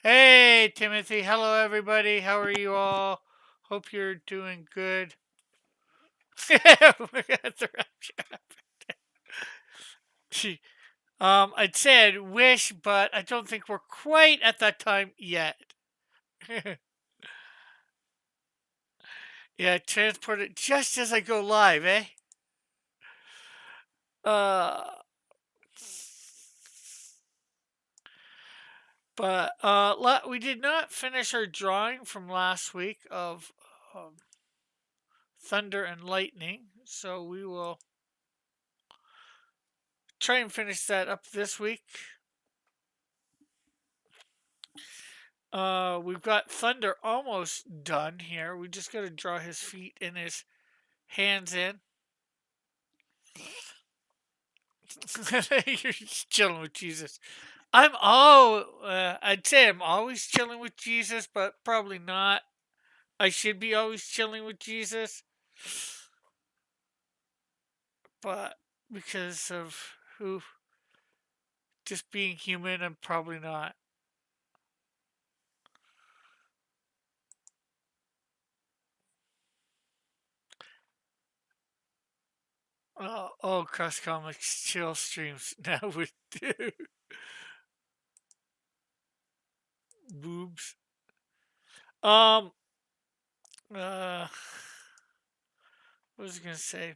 Hey, Timothy. Hello, everybody. How are you all? Hope you're doing good. We got the rapture. I'd said wish, but I don't think we're quite at that time yet. Yeah, transport it just as I go live, eh? Uh, but we did not finish our drawing from last week of um, thunder and lightning, so we will try and finish that up this week. We've got Thunder almost done here. We just got to draw his feet and his hands in. You're just chilling with Jesus. I'd say I'm always chilling with Jesus, but probably not. I should be always chilling with Jesus, but because of who, just being human, I'm probably not. Cross Comics chill streams now with boobs. Um, uh, what was I gonna say?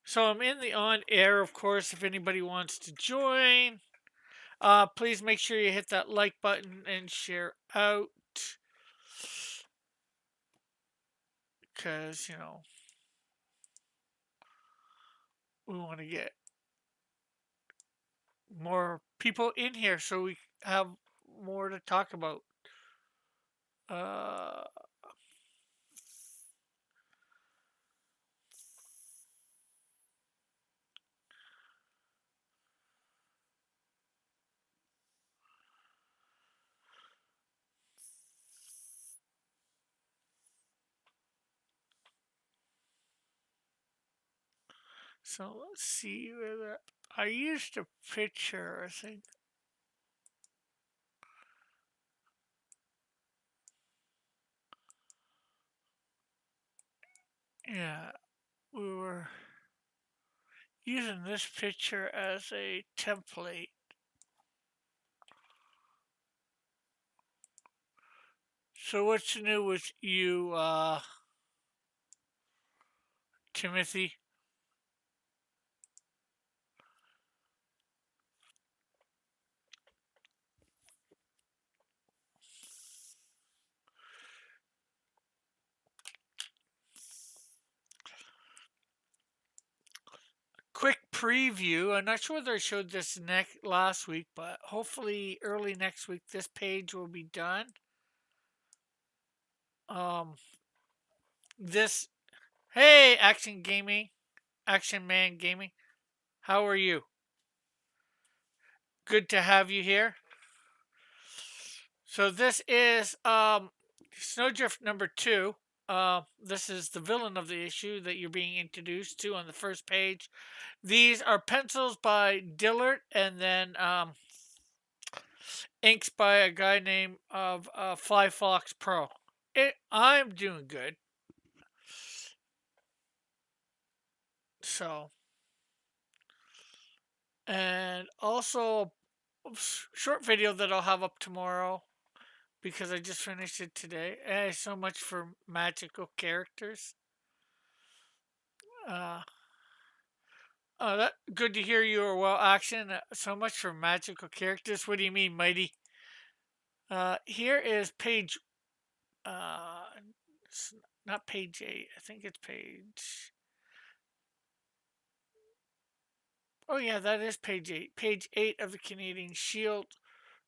So I'm in the on air, of course, if anybody wants to join. Please make sure you hit that like button and share out because, we want to get more people in here so we have more to talk about. Uh, so let's see whether I used a picture, I think. Yeah, we were using this picture as a template. So what's new with you, Timothy? Quick preview. I'm not sure whether I showed this next last week, but hopefully early next week this page will be done. Um, this hey Action Man Gaming, how are you? Good to have you here. So this is Snowdrift number 2. This is the villain of the issue that you're being introduced to on the first page. These are pencils by Dillard, and then inks by a guy named of Fly Fox Pro. I'm doing good. So, and also a short video that I'll have up tomorrow because I just finished it today. So much for magical characters. Uh, that good to hear you are well action. So much for magical characters. What do you mean, Mighty? Here is page. Uh, it's not page 8. I think it's page. Oh yeah, that is page 8. Page 8 of the Canadian Shield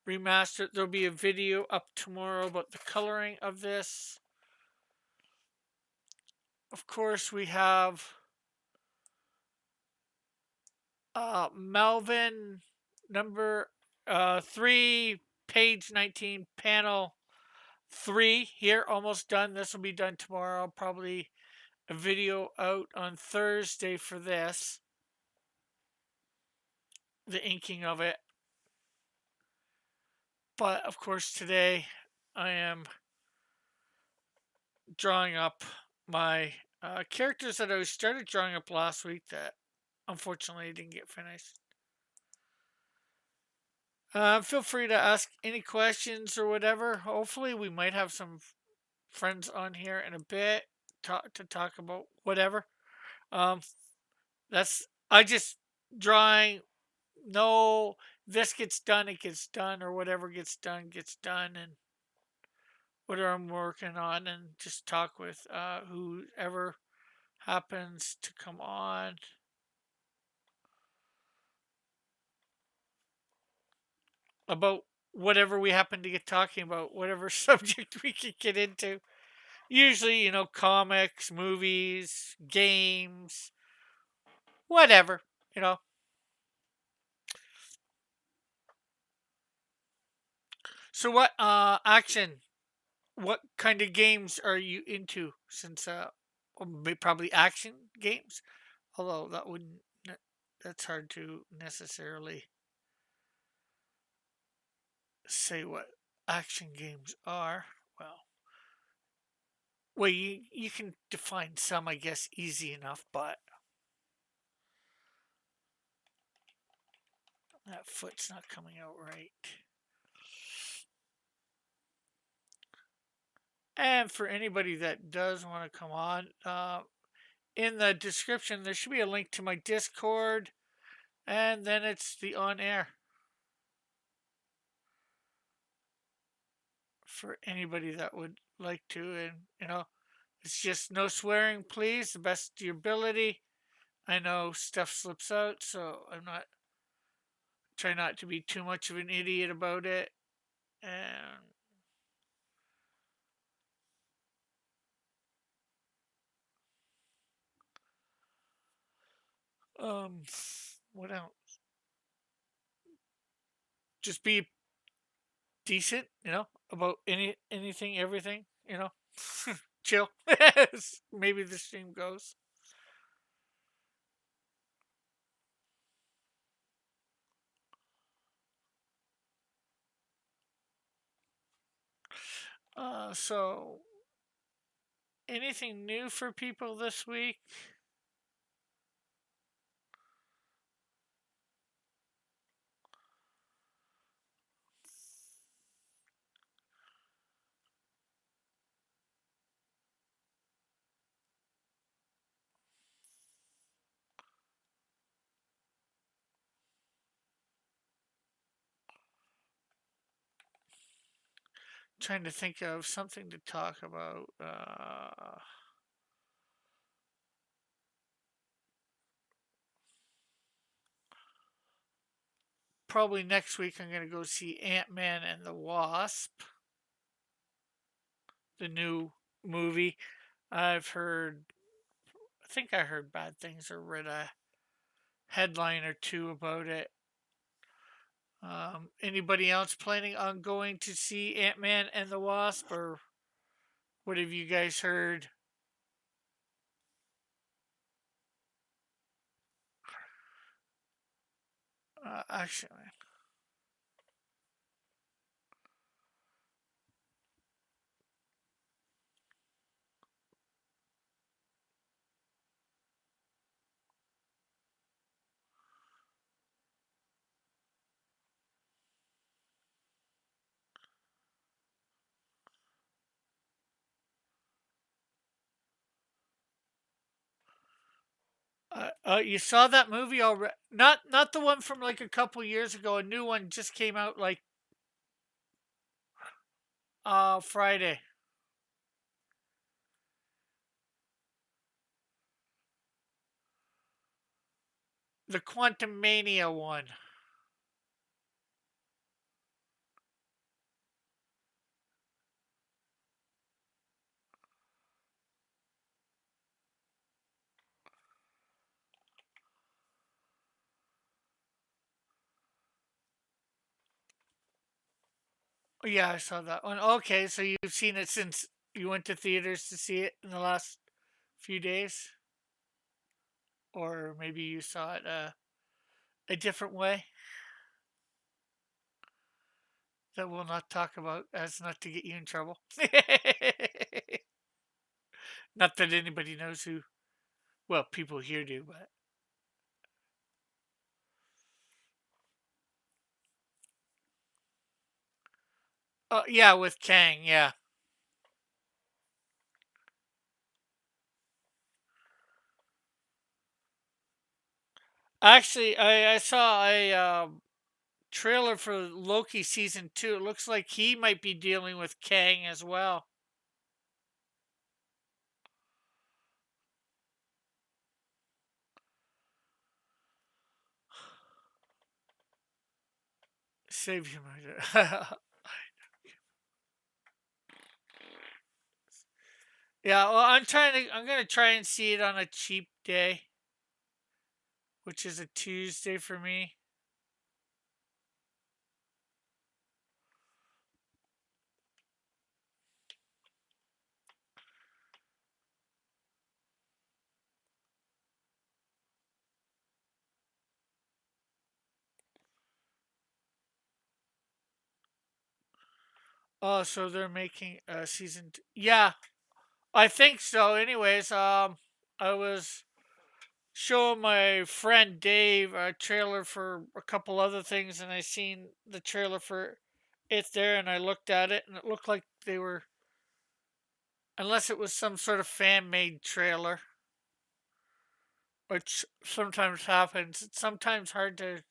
remastered. There'll be a video up tomorrow about the coloring of this. Of course, we have Melvin number 3, page 19, panel 3 here, almost done. This will be done tomorrow. Probably a video out on Thursday for this, the inking of it. But of course, today I am drawing up my characters that I started drawing up last week that unfortunately didn't get finished. Feel free to ask any questions or whatever. Hopefully, we might have some friends on here in a bit to talk about whatever. Um, that's I just drawing. No, this gets done, it gets done, or whatever gets done, and whatever I'm working on, and just talk with whoever happens to come on about whatever we happen to get talking about, whatever subject we could get into. Usually, comics, movies, games, whatever, you know. So what kind of games are you into since probably action games? Although that's hard to necessarily say what action games are. Well, you can define some, I guess, easy enough, but that foot's not coming out right. And for anybody that does want to come on, in the description there should be a link to my Discord, and then it's the on air for anybody that would like to. And it's just no swearing, please, the best of your ability. I know stuff slips out, so I'm not try not to be too much of an idiot about it. And um, what else? Just be decent, about anything, everything, chill. Maybe the stream goes. So anything new for people this week? Trying to think of something to talk about. Probably next week I'm going to go see Ant-Man and the Wasp, the new movie. I've heard, I think I heard bad things or read a headline or two about it. Anybody else planning on going to see Ant-Man and the Wasp, or what have you guys heard? Actually, you saw that movie already? Not the one from like a couple years ago. A new one just came out like Friday. The Quantum Mania one. Oh, yeah, I saw that one. Okay, so you've seen it since you went to theaters to see it in the last few days, or maybe you saw it a different way. that we'll not talk about as not to get you in trouble. Not that anybody knows who, well, people here do, but yeah, with Kang, yeah. Actually, I saw a trailer for Loki season 2. It looks like he might be dealing with Kang as well. Save him. Yeah, well, I'm gonna try and see it on a cheap day, which is a Tuesday for me. Oh, so they're making a Yeah, I think so. Anyways, I was showing my friend Dave a trailer for a couple other things, and I seen the trailer for it there, and I looked at it, and it looked like they were, unless it was some sort of fan made trailer, which sometimes happens. It's sometimes hard to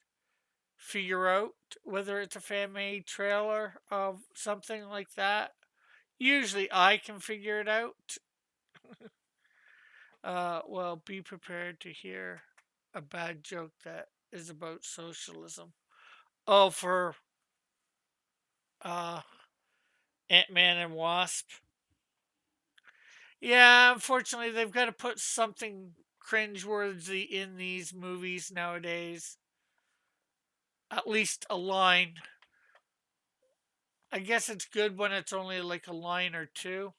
figure out whether it's a fan made trailer of something like that. Usually I can figure it out. Well, be prepared to hear a bad joke that is about socialism. Oh, for uh, Ant-Man and Wasp. Yeah, unfortunately, they've got to put something cringeworthy in these movies nowadays. At least a line. I guess it's good when it's only like a line or two.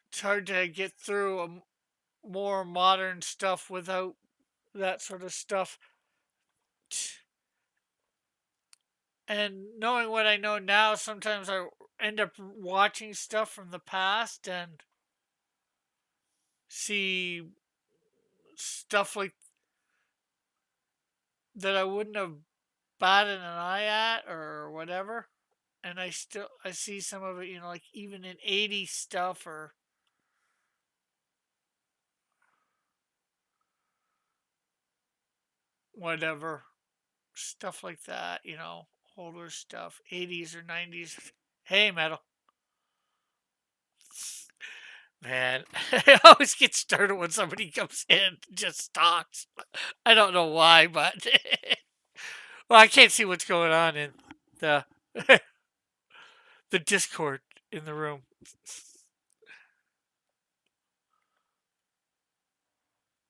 It's hard to get through more modern stuff without that sort of stuff. And knowing what I know now, sometimes I end up watching stuff from the past and see stuff like that I wouldn't have batted an eye at or whatever. And I see some of it, like even in 80s stuff or whatever, stuff like that, older stuff, 80s or 90s. Hey, metal. Man, I always get started when somebody comes in and just talks. I don't know why, but well, I can't see what's going on in the the Discord in the room.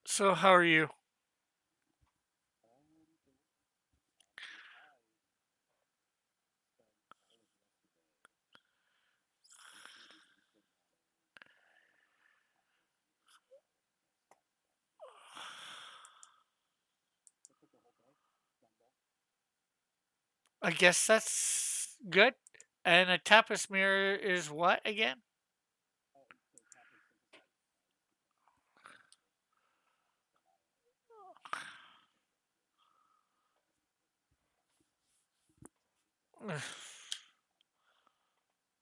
So, how are you? I guess that's good. And a tapas mirror is what again?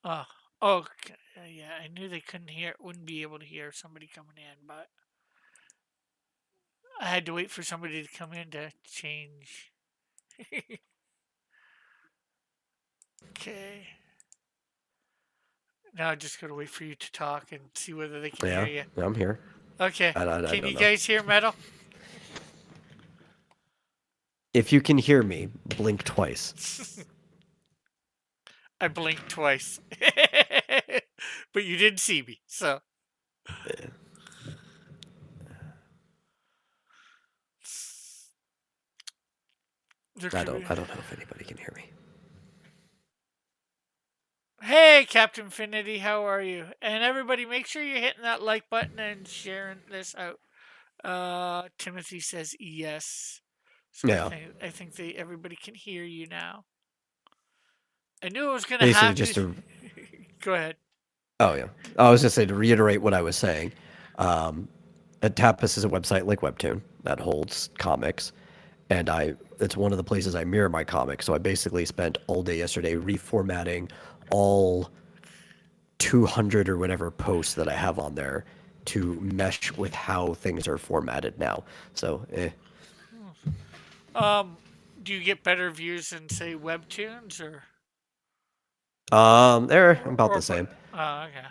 Oh, oh, yeah. I knew they wouldn't be able to hear somebody coming in, but I had to wait for somebody to come in to change. Okay. Now I just gotta wait for you to talk and see whether they can hear Yeah, you. I'm here. Okay. I Can don't you know. guys hear metal? If you can hear me, blink twice. I blinked twice. but you didn't see me, so. Yeah. There I could be... don't know if anybody can hear me. Hey, Captain Finity, how are you? And everybody, make sure you're hitting that like button and sharing this out. Timothy says yes. So Yeah. I think everybody can hear you now. I knew it was gonna Basically, have just to. to. Go ahead. Oh yeah. I was just saying to reiterate what I was saying. Um, Tapas is a website like Webtoon that holds comics, and it's one of the places I mirror my comics. So I basically spent all day yesterday reformatting all 200 or whatever posts that I have on there to mesh with how things are formatted now. So, Do you get better views than say Webtoons or they're about the but? same. Okay.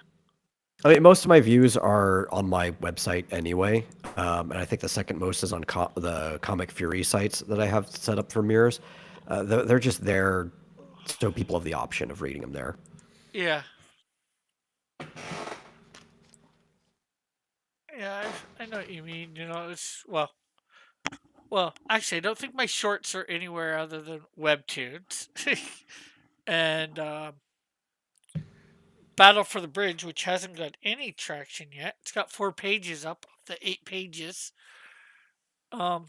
I mean, most of my views are on my website anyway, and I think the second most is on the Comic Fury sites that I have set up for mirrors. They're just there so people have the option of reading them there. Yeah. Yeah, I know what you mean. You know, it's well. Actually, I don't think my shorts are anywhere other than Webtoons, and Battle for the Bridge, which hasn't got any traction yet. It's got 4 pages up of the 8 pages. Um,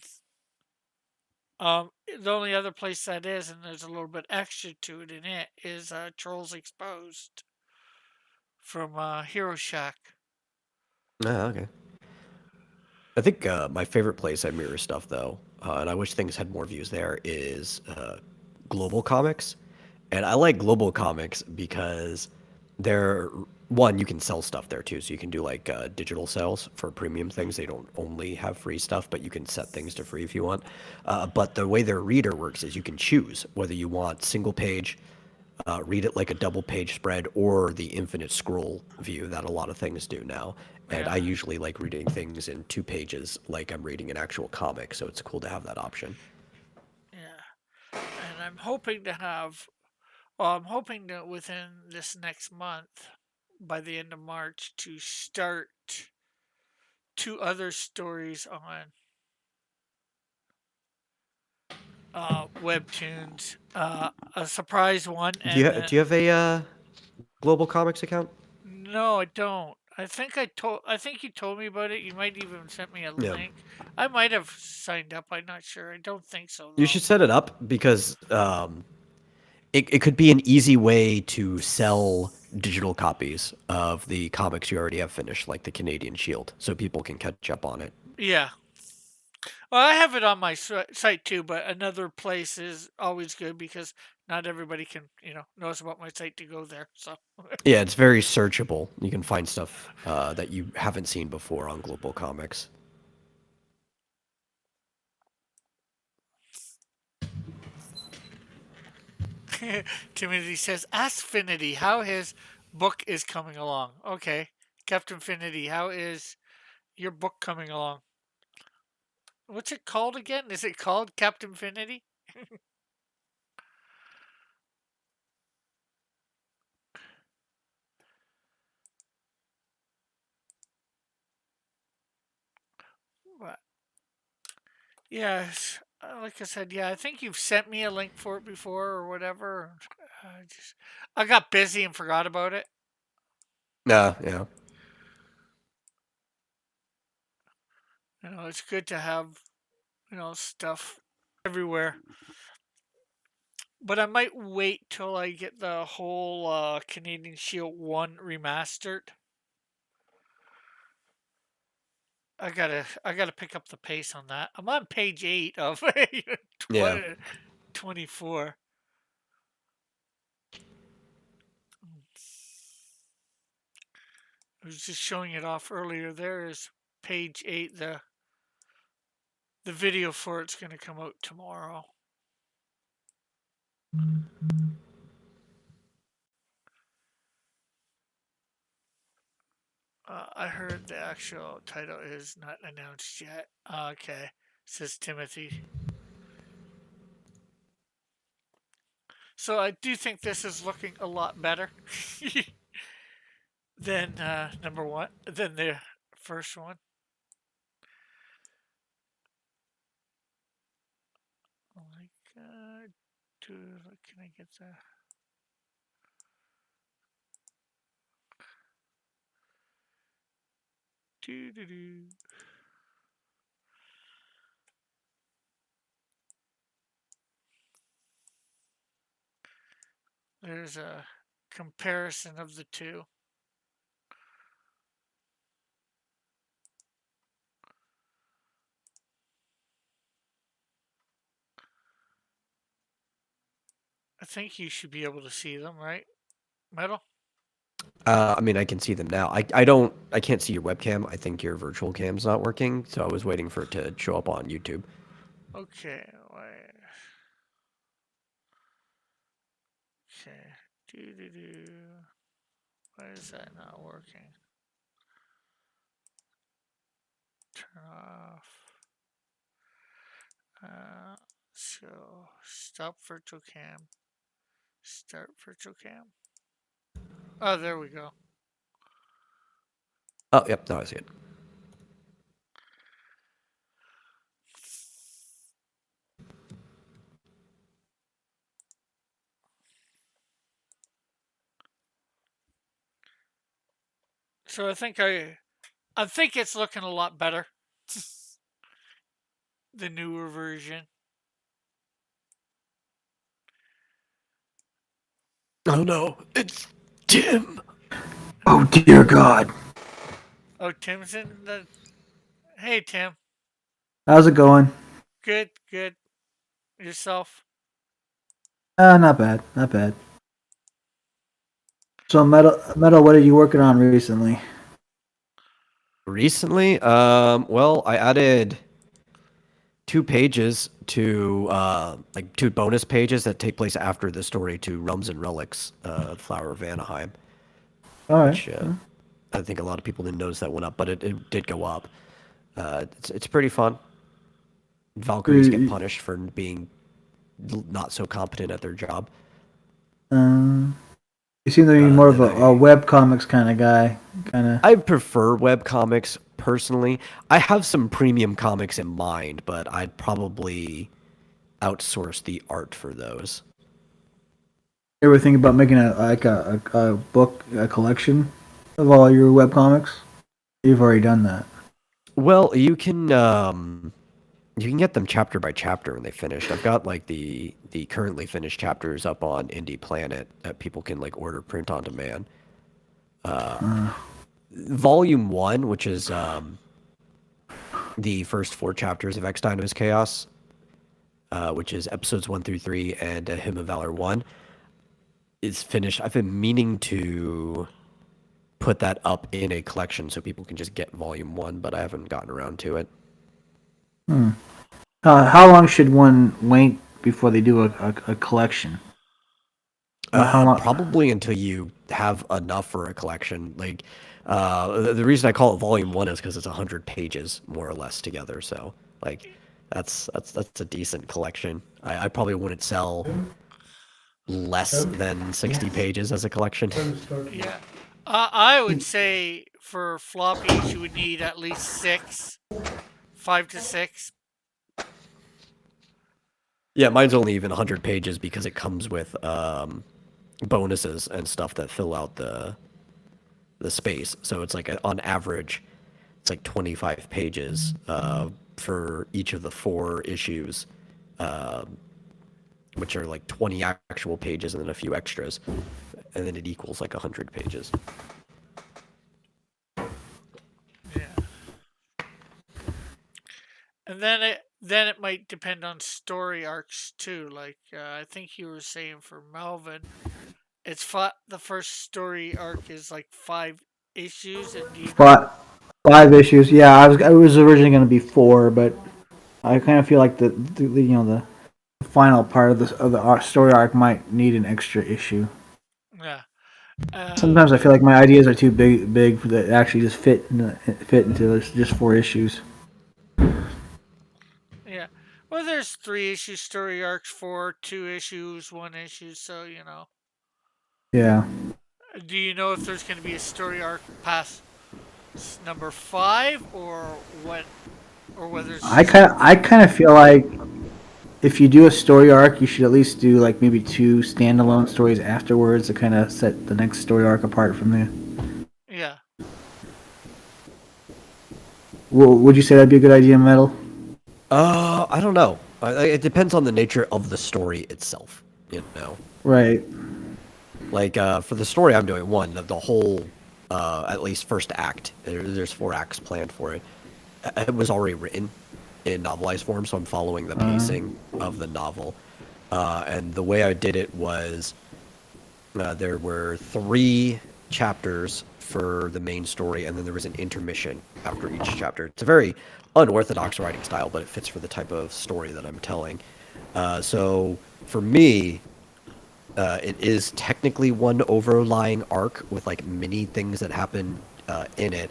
the only other place that is, and there's a little bit extra to it in it, is Trolls Exposed from Hero Shack. Ah, okay. I think my favorite place I mirror stuff, though, and I wish things had more views there, is Global Comics. And I like Global Comics because they're one, you can sell stuff there too. So you can do like digital sales for premium things. They don't only have free stuff, but you can set things to free if you want. But the way their reader works is you can choose whether you want single page, read it like a double page spread, or the infinite scroll view that a lot of things do now. And Yeah, I usually like reading things in 2 pages like I'm reading an actual comic. So it's cool to have that option. yeah. And I'm hoping to have, well, I'm hoping to within this next month, by the end of March, to start 2 other stories on Webtoons. A surprise one, and then Do you have a Global Comics account? no, I don't. I think you told me about it. You might even sent me a Yeah. link. I might have signed up. I'm not sure. I don't think so You though. should set it up because it could be an easy way to sell digital copies of the comics you already have finished, like the Canadian Shield, so people can catch up on it. Yeah. Well, I have it on my site too, but another place is always good because not everybody can, knows about my site to go there. So, Yeah, it's very searchable. You can find stuff that you haven't seen before on Global Comics. Timothy says, "Ask Finity how his book is coming along." Okay, Captain Finity, how is your book coming along? What's it called again? Is it called Captain Finity? What? Yes, like I said, yeah, I think you've sent me a link for it before or whatever. I got busy and forgot about it. Yeah. It's good to have, stuff everywhere. But I might wait till I get the whole Canadian Shield 1 remastered. I gotta pick up the pace on that. I'm on page 8 of Yeah. 24. I was just showing it off earlier. There is page 8. The video for it's gonna come out tomorrow. I heard the actual title is not announced yet. Okay, says Timothy. So I do think this is looking a lot better. Then number one. Then the first one. Oh my god, dude! Can I get the? Do do do. There's a comparison of the two. I think you should be able to see them, right? Metal? I mean, I can see them now. I can't see your webcam. I think your virtual cam's not working, so I was waiting for it to show up on YouTube. Okay, wait. Okay. Do do do. Why is that not working? Turn off. So stop virtual cam. Start virtual cam. Oh, there we go. Oh, yep, now I see it. So I think it's looking a lot better. The newer version. Oh no, it's Tim. Oh dear God. Oh, Tim's in the. Hey, Tim. How's it going? Good, good. Yourself? Not bad, not bad. So metal, what are you working on recently? Recently, well, I added 2 pages to like 2 bonus pages that take place after the story to Realms and Relics, Flower of Vanaheim, All right. which I think a lot of people didn't notice that went up, but it did go up. It's pretty fun. Valkyries get You- punished for being not so competent at their job. Uh, you seem to be more of a web comics kind of guy, kind of. I prefer web comics personally. I have some premium comics in mind, but I'd probably outsource the art for those. Ever think about making a book, a collection of all your web comics? You've already done that. Well, you can get them chapter by chapter when they finished. I've got like the currently finished chapters up on Indie Planet that people can like order print on demand. Volume 1, which is the first 4 chapters of X Dynamis Chaos, which is episodes 1 through 3 and A Hymn of Valor 1, is finished. I've been meaning to put that up in a collection so people can just get volume 1, but I haven't gotten around to it. How long should one wait before they do a collection? How long? Probably until you have enough for a collection. Like, the reason I call it Volume 1 is because it's 100 pages, more or less, together. So, like, that's a decent collection. I probably wouldn't sell less than 60 pages as a collection. Yeah. I would say for floppies, you would need at least 6. 5 to 6. Yeah, mine's only even 100 pages because it comes with bonuses and stuff that fill out the space. So it's like on average, it's like 25 pages for each of the 4 issues, which are like 20 actual pages and then a few extras, and then it equals like 100 pages. Yeah. And then it might depend on story arcs too. Like I think you were saying for Melvin, it's the first story arc is like 5 issues, and you. Five issues. Yeah, I was originally going to be 4, but I kind of feel like the final part of the story arc might need an extra issue. Yeah. Sometimes I feel like my ideas are too big for that actually just fit into just 4 issues. Yeah. Well, there's 3 issue story arcs for 2 issues, 1 issue, so you know. Yeah. do you know if there's going to be a story arc past number 5 or what, or whether it's just I kind of feel like if you do a story arc, you should at least do like maybe 2 standalone stories afterwards to kind of set the next story arc apart from there. yeah. Well, would you say that'd be a good idea, Metal? I don't know. It depends on the nature of the story itself. You know, Right. like for the story I'm doing, the whole at least first act. There's 4 acts planned for it. It was already written in novelized form, so I'm following the pacing of the novel. And the way I did it was there were 3 chapters for the main story, and then there was an intermission after each chapter. It's a very unorthodox writing style, but it fits for the type of story that I'm telling. So for me, it is technically one overlying arc with like mini things that happen in it,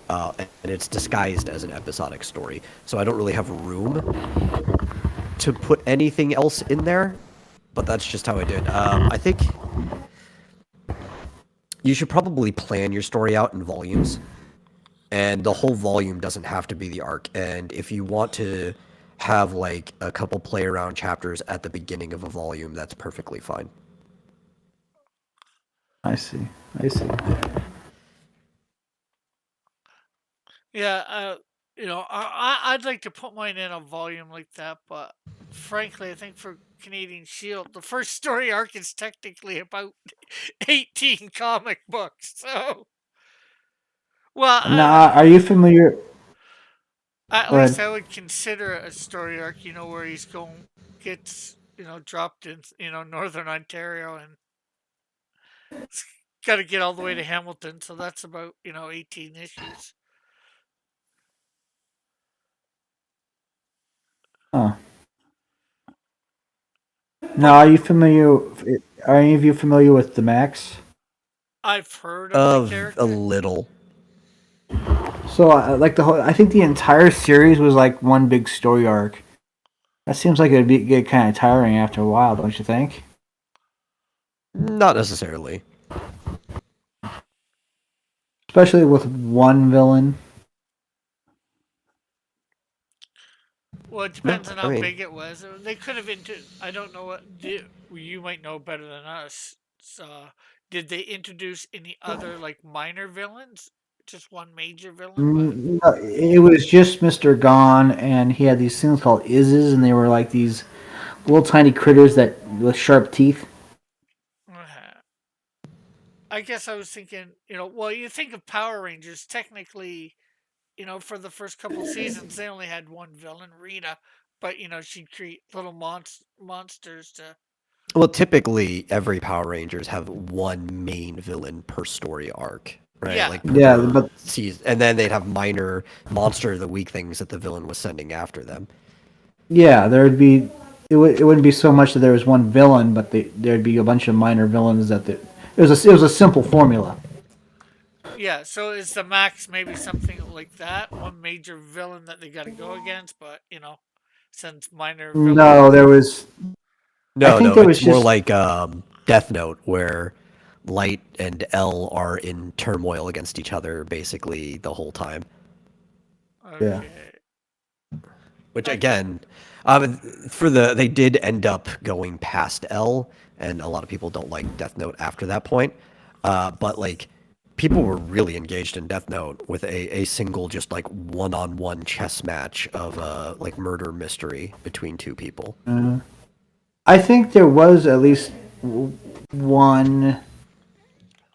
and it's disguised as an episodic story. So I don't really have room to put anything else in there, but that's just how I did. I think you should probably plan your story out in volumes, and the whole volume doesn't have to be the arc. And if you want to have like a couple play around chapters at the beginning of a volume, that's perfectly fine. I see. I see. Yeah, I'd like to put mine in a volume like that, but frankly, I think for Canadian Shield, the first story arc is technically about 18 comic books. So, well, Now, are you familiar? at Go least ahead. I would consider it a story arc. Where he's gets dropped in northern Ontario and got to get all the way to Hamilton. So that's about 18 issues. Oh. Now, But are you familiar? Are any of you familiar with the Max? I've heard of the Of a character. little. So, like the whole, I think the entire series was like one big story arc. That seems like get kind of tiring after a while, don't you think? Not necessarily. Especially with one villain. Well, it No, depends on I how mean, big it was. They could have I don't know you might know better than us. Did they introduce any other like minor villains? Just one major villain, but No, it was just Mr. Gone, and he had these things called Izzes, and they were like these little tiny critters that with sharp teeth. uh, I guess I was thinking, well, you think of Power Rangers. Technically, for the first couple seasons, they only had one villain, Rita, but she'd create little monsters to. well, typically every Power Rangers have one main villain per story arc, right? Yeah, Like Yeah, per but season, and then they'd have minor monster of the week things that the villain was sending after them. yeah, there'd be it wouldn't be so much that there was one villain, but there'd be a bunch of minor villains it was a simple formula. Yeah, so is the Max maybe something like that? One major villain that they got to go against, but since minor No, villains. there was. I No, think no, there was it's more just. like Death Note, where Light and L are in turmoil against each other basically the whole time. Yeah. Okay. Which I, again, they did end up going past L, and a lot of people don't like Death Note after that point. But like, people were really engaged in Death Note with a single just like one-on-one chess match of like murder mystery between 2 people. I think there was at least one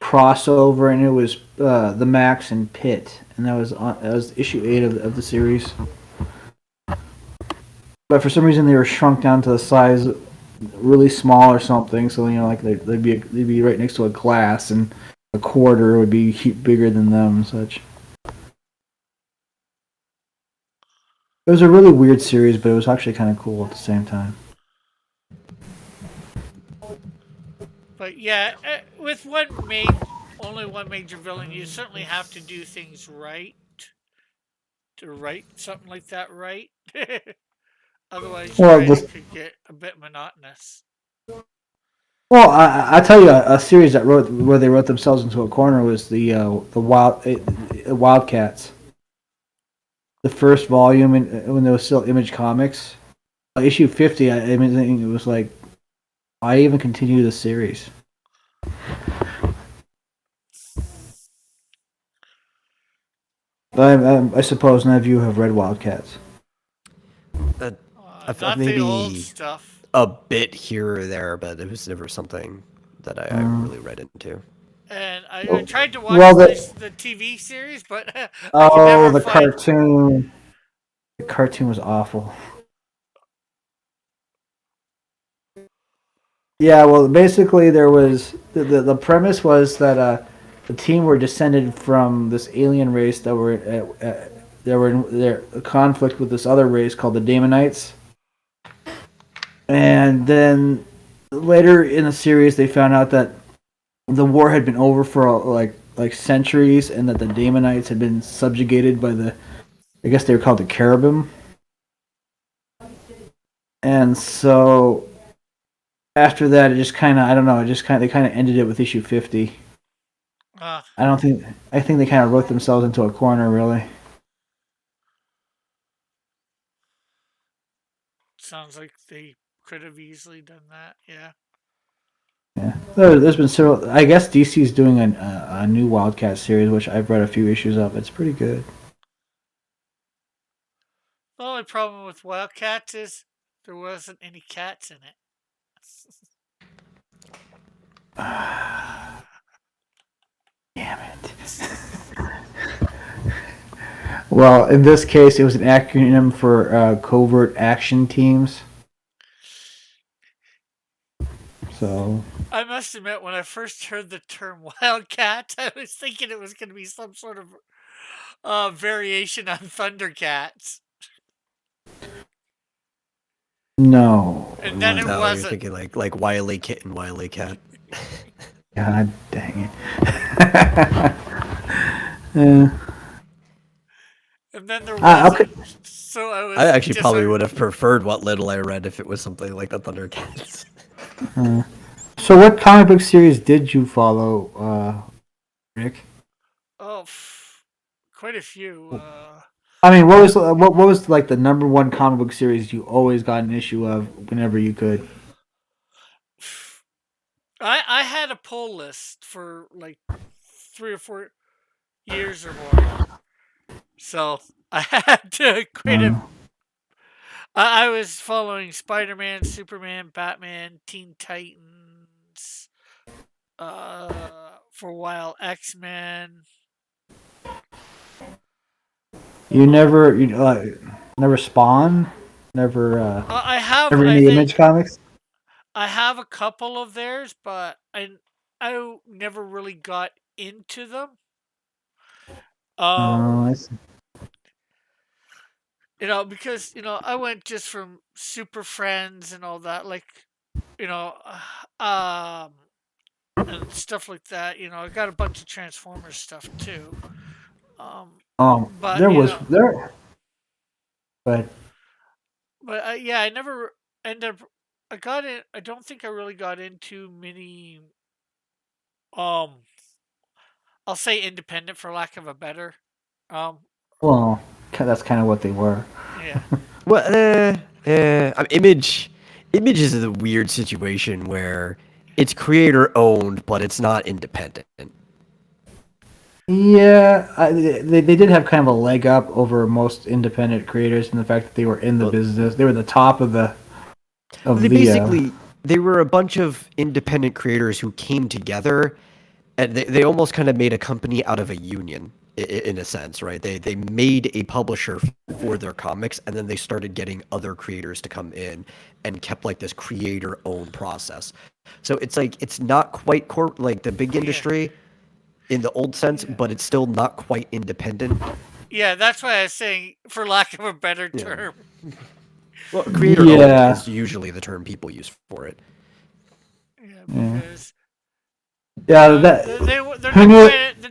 crossover, and it was the Max and Pit, and that was issue 8 of the series. But for some reason, they were shrunk down to the size really small or something. So like they'd be right next to a glass, and a quarter would be bigger than them and such. It was a really weird series, but it was actually kind of cool at the same time. but yeah, with only one major villain, you certainly have to do things right to write something like that right. Otherwise, your Well, writing could get a bit monotonous. Well, I tell you, a series that wrote where they wrote themselves into a corner was the Wildcats. The first volume when there was still Image Comics, issue 50. I mean, it was like, I even continue the series. I suppose none of you have read Wildcats. I felt Not the old maybe stuff. a bit here or there, but it was never something that I really read into. And I tried to watch Well, the TV series, but I could Oh, never the find. cartoon. The cartoon was awful. Yeah, well, basically, there was the premise was that the team were descended from this alien race that were in their conflict with this other race called the Damonites, and then later in the series, they found out that the war had been over for like centuries, and that the Damonites had been subjugated by I guess they were called the Cherubim, and so after that, it just kind of, I don't know, they kind of ended it with issue 50. Uh, I think they kind of wrote themselves into a corner, really. Sounds like they could have easily done that. Yeah. Yeah, there's been several. I guess DC's doing a new Wildcat series, which I've read a few issues of. It's pretty good. The only problem with Wildcats is there wasn't any cats in it. Damn it. Well, in this case, it was an acronym for Covert Action Teams. So. I must admit, when I first heard the term Wildcat, I was thinking it was going to be some sort of variation on Thundercats. No. And then it No, you're wasn't. thinking like Wily Kit and Wily Cat. God dang it. Yeah. And then there wasn't. Okay. So I was. I actually just probably like, would have preferred what little I read if it was something like the Thundercats. So, what comic book series did you follow, Rick? Oh, quite a few. I mean, what was like the number one comic book series you always got an issue of whenever you could? I had a pull list for like 3 or 4 years or more. So I had to quit it. I was following Spider-Man, Superman, Batman, Teen Titans, for a while, X-Men. You never Spawn, never I have, never I any think, Image comics. I have a couple of theirs, but I never really got into them. I see. Because I went just from Super Friends and all that, like, you know, um, and stuff like that. I got a bunch of Transformers stuff too. But There was there, but yeah, I never ended up. I got in. I don't think I really got into many. Um, I'll say independent for lack of a better. Um, well, that's kind of what they were. yeah. Well, I mean, Image is a weird situation where it's creator owned, but it's not independent. Yeah, they did have kind of a leg up over most independent creators in the fact that they were in the business. They were the top of the. They were a bunch of independent creators who came together, and they almost kind of made a company out of a union, in a sense, right? They made a publisher for their comics, and then they started getting other creators to come in, and kept like this creator-owned process. So it's like it's not quite like the big industry in the old sense, but it's still not quite independent. Yeah, that's why I was saying, for lack of a better term. Well, creator-owned is usually the term people use for it. Yeah, because they're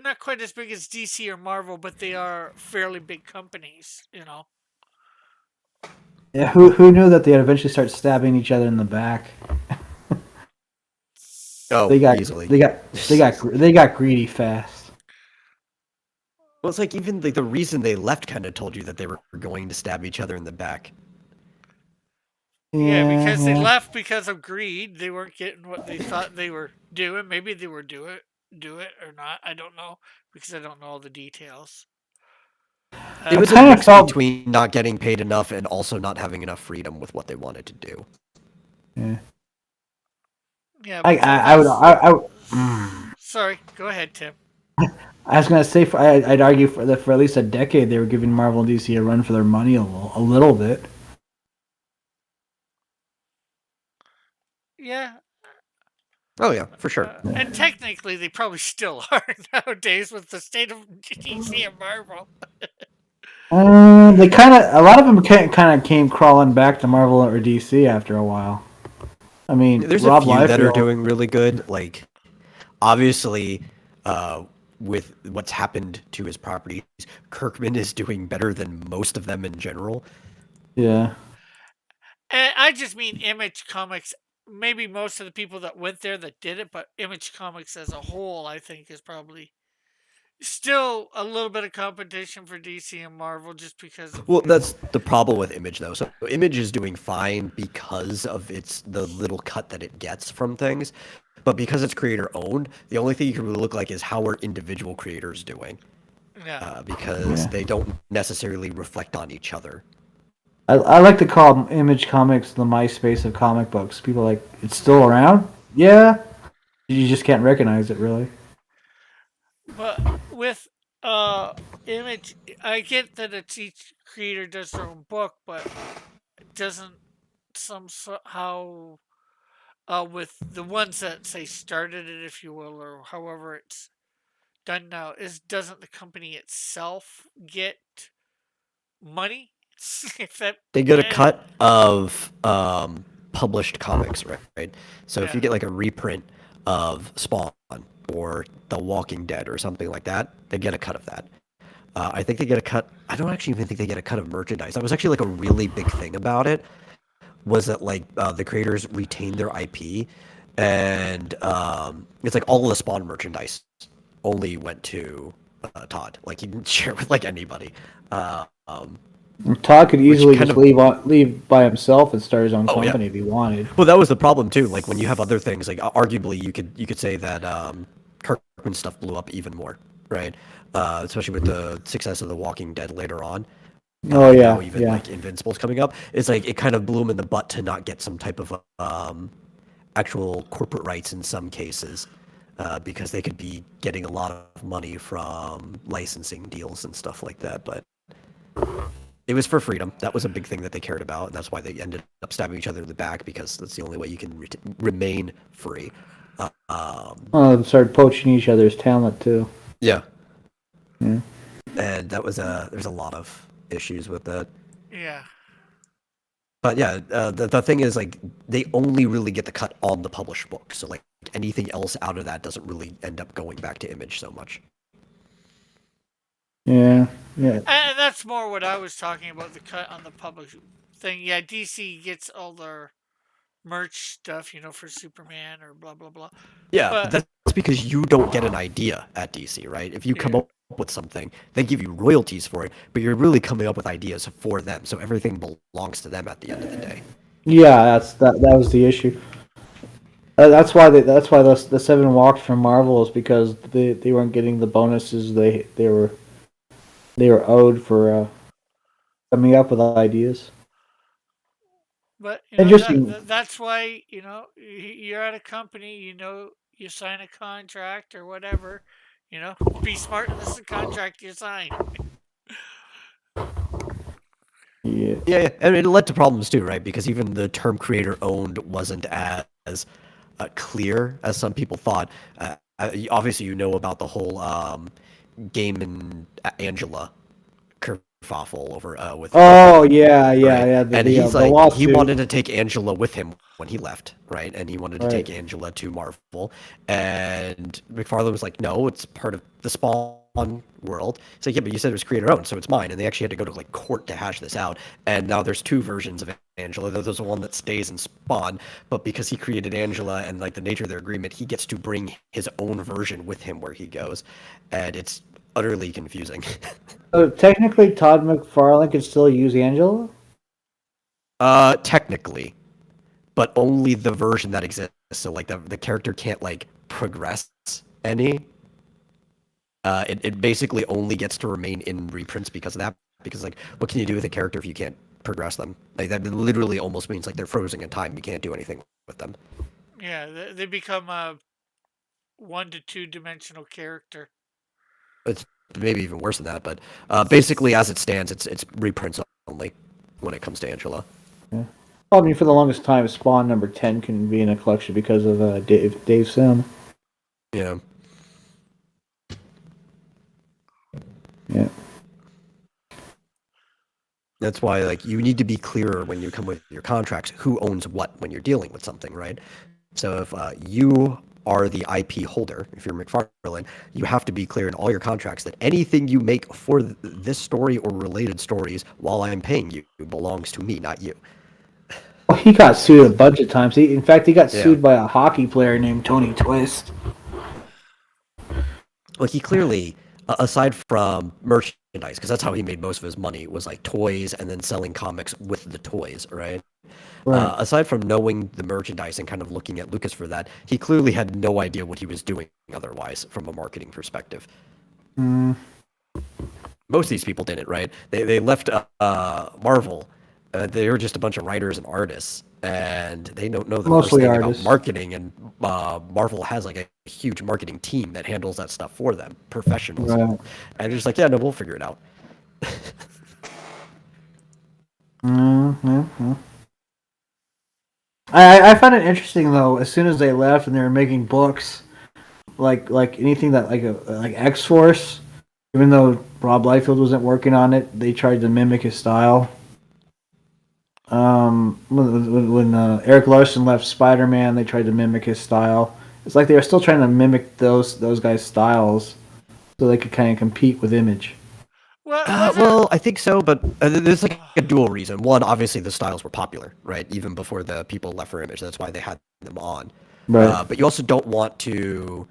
not quite as big as DC or Marvel, but they are fairly big companies. Yeah, who knew that they'd eventually start stabbing each other in the back? Oh, They got easily. they got greedy fast. Well, it's like even the reason they left kind of told you that they were going to stab each other in the back. Yeah, because they Yeah. left because of greed. They weren't getting what they thought they were doing. Maybe they were do it or not. I don't know because I don't know all the details. It was a kinda mix felt- between not getting paid enough and also not having enough freedom with what they wanted to do. Yeah. Yeah, I but I would sorry. Go ahead, Tim. I was gonna say I'd argue for at least a decade they were giving Marvel and DC a run for their money a little bit. Yeah, Oh yeah, for sure. and technically they probably still are nowadays with the state of DC and Marvel. They a lot of them kind of came crawling back to Marvel or DC after a while. I mean, There's Rob a few that are Liefeld- doing really good. Like, obviously, with what's happened to his properties, Kirkman is doing better than most of them in general. Yeah. And I just mean Image Comics. Maybe most of the people that went there that did it, but Image Comics as a whole, I think, is probably still a little bit of competition for DC and Marvel just because of, Well, that's the problem with Image, though. So Image is doing fine because of the little cut that it gets from things, but because it's creator owned, the only thing you can really look like is how are individual creators doing, yeah. because Yeah. they don't necessarily reflect on each other. I like to call Image Comics the MySpace of comic books. People are like, it's still around? Yeah. You just can't recognize it, really. But with Image, I get that it's each creator does their own book, but it doesn't somehow with the ones that say started it, if you will, or however it's done now, is doesn't the company itself get money? if that They get a eh, cut of published comics, right? So if Yeah. you get like a reprint of Spawn or The Walking Dead or something like that, they get a cut of that. I think they get a cut. I don't actually even think they get a cut of merchandise. That was actually like a really big thing about it. Was that like the creators retain their IP, and it's like all of the Spawn merchandise only went to Todd. Like he didn't share with like anybody. Um, Todd could easily kind just of- leave by himself and start his own Oh, yeah. company if he wanted. Well, that was the problem too. Like when you have other things, like arguably you could say that Kirkman stuff blew up even more, right? Especially with the success of The Walking Dead later on. Oh yeah, Now even yeah. like Invincible's coming up. It's like it kind of blew him in the butt to not get some type of actual corporate rights in some cases, because they could be getting a lot of money from licensing deals and stuff like that. But it was for freedom. That was a big thing that they cared about, and that's why they ended up stabbing each other in the back, because that's the only way you can remain free. They started poaching each other's talent too. Yeah. Yeah. And that was there's a lot of issues with that. yeah. But yeah, the thing is, like, they only really get the cut on the published book. So, like, anything else out of that doesn't really end up going back to Image so much. Yeah, yeah. And that's more what I was talking about, the cut on the public thing. Yeah, DC gets all their merch stuff, for Superman or blah blah blah. Yeah, But- but that's because you don't get an idea at DC, right? If you come Yeah. up with something, they give you royalties for it, but you're really coming up with ideas for them. So everything belongs to them at the end of the day. Yeah, that was the issue. That's why the seven walked from Marvel is because they weren't getting the bonuses they were owed for coming up with ideas. But Interesting. that's why you're at a company. You sign a contract or whatever. Be smart. This is a contract you sign. Yeah. Yeah, and it led to problems too, right? Because even the term creator owned wasn't as clear as some people thought. Obviously, you know about the whole Game and Angela kerfuffle over with. Oh yeah, yeah, Right? yeah. And he's The like, he lawsuit. wanted to take Angela with him when he left, right? And he wanted to Right. take Angela to Marvel. And McFarlane was like, no, it's part of the Spawn world. He's like, yeah, but you said it was creator owned, so it's mine. And they actually had to go to like court to hash this out. And now there's two versions of Angela. There's the one that stays in Spawn, but because he created Angela and like the nature of their agreement, he gets to bring his own version with him where he goes. And it's utterly confusing. So technically, Todd McFarlane could still use Angela. Technically, but only the version that exists. So like the character can't like progress any. It basically only gets to remain in reprints because of that. Because like, what can you do with a character if you can't progress them? Like that literally almost means like they're frozen in time. You can't do anything with them. Yeah, they become a 1 to 2 dimensional character. It's maybe even worse than that. But basically, as it stands, it's reprints only when it comes to Angela. Yeah. Well, I mean, for the longest time, Spawn number 10 couldn't be in a collection because of Dave Sim. Yeah. Yeah. That's why, like, you need to be clearer when you come with your contracts who owns what when you're dealing with something, right? So if you are the IP holder, if you're McFarlane, you have to be clear in all your contracts that anything you make for this story or related stories while I'm paying you belongs to me, not you. Well, he got sued a bunch of times. In fact, he got Yeah. sued by a hockey player named Tony Twist. Like, he clearly, aside from merchandise, because that's how he made most of his money, was like toys and then selling comics with the toys, right? Right. Aside from knowing the merchandise and kind of looking at Lucas for that, he clearly had no idea what he was doing otherwise from a marketing perspective. Mm. Most of these people didn't, right? They left Marvel. They were just a bunch of writers and artists, and they don't know the first Mostly thing artists. about marketing. And Marvel has like a huge marketing team that handles that stuff for them, professionals. Right. And they're just like, yeah, no, we'll figure it out. Mm-hmm. I find it interesting though. As soon as they left and they were making books, like anything that like X Force, even though Rob Liefeld wasn't working on it, they tried to mimic his style. When Eric Larson left Spider-Man, they tried to mimic his style. It's like they were still trying to mimic those guys' styles, so they could kind of compete with Image. Well, I think so, but there's like a dual reason. One, obviously the styles were popular, right? Even before the people left for Image, that's why they had them on. Right. But you also don't want to.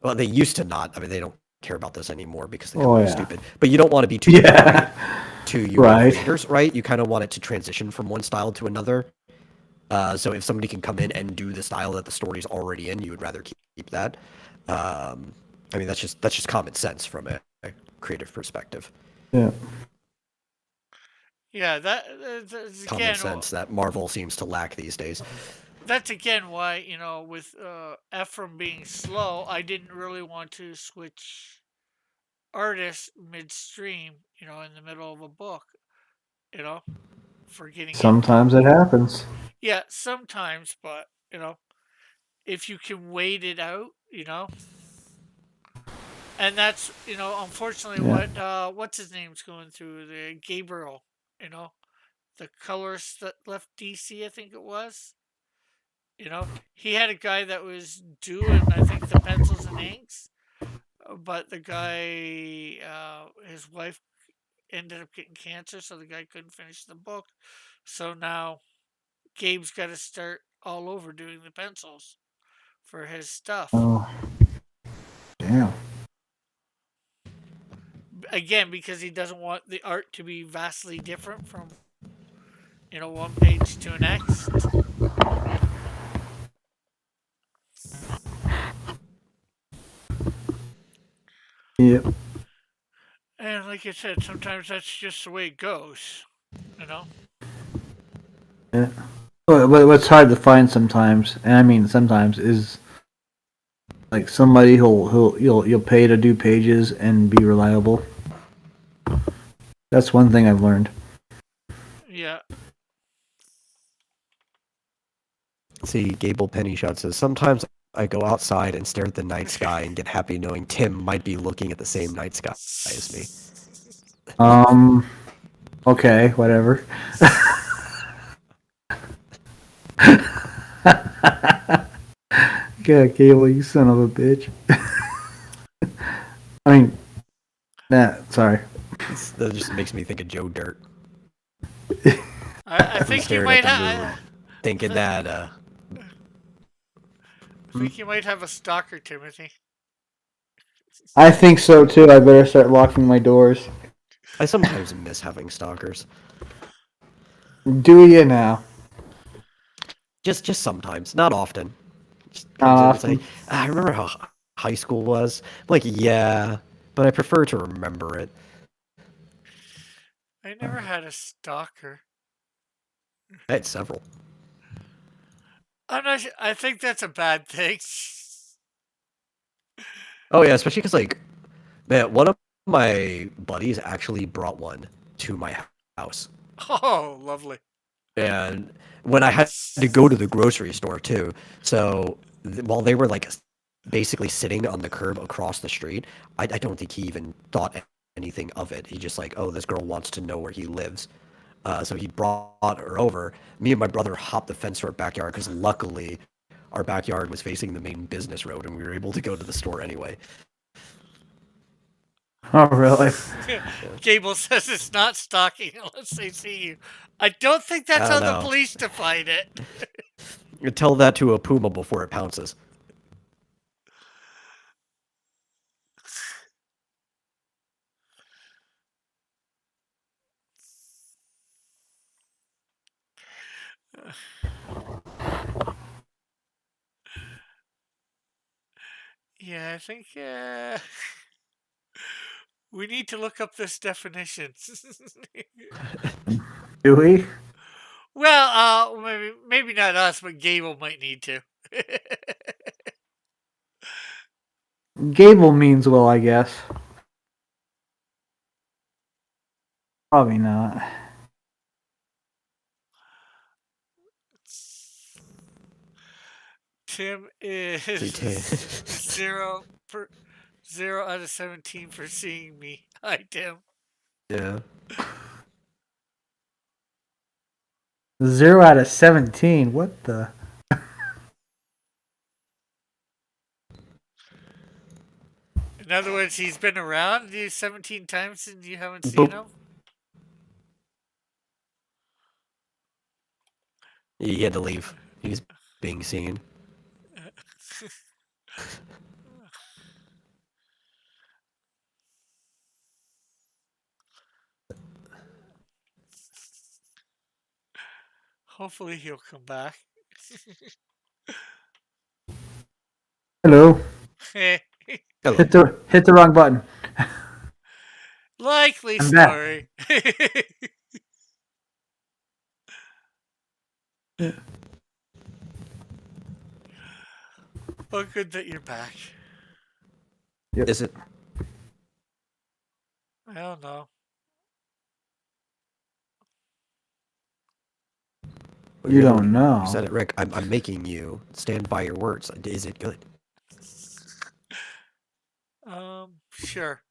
Well, they used to not. I mean, they don't care about this anymore because they're Oh, yeah. stupid. But you don't want to be too Yeah. to your Right. readers, right? You kind of want it to transition from one style to another. So if somebody can come in and do the style that the story's already in, you would rather keep that. I mean, that's just common sense from a creative perspective. Yeah. Yeah, that's Common again. sense that Marvel seems to lack these days. That's again why with Ephraim being slow, I didn't really want to switch artists midstream. In the middle of a book. For getting Sometimes it happens. Yeah, sometimes, but if you can wait it out, and that's unfortunately Yeah. what's his name's going through the Gabriel, the colorist that left DC, I think it was. He had a guy that was doing, I think, the pencils and inks, but the guy, his wife ended up getting cancer, so the guy couldn't finish the book. So now Gabe's got to start all over doing the pencils for his stuff. Oh. Damn. Again, because he doesn't want the art to be vastly different from, one page to the next. Yep. And like I said, sometimes that's just the way it goes. Yeah. But what's hard to find sometimes, and I mean sometimes, is like somebody you'll pay to do pages and be reliable. That's one thing I've learned. Yeah. See, Gable Pennyshot says, sometimes I go outside and stare at the night sky and get happy knowing Tim might be looking at the same night sky as me. Okay, whatever. Yeah, Cable, you son of a bitch. I mean, nah, sorry. That just makes me think of Joe Dirt. I He's think you staring at might the have. moon, thinking that I think you might have a stalker, Timothy. I think so too. I better start locking my doors. I sometimes miss having stalkers. Do you now? Just sometimes, not often. Just Not comes in, it's like, often. I remember how high school was. I'm like, yeah, but I prefer to remember it. I never had a stalker. I had several. I'm not. I think that's a bad thing. Oh yeah, especially because like, man, one of my buddies actually brought one to my house, Oh, lovely. and when I had to go to the grocery store too, so while they were like basically sitting on the curb across the street, I don't think he even thought anything of it. He just like, oh, this girl wants to know where he lives. So he brought her over. Me and my brother hopped the fence to our backyard because luckily our backyard was facing the main business road and we were able to go to the store anyway. Oh, really? Gable says it's not stalking unless they see you. I don't think that's I how don't the know. police define it. Tell that to a puma before it pounces. Yeah, I think we need to look up this definition. Do we? Well, maybe not us, but Gable might need to. Gable means well, I guess. Probably not. Tim See, is 0 out of 17 for seeing me. Hi, Tim. yeah. 0 out of 17. What the? In other words, he's been around you 17 times and you haven't seen Boop. him? He had to leave. He's being seen. Hopefully he'll come back. Hello. Hello. Hit the wrong button. Likely I'm back. story. Well, good that you're back. Is it? I don't know. You don't know. You said it, Rick. I'm making you stand by your words. Is it good? Sure.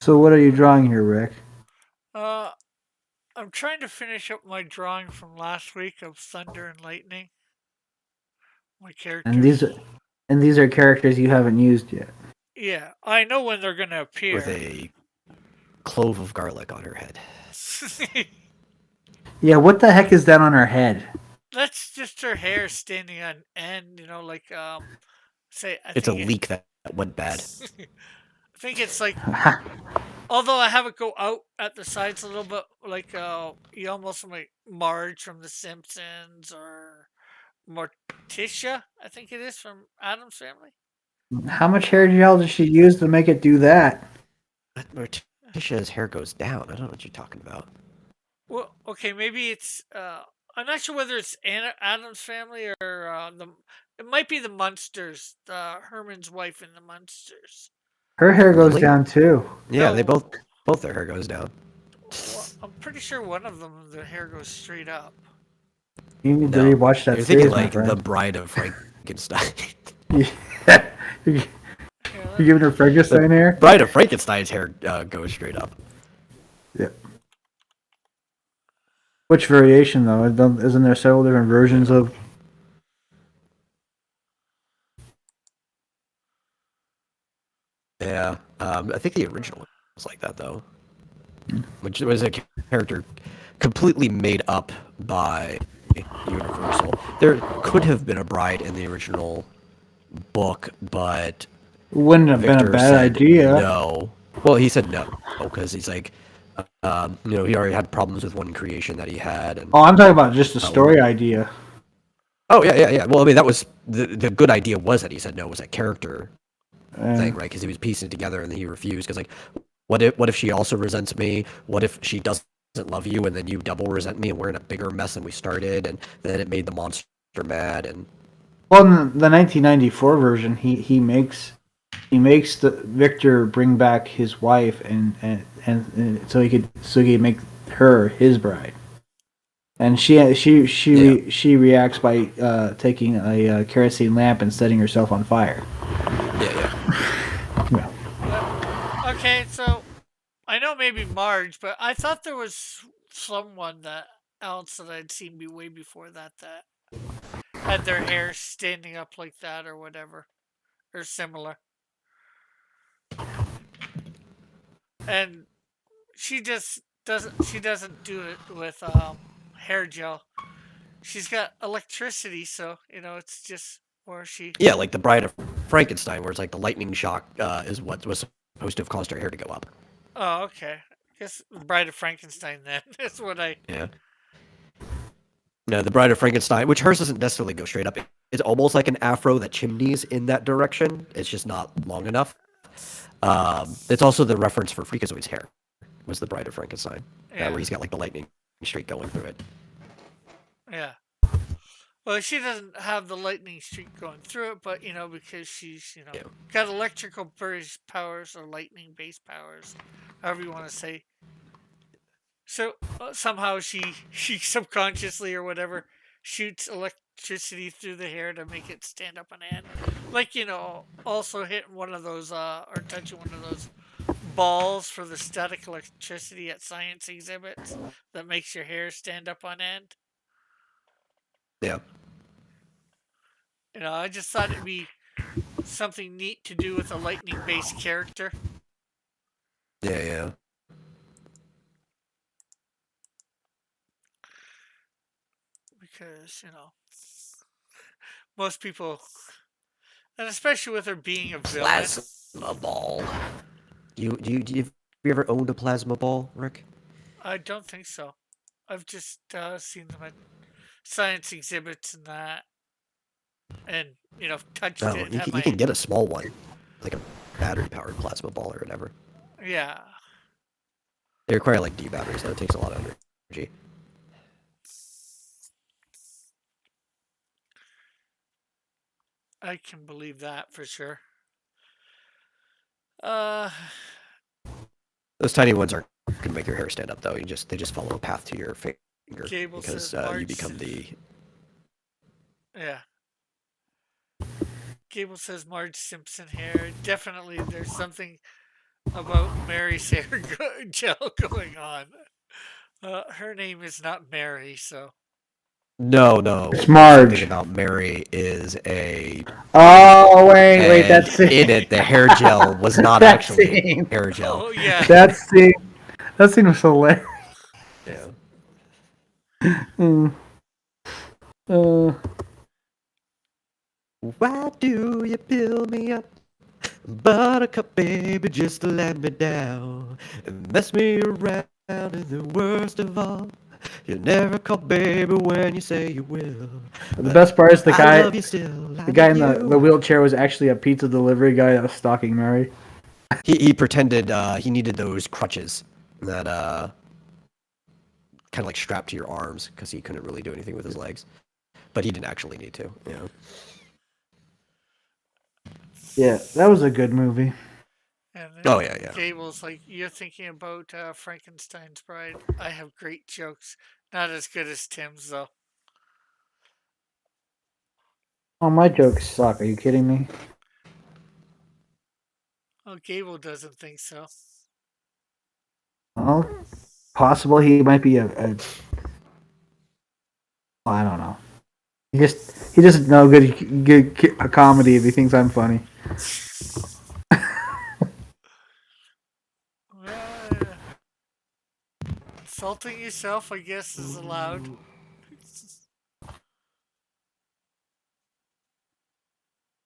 So what are you drawing here, Rick? I'm trying to finish up my drawing from last week of Thunder and Lightning. My characters. And these are characters you haven't used yet. Yeah, I know when they're gonna appear. With a clove of garlic on her head. Yeah, what the heck is that on her head? That's just her hair standing on end, like say It's a leak that went bad. I think it's like although I have it go out at the sides a little bit like you almost like Marge from The Simpsons or Morticia, I think it is from Addams Family. How much hair gel does she use to make it do that? Morticia's hair goes down. I don't know what you're talking about. Well, okay, maybe it's I'm not sure whether it's Addams Family or it might be the Munsters, Herman's wife in the Munsters. Her hair goes Really? down too. Yeah, they No. both their hair goes down. Well, I'm pretty sure one of them, the hair goes straight up. You need to No, rewatch that you're thinking series, my like the friend. Bride of Frankenstein. Yeah. You're Yeah, giving her Frankenstein hair? Bride of Frankenstein's hair goes straight up. Yep. Which variation though? Isn't there several different versions of? Yeah, I think the original was like that though, which was a character completely made up by Universal. There could have been a bride in the original book, but Wouldn't have been Victor a bad said idea. no. Well, he said no because he's like, he already had problems with one creation that he had, and Oh, I'm talking about just the story idea. oh yeah. Well, I mean, that was the good idea was that he said no was that character thing, right? Because he was piecing it together and then he refused. Because like, what if she also resents me? What if she doesn't love you and then you double resent me and we're in a bigger mess than we started? And then it made the monster mad. And Well, in the 1994 version, he makes the Victor bring back his wife and so he could make her his bride. And she reacts by taking a kerosene lamp and setting herself on fire. yeah. Okay, so I know maybe Marge, but I thought there was someone else that I'd seen way before that had their hair standing up like that or whatever, or similar. And she just doesn't. She doesn't do it with hair gel. She's got electricity, so it's just where she. Yeah, like the Bride of Frankenstein, where it's like the lightning shock is what was supposed to have caused her hair to go up. Oh, okay. Guess the Bride of Frankenstein then. That's what I. Yeah. No, the Bride of Frankenstein, which hers doesn't necessarily go straight up. It's almost like an afro that chimneys in that direction. It's just not long enough. It's also the reference for Freakazoid's hair. Was the Bride of Frankenstein, Yeah. where he's got like the lightning streak going through it. Yeah. Well, she doesn't have the lightning streak going through it, but because she's Yeah. got electrical burst powers or lightning based powers, however you want to say. So somehow she subconsciously or whatever shoots electricity through the hair to make it stand up on end, like also hitting one of those or touching one of those balls for the static electricity at science exhibits that makes your hair stand up on end. Yeah. I just thought it'd be something neat to do with a lightning based character. Yeah. Because, most people, and especially with her being a villain. Plasma ball. Do you ever owned a plasma ball, Rick? I don't think so. I've just seen them at science exhibits and that. And, touched No, it. And you had can, my, you can get a small one, like a battery-powered plasma ball or whatever. Yeah. They require like D batteries, though. It takes a lot of energy. I can believe that for sure. Uh, Those tiny ones aren't gonna make your hair stand up, though. They just follow a path to your finger Gable because says you Marge become the. Yeah. Gable says Marge Simpson hair. Definitely, there's something about Mary's hair gel going on. Her name is not Mary, so. No. It's Marge. Something about Mary is a. Oh wait, and that's in it. The hair gel was not That actually scene. hair gel. Oh yeah. that scene was hilarious. Yeah. Mm. Why do you build me up, Buttercup, baby, just to let me down and mess me around? And the worst of all, you never call, baby, when you say you will. The best part is the I guy love you still. the guy in the wheelchair was actually a pizza delivery guy that was stalking Mary. He pretended he needed those crutches that kind of like strapped to your arms because he couldn't really do anything with his legs, but he didn't actually need to. Yeah, that was a good movie. Oh yeah, yeah. Gable's like, you're thinking about Frankenstein's Bride. I have great jokes. Not as good as Tim's, though. Oh, my jokes suck. Are you kidding me? Oh, Gable doesn't think so. Well, possible he might be I don't know. He doesn't know good a comedy if he thinks I'm funny. Well, insulting yourself, I guess, is allowed.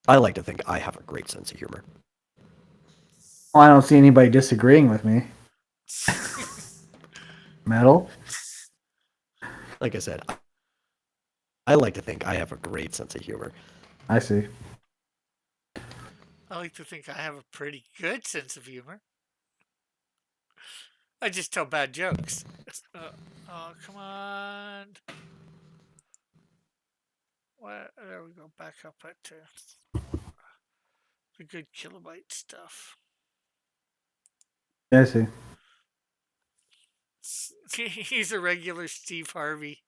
I like to think I have a great sense of humor. Well, I don't see anybody disagreeing with me. Metal? Like I said, I like to think I have a great sense of humor. I see. I like to think I have a pretty good sense of humor. I just tell bad jokes. Oh, come on. Well, there we go. Back up at the good kilobyte stuff. Yeah, I see. He's a regular Steve Harvey,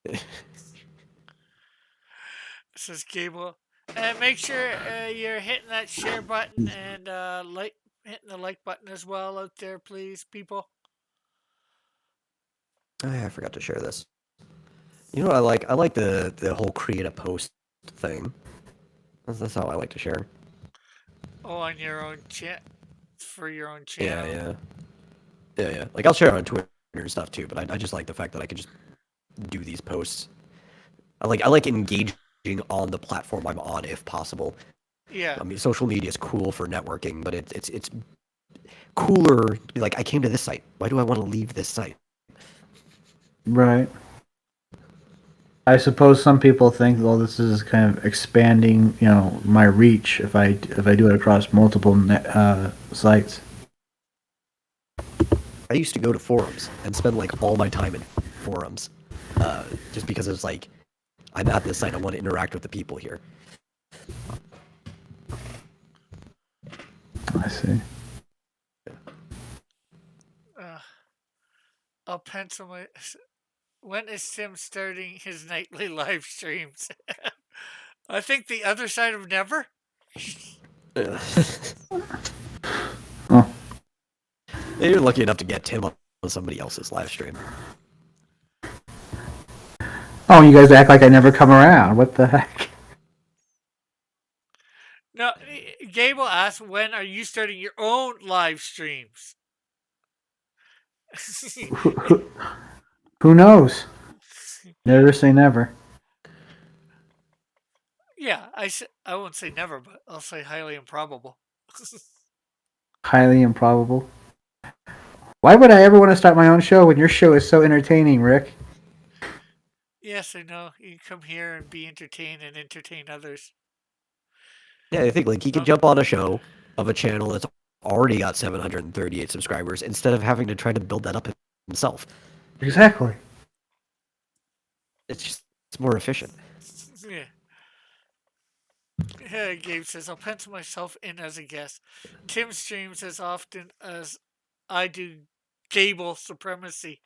says Gable. And make sure you're hitting that share button and hitting the like button as well out there, please, people. Oh, yeah, I forgot to share this. You know what I like? I like the whole create a post thing. That's how I like to share. Oh, on your own chat, for your own channel. Yeah. Like I'll share it on Twitter and stuff too, but I just like the fact that I can just do these posts. I like engaging on the platform I'm on if possible. Yeah. I mean, social media is cool for networking, but it's cooler to be like, I came to this site. Why do I want to leave this site? Right. I suppose some people think, well, this is kind of expanding, my reach if I do it across multiple sites. I used to go to forums and spend like all my time in forums, just because it's like, I'm at this site, I want to interact with the people here. I see. I'll pencil my. When is Tim starting his nightly live streams? I think the other side of never. Oh. You're lucky enough to get Tim on somebody else's live stream. Oh, you guys act like I never come around. What the heck? No, Gable asked, when are you starting your own live streams? Who knows? Never say never. Yeah, I won't say never, but I'll say highly improbable. Highly improbable. Why would I ever want to start my own show when your show is so entertaining, Rick? Yes, I know. You can come here and be entertained and entertain others. Yeah, I think like he could jump on a show of a channel that's already got 738 subscribers instead of having to try to build that up himself. Exactly. It's more efficient. Yeah. Yeah, Gabe says, I'll pencil myself in as a guest. Tim streams as often as I do Gable supremacy.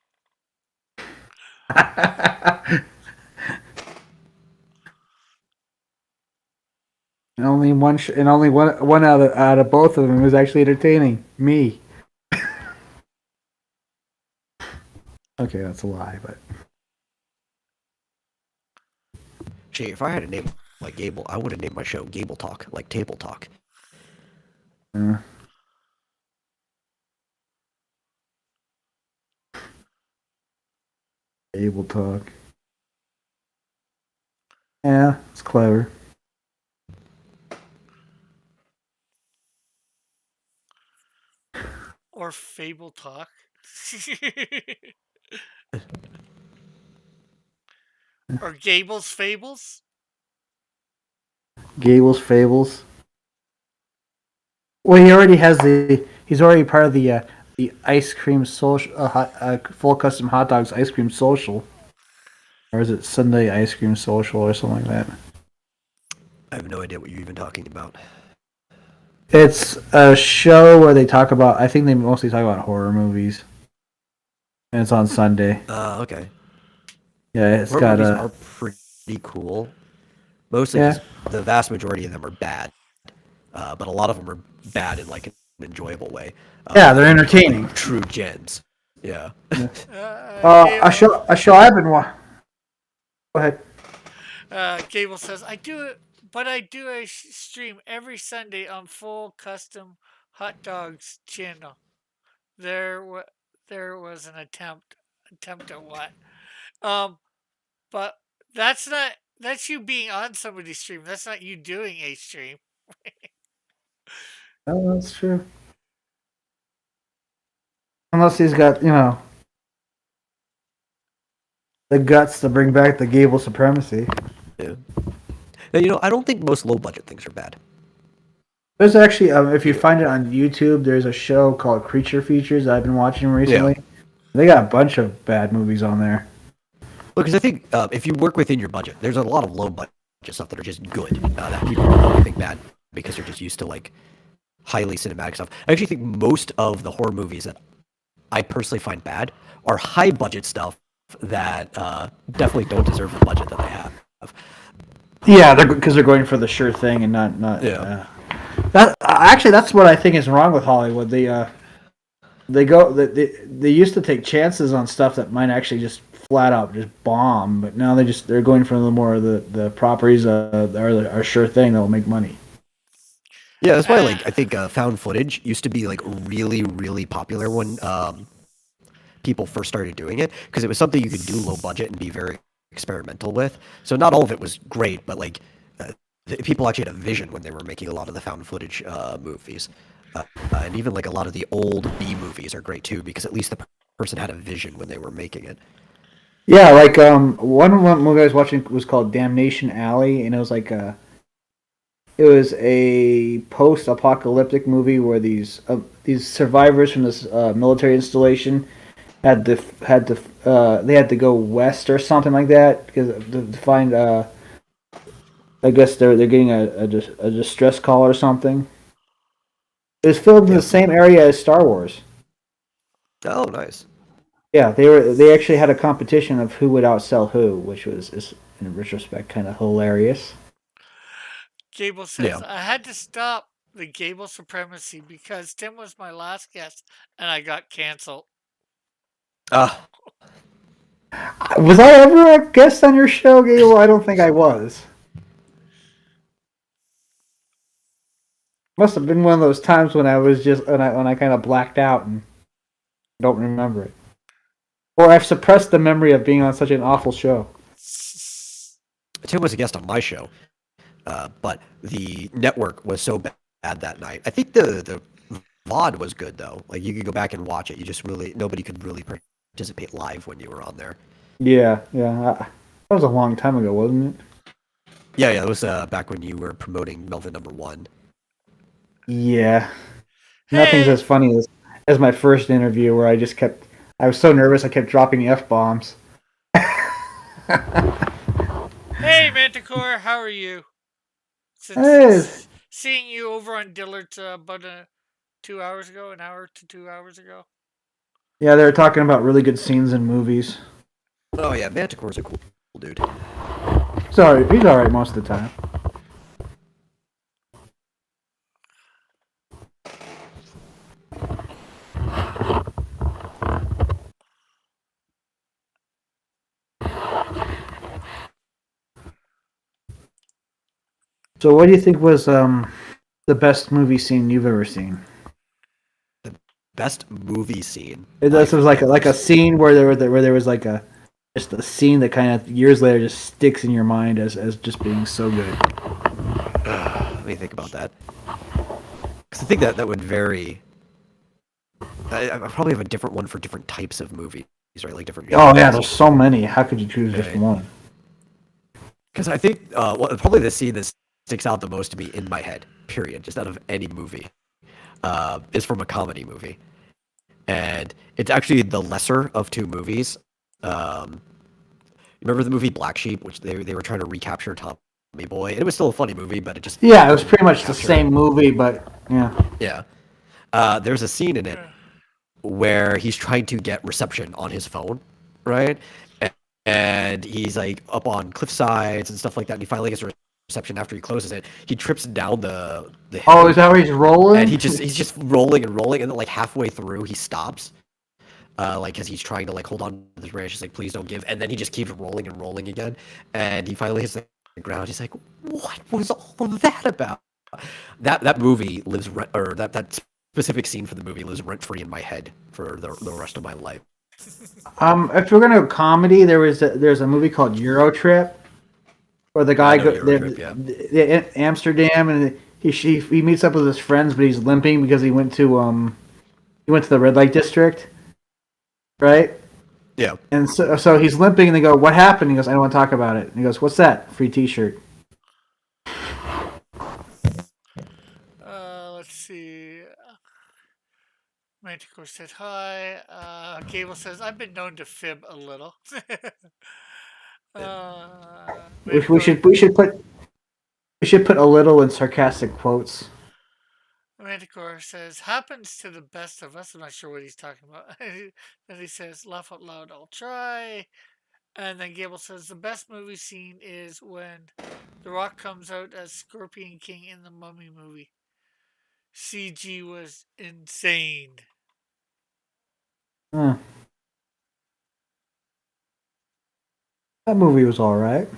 And only one out of both of them was actually entertaining. Me. Okay, that's a lie, but Gee, if I had a name like Gable, I would have named my show Gable Talk, like Table Talk. Able talk. Yeah, it's clever. Or Fable Talk. Or Gable's Fables. Gable's Fables. Well, he's already part of the ice cream social, full custom hot dogs ice cream social, or is it Sunday ice cream social or something like that? I have no idea what you're even talking about. It's a show where they talk about. I think they mostly talk about horror movies, and it's on Sunday. Okay. Yeah, it's Horror got movies a. are pretty cool. Mostly Yeah, because the vast majority of them are bad, but a lot of them are bad in like an enjoyable way. yeah, they're Which are, entertaining. like true gems. Yeah. A Gable, show I've been watching. Go ahead. Gable says, I do a stream every Sunday on Full Custom Hot Dogs channel. There, there was an attempt at what? Um, but that's you being on somebody's stream. That's not you doing a stream. Oh, that's true. Unless he's got, the guts to bring back the Gable supremacy. Yeah. And, I don't think most low budget things are bad. There's actually, if you find it on YouTube, there's a show called Creature Features that I've been watching recently. Yeah. They got a bunch of bad movies on there. Well, because I think if you work within your budget, there's a lot of low budget stuff that are just good that people don't think bad because they're just used to like highly cinematic stuff. I actually think most of the horror movies that I personally find bad are high budget stuff that definitely don't deserve the budget that they have. Yeah, because they're going for the sure thing and not. Yeah. That actually, that's what I think is wrong with Hollywood. They used to take chances on stuff that might actually just flat out just bomb, but now they're going for the more of the properties are sure thing that will make money. Yeah, that's why like I think found footage used to be like really really popular when people first started doing it because it was something you could do low budget and be very experimental with. So not all of it was great, but like people actually had a vision when they were making a lot of the found footage movies. And even like a lot of the old B movies are great too because at least the person had a vision when they were making it. Yeah, like one movie I was watching was called Damnation Alley, and it was like it was a post-apocalyptic movie where these survivors from this military installation had to they had to go west or something like that because to find I guess they're getting a distress call or something. It was filmed in the same area as Star Wars. Oh, nice. Yeah, they actually had a competition of who would outsell who, which is in retrospect kind of hilarious. Gable says, Yeah. I had to stop the Gable supremacy because Tim was my last guest and I got canceled. Was I ever a guest on your show, Gable? I don't think I was. Must have been one of those times when I was just when I kind of blacked out and don't remember it, or I've suppressed the memory of being on such an awful show. Tim was a guest on my show, but the network was so bad that night. I think the VOD was good though. Like you could go back and watch it. Nobody could really participate live when you were on there. Yeah. That was a long time ago, wasn't it? Yeah. It was back when you were promoting Melvin #1. Yeah. Nothing's as funny as my first interview where I was so nervous I kept dropping F-bombs. Hey, Manticore, how are you? Hey. Seeing you over on Dillard's about 2 hours ago, an hour to 2 hours ago. Yeah, they were talking about really good scenes in movies. Oh yeah, Manticore's a cool dude. Sorry, he's alright most of the time. So what do you think was the best movie scene you've ever seen? Best movie scene. This was like a scene where there was like just a scene that kind of years later just sticks in your mind as just being so good. Let me think about that. Because I think that would vary. I probably have a different one for different types of movies, right? Like different. Oh yeah, there's so many. How could you choose just one? Because I think probably the scene that sticks out the most to me in my head, period, just out of any movie, is from a comedy movie, and it's actually the lesser of two movies. Remember the movie Black Sheep, which they were trying to recapture Tommy Boy, and it was still a funny movie, but it just it was pretty much the same movie, but Yeah. Yeah. There's a scene in it where he's trying to get reception on his phone, right? And he's like up on cliff sides and stuff like that. And he finally gets reception after he closes it. He trips down the hill, Oh, is that where he's rolling? and he's just rolling and rolling, and then like halfway through he stops, like because he's trying to like hold on to the branch. He's like, please don't give, and then he just keeps rolling and rolling again, and he finally hits the ground. He's like, what was all of that about? That movie lives or that specific scene for the movie lives rent free in my head for the rest of my life. If we're gonna go comedy, there's a movie called Euro Trip, where the guy know Euro Trip, yeah. Amsterdam, and he meets up with his friends, but he's limping because he went to the red light district, right? Yeah. And so he's limping, and they go, "What happened?" He goes, "I don't want to talk about it." And he goes, "What's that?" "Free T-shirt." Let's see. Manticore said hi. Gable says, I've been known to fib a little. We Manticore, should put a little in sarcastic quotes. Manticore says, happens to the best of us. I'm not sure what he's talking about. Then he says, laugh out loud, I'll try. And then Gable says, the best movie scene is when The Rock comes out as Scorpion King in the Mummy movie. CG was insane. Huh. That movie was all right.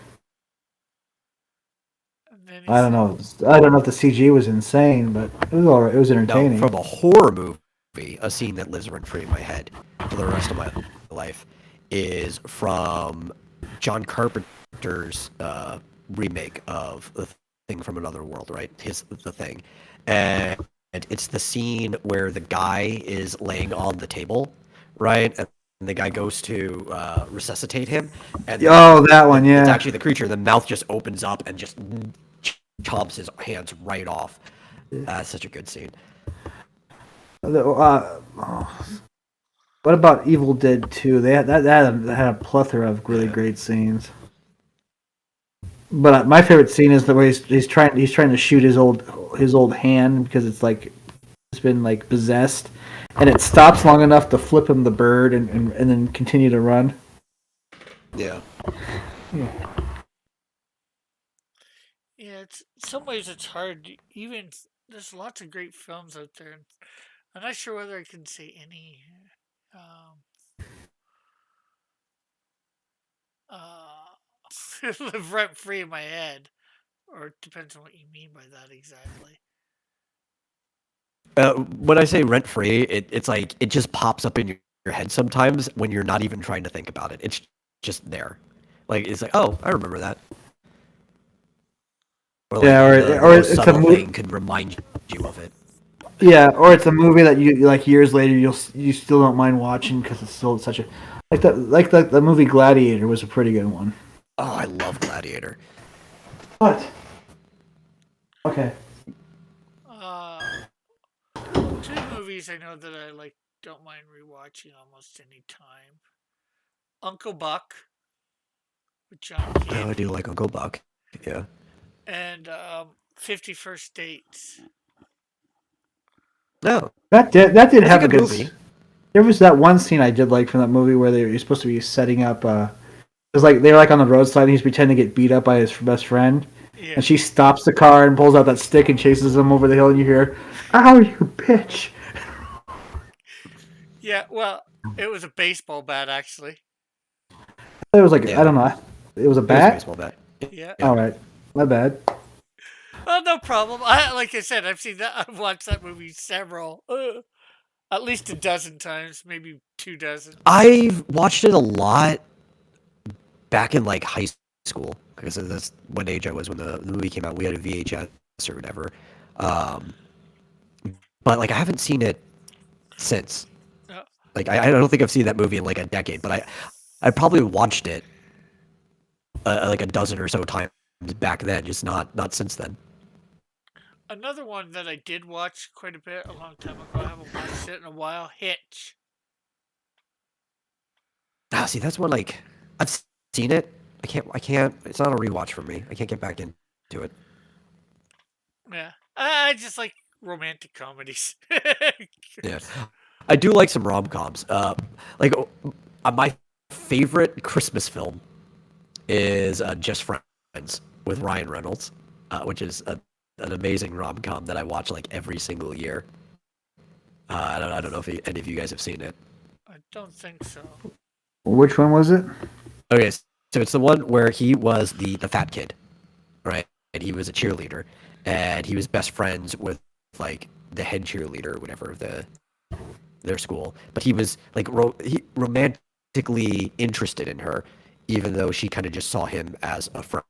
And then he I don't said, know. I don't know if the CG was insane, but it was all right. It was No, entertaining. from a horror movie, a scene that lives rent free in my head for the rest of my life is from John Carpenter's remake of The Thing from Another World, right? The Thing, and it's the scene where the guy is laying on the table, right? And the guy goes to resuscitate him, and Oh, that one, it's yeah. actually the creature. The mouth just opens up and just chomps his hands right off. That's such a good scene. What about Evil Dead 2? They had that had a plethora of really great scenes. But my favorite scene is the way he's trying to shoot his old hand because it's been like possessed, and it stops long enough to flip him the bird and then continue to run. Yeah. yeah, it's in some ways it's hard. Even there's lots of great films out there. And I'm not sure whether I can say any live rent free in my head, or it depends on what you mean by that exactly. When I say rent free, it's like it just pops up in your head sometimes when you're not even trying to think about it. It's just there. Like it's like, oh, I remember that. Or like Yeah, or it's a subtle thing could remind you of it. Yeah, or it's a movie that you like years later you still don't mind watching because it's still such a the movie Gladiator was a pretty good one. Oh, I love Gladiator. What? Okay. Two movies I know that I like don't mind rewatching almost any time. Uncle Buck with John Oh, Kidd I do like Uncle Buck. Yeah. and 50 First Dates. No, That did it's a have a good good movie. There was that one scene I did like from that movie where you're supposed to be setting up. It was like they were like on the roadside and he's pretending to get beat up by his best friend, Yeah. and she stops the car and pulls out that stick and chases him over the hill, and you hear, "Ow, you bitch!" Yeah, well, it was a baseball bat actually. It was like Yeah. I don't know. It was a It was a bat. baseball bat. Yeah. All right, my bad. Well, no problem. Like I said, I've seen that. I've watched that movie several, at least a dozen times, maybe 2 dozen. I've watched it a lot back in like high school because that's what age I was when the movie came out. We had a VHS or whatever. But like I haven't seen it since. Uh, Like I don't think I've seen that movie in like a decade, but I probably watched it like a dozen or so times back then, just not since then. Another one that I did watch quite a bit a long time ago. I haven't watched it in a while. Hitch. Ah, see, that's one like I've seen it. I can't. It's not a rewatch for me. I can't get back into it. Yeah, I just like romantic comedies. Yeah, I do like some rom coms. My favorite Christmas film is Just Friends with Ryan Reynolds, which is an amazing rom com that I watch like every single year. I don't know if any of you guys have seen it. I don't think so. Which one was it? Okay, so it's the one where he was the fat kid, right? And he was a cheerleader, and he was best friends with like the head cheerleader or whatever of their school. But he was like he romantically interested in her, even though she kind of just saw him as a friend,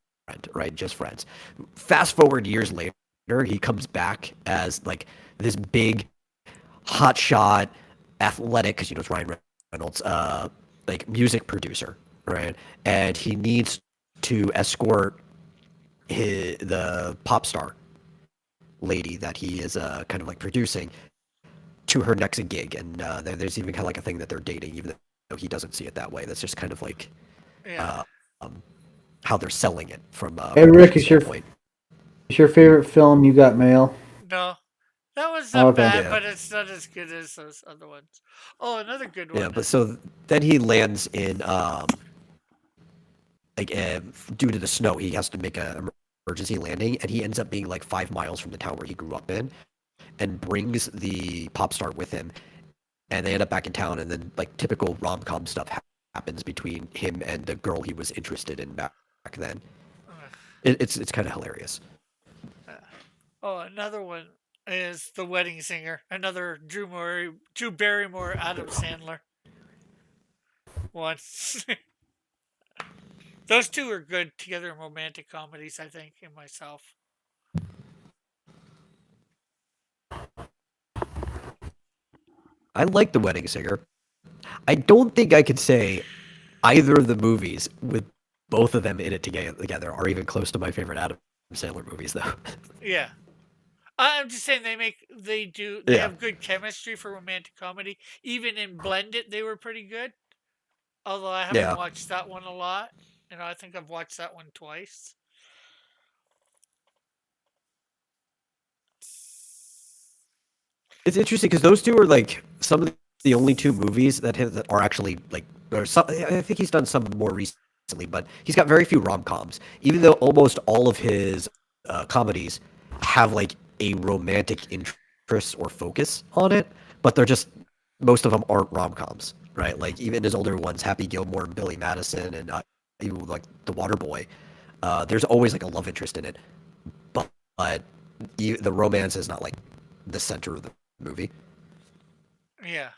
right? Just friends. Fast forward years later, he comes back as like this big, hotshot, athletic, because it's Ryan Reynolds, like music producer, right? And he needs to escort the pop star lady that he is kind of like producing to her next gig, and there's even kind of like a thing that they're dating, even though he doesn't see it that way. That's just kind of like Yeah. How they're selling it from Hey, Rick, is is your favorite film You Got Mail? No. That was Oh, not okay. bad, Yeah. but it's not as good as those other ones. Oh, another good one. Yeah, but so then he lands in due to the snow, he has to make a emergency landing, and he ends up being like 5 miles from the town where he grew up in, and brings the pop star with him, and they end up back in town, and then like typical rom-com stuff happens between him and the girl he was interested in back then. It's kind of hilarious. Oh, another one is The Wedding Singer. Another Drew Barrymore, Adam Sandler one. Those two are good together in romantic comedies, I think, in myself. I like The Wedding Singer. I don't think I could say either of the movies with both of them in it together are even close to my favorite Adam Sandler movies, though. Yeah. I'm just saying they Yeah. have good chemistry for romantic comedy. Even in Blended, they were pretty good. Although I haven't Yeah. watched that one a lot. I think I've watched that one twice. It's interesting because those two are like some of the only two movies that are actually like, or some. I think he's done some more recently, but he's got very few rom-coms. Even though almost all of his comedies have like a romantic interest or focus on it, but they're just most of them aren't rom-coms, right? Like even his older ones, Happy Gilmore, and Billy Madison, and even like The Waterboy. There's always like a love interest in it, but the romance is not like the center of the movie. Yeah.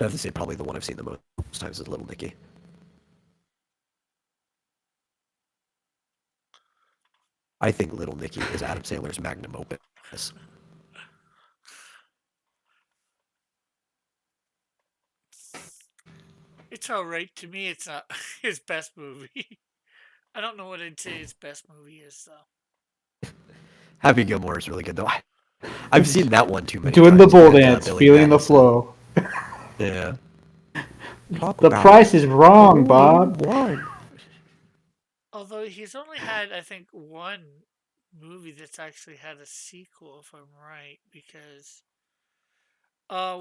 I have to say probably the one I've seen the most times is Little Nicky. I think Little Nicky is Adam Sandler's magnum opus. It's all right. To me, it's not his best movie. I don't know what I'd say his best movie is, though. Happy Gilmore is really good, though. I've seen that one too many Doing the times. bull with, dance, Billy feeling the Madison. flow. Yeah. The price is wrong, Bob. Although he's only had, I think, one movie that's actually had a sequel, if I'm right, because,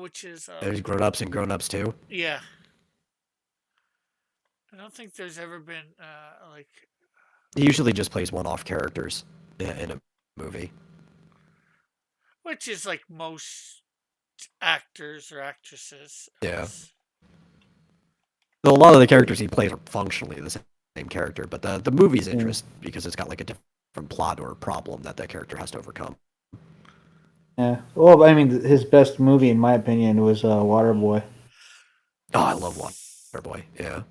which is, There's Grown Ups and Grown Ups too. yeah. I don't think there's ever been, like, He usually just plays one-off characters in a movie. which is like most actors or actresses. Yeah. So a lot of the characters he plays are functionally the same character, but the movie's interest because it's got like a different plot or problem that character has to overcome. Yeah. Well, I mean, his best movie, in my opinion, was Waterboy. Oh, I love Waterboy. Yeah.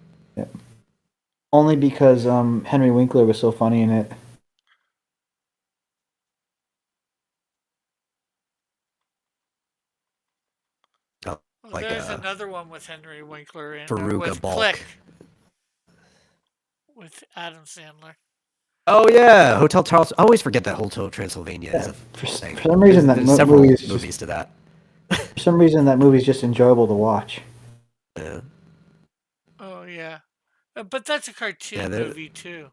Only because Henry Winkler was so funny in it. Well, Like, there's another one with Henry Winkler in Veruca with Balk. Click with Adam Sandler. Oh yeah, Hotel Transylvania. I always forget that Hotel Transylvania is a For thing. some reason, There's that several movie is movies to that. for some reason that movie's just enjoyable to watch. Yeah. Oh yeah, But that's a cartoon they're- movie too.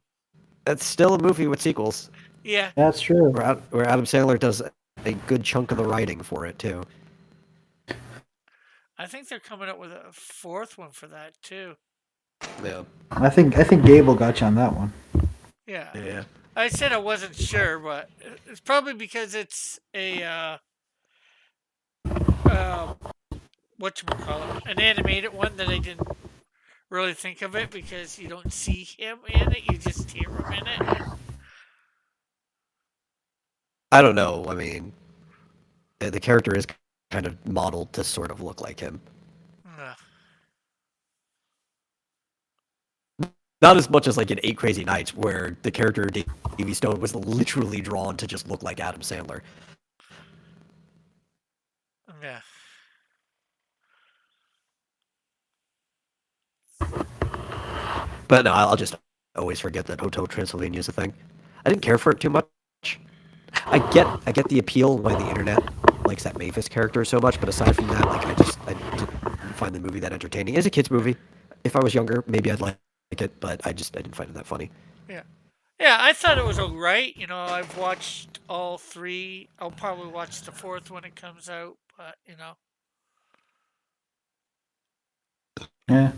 That's still a movie with sequels, Yeah, That's true. where Adam Sandler does a good chunk of the writing for it too. I think they're coming up with a fourth one for that too. Yeah. I think Gable got you on that one. Yeah. Yeah. I said I wasn't sure, but it's probably because it's a whatchamacallit, an animated one that I didn't really think of it because you don't see him in it, you just hear him in it. I don't know. I mean, the character is kind of modeled to sort of look like him. Ugh. Not as much as like in Eight Crazy Nights, where the character Davy Stone was literally drawn to just look like Adam Sandler. Yeah. But no, I'll just always forget that Hotel Transylvania is a thing. I didn't care for it too much. I get the appeal why the internet likes that Mavis character so much, but aside from that, like I didn't find the movie that entertaining. It's a kids movie. If I was younger, maybe I'd like it, but I didn't find it that funny. Yeah, I thought it was alright. You know, I've watched all three. I'll probably watch the fourth when it comes out, but you know. Yeah.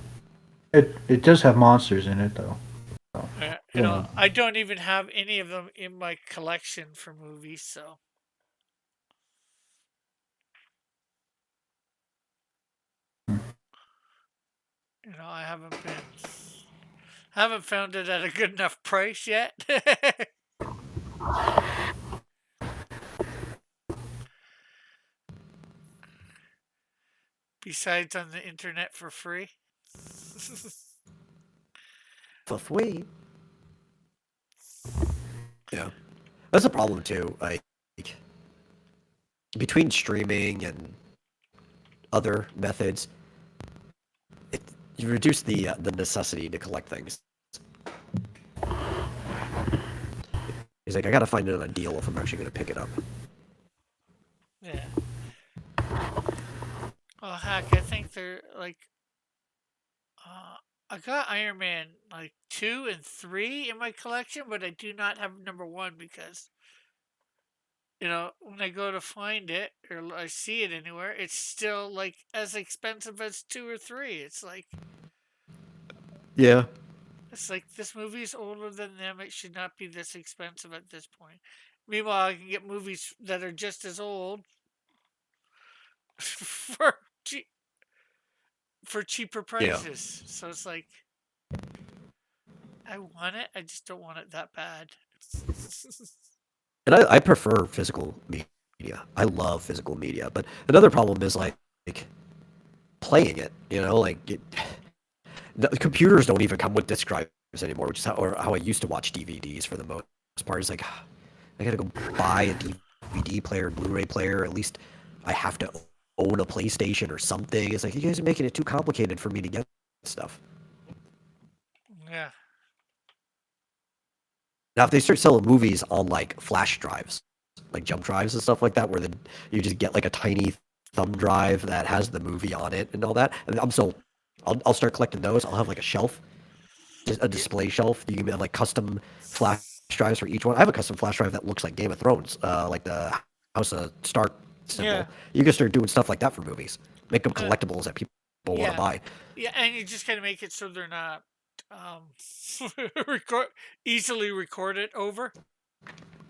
It does have monsters in it though. You know, I don't even have any of them in my collection for movies, so. You know, I haven't found it at a good enough price yet. Besides on the internet for free. For free. Yeah, that's a problem too. Like between streaming and other methods, you reduce the necessity to collect things. He's like, I gotta find it on a deal if I'm actually gonna pick it up. Yeah. Oh heck, I think they're like I got Iron Man like 2 and 3 in my collection, but I do not have number 1 because you know, when I go to find it or I see it anywhere, it's still like as expensive as 2 or 3. Yeah. It's like this movie is older than them. It should not be this expensive at this point. Meanwhile, I can get movies that are just as old for cheaper prices. So it's like I want it. I just don't want it that bad. And I prefer physical media. I love physical media, but another problem is like playing it. You know, like the computers don't even come with disc drives anymore, which is how I used to watch DVDs for the most part. It's like I gotta go buy a DVD player, Blu-ray player. At least I have to own a PlayStation or something. It's like you guys are making it too complicated for me to get stuff. Yeah. Now, if they start selling movies on like flash drives, like jump drives and stuff like that, where then you just get like a tiny thumb drive that has the movie on it and all that, and I'm sold. I'll start collecting those. I'll have like a shelf, just a display shelf. You can have like custom flash drives for each one. I have a custom flash drive that looks like Game of Thrones, like the House of Stark symbol. Yeah. You can start doing stuff like that for movies. Make them collectibles that people want Yeah. to buy. Yeah, and you just gotta make it so they're not easily recorded over.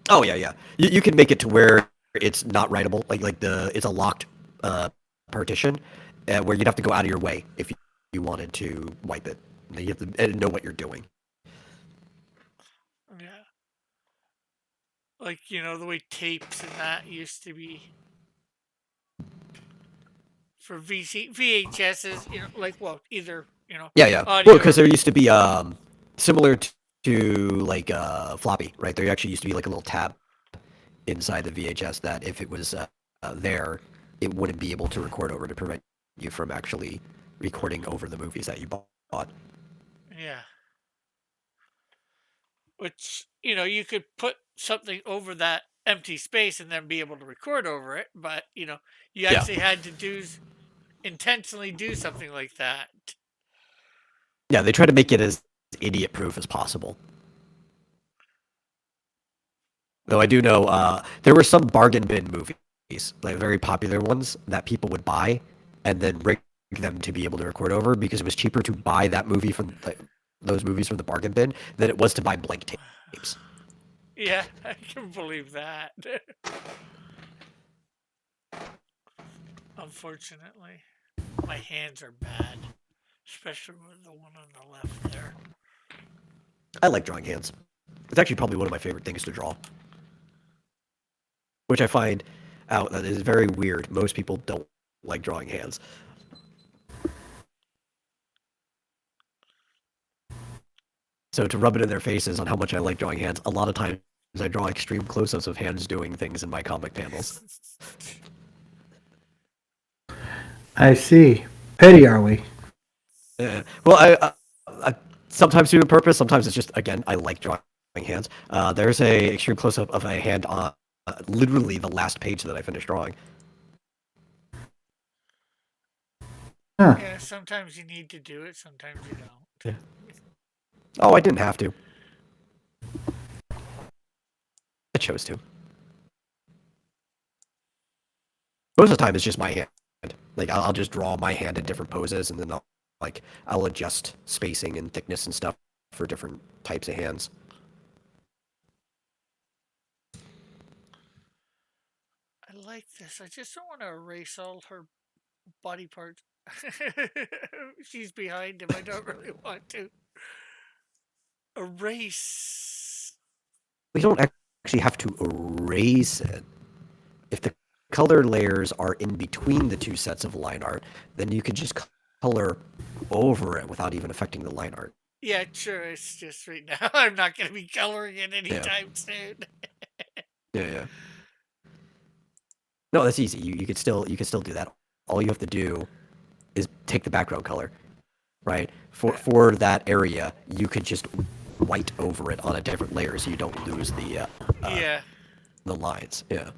Oh yeah. You can make it to where it's not writable, like it's a locked partition, where you'd have to go out of your way if you wanted to wipe it. You have to know what you're doing. Yeah. Like, you know, the way tapes and that used to be for VHSs, you know, like, well, either, you know, Yeah. audio Well, because there used to be similar to like floppy, right? There actually used to be like a little tab inside the VHS that if it was there, it wouldn't be able to record over to prevent you from actually recording over the movies that you bought. Yeah. Which, you know, you could put something over that empty space and then be able to record over it, but, you know, you actually had to intentionally do something like that. Yeah, they try to make it as idiot proof as possible. Though I do know there were some bargain bin movies, like very popular ones, that people would buy and then rig them to be able to record over because it was cheaper to buy that movie from those movies from the bargain bin than it was to buy blank tapes. Yeah, I can believe that. Unfortunately, my hands are bad, especially with the one on the left there. I like drawing hands. It's actually probably one of my favorite things to draw. Which I find out that is very weird. Most people don't like drawing hands. So to rub it in their faces on how much I like drawing hands, a lot of times I draw extreme close-ups of hands doing things in my comic panels. I see. Petty, are we? Yeah. Well, I sometimes do it on purpose. Sometimes it's just, again, I like drawing hands. There's a extreme close-up of a hand on literally the last page that I finished drawing. Huh. Yeah, sometimes you need to do it, sometimes you don't. Yeah. Oh, I didn't have to. I chose to. Most of the time, it's just my hand. Like, I'll just draw my hand in different poses, and then I'll adjust spacing and thickness and stuff for different types of hands. I like this. I just don't want to erase all her body parts. She's behind him. I don't really want to erase. We don't actually have to erase it. If the color layers are in between the two sets of line art, then you could just color over it without even affecting the line art. Yeah, sure. It's just right now. I'm not going to be coloring it anytime soon. Yeah. No, that's easy. You could still do that. All you have to do is take the background color, right? For that area, you could just white over it on a different layer so you don't lose the the lines. Yeah.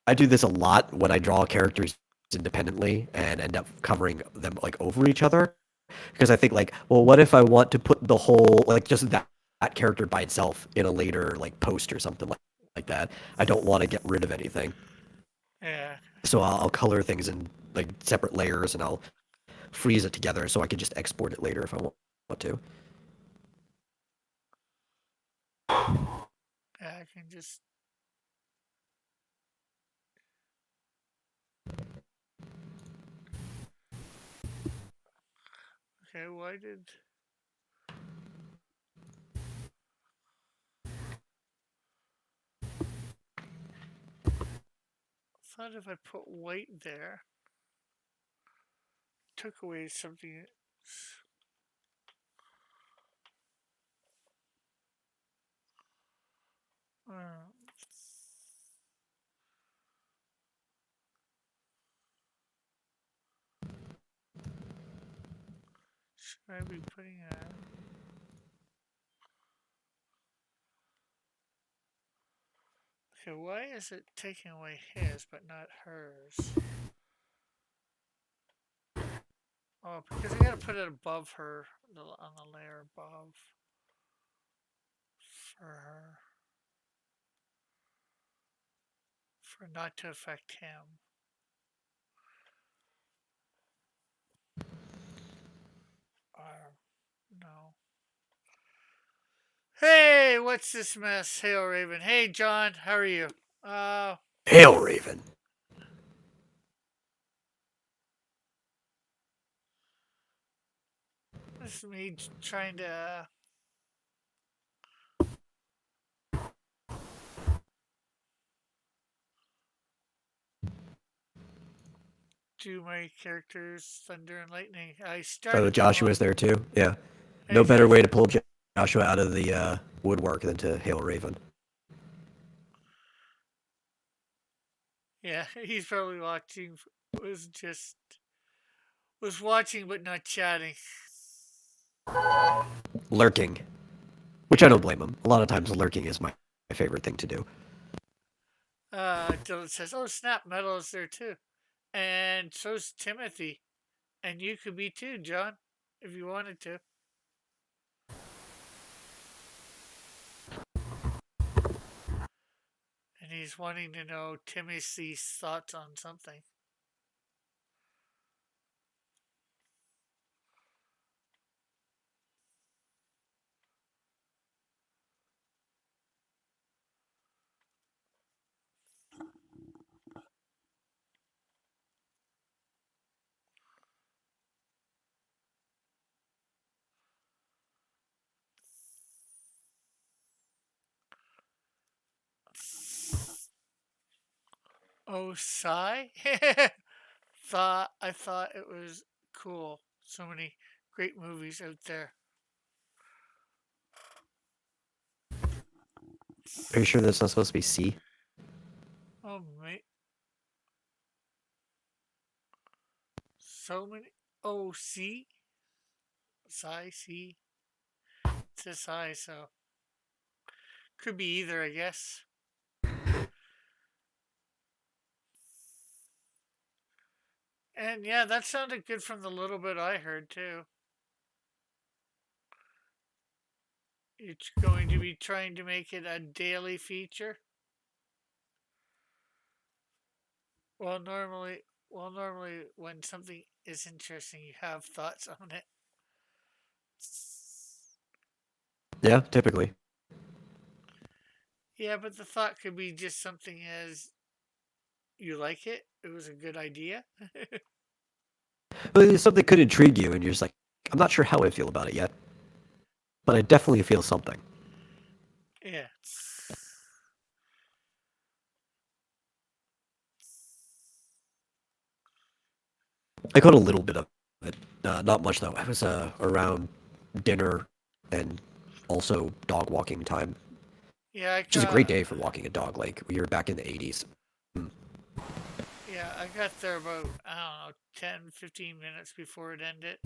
I do this a lot when I draw characters independently and end up covering them like over each other because I think like, well, what if I want to put the whole like just that character by itself in a later like post or something like that. I don't want to get rid of anything. Yeah. So I'll color things in like separate layers and I'll freeze it together so I can just export it later if I want to. Yeah, I can just. Okay, why did. I thought if I put white there, took away something. Should I be putting a. Okay, why is it taking away his but not hers? Oh, because I gotta put it above her, on the layer above. For her. For not to affect him. No. Hey, what's this mess? Hail Raven. Hey, John, how are you? Hail Raven. This is me trying to. Do my characters Thunder and Lightning. I started. Oh, Joshua's there too. Yeah. No better way to pull Joshua out of the woodwork than to hail Raven. Yeah, he's probably watching. Was watching but not chatting. Lurking. Which I don't blame him. A lot of times lurking is my favorite thing to do. Dylan says, "Oh snap, Metal is there too, and so's Timothy, and you could be too, John." if you wanted to. And he's wanting to know Timothy's thoughts on something. Oh, Psy? I thought it was cool. So many great movies out there. Are you sure that's not supposed to be C? Oh, mate. So many. Oh, C? Psy, C. It's a Psy, so. Could be either, I guess. And yeah, that sounded good from the little bit I heard, too. It's going to be trying to make it a daily feature. Well, normally when something is interesting, you have thoughts on it. Yeah, typically. Yeah, but the thought could be just something as you like it. It was a good idea. But something could intrigue you, and you're just like, I'm not sure how I feel about it yet, but I definitely feel something. Yeah. I caught a little bit of it, not much though. I was around dinner and also dog walking time, Yeah, I which is a great got day for walking a dog. Like we were back in the 80s. yeah, I got there about I don't know, 10, 15 minutes before it ended.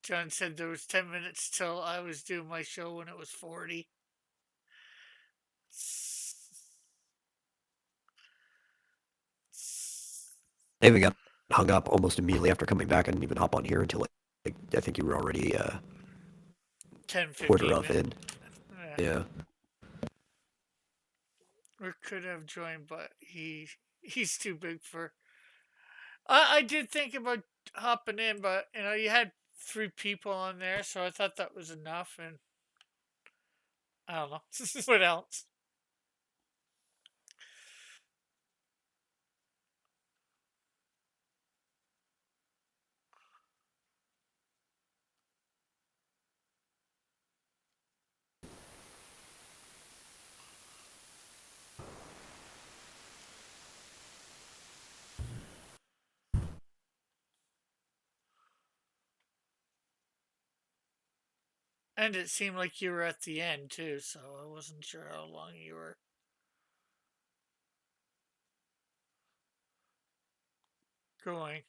John said there was 10 minutes till I was doing my show when it was 40. I even got hung up almost immediately after coming back. I didn't even hop on here until like, I think you were already 10, quarter 15 of in. minutes. Yeah. Yeah. Or could have joined, but he's too big for. I did think about hopping in, but you had 3 people on there, so I thought that was enough. And I don't know what else. And it seemed like you were at the end too, so I wasn't sure how long you were going.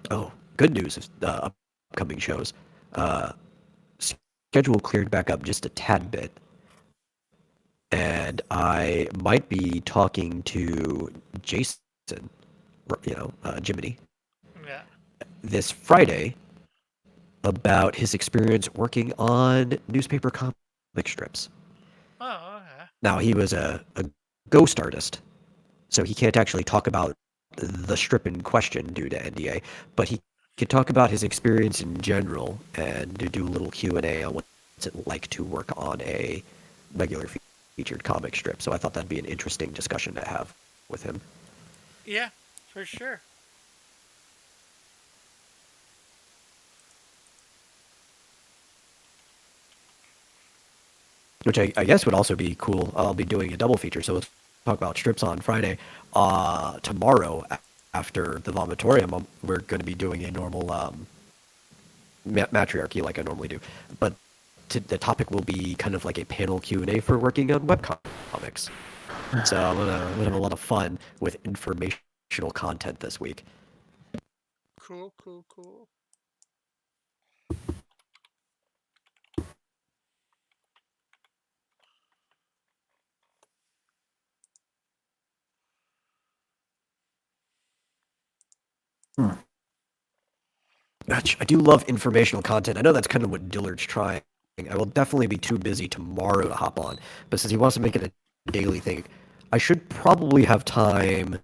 Oh, good news is upcoming shows. Uh, Schedule cleared back up just a tad bit, and I might be talking to Jason, Jiminy, Yeah. this Friday about his experience working on newspaper comic strips. Oh, okay. Now, he was a ghost artist, so he can't actually talk about the strip in question due to NDA, but he could talk about his experience in general and to do a little Q&A on what's it like to work on a regular featured comic strip. So I thought that'd be an interesting discussion to have with him. Yeah, for sure. Which I guess would also be cool. I'll be doing a double feature, so let's talk about strips on Friday. Tomorrow, after the Vomitorium, we're going to be doing a normal matriarchy like I normally do. But the topic will be kind of like a panel Q&A for working on webcomics. So I'm gonna have a lot of fun with informational content this week. Cool, cool, cool. I do love informational content. I know that's kind of what Dillard's trying. I will definitely be too busy tomorrow to hop on, but since he wants to make it a daily thing, I should probably have time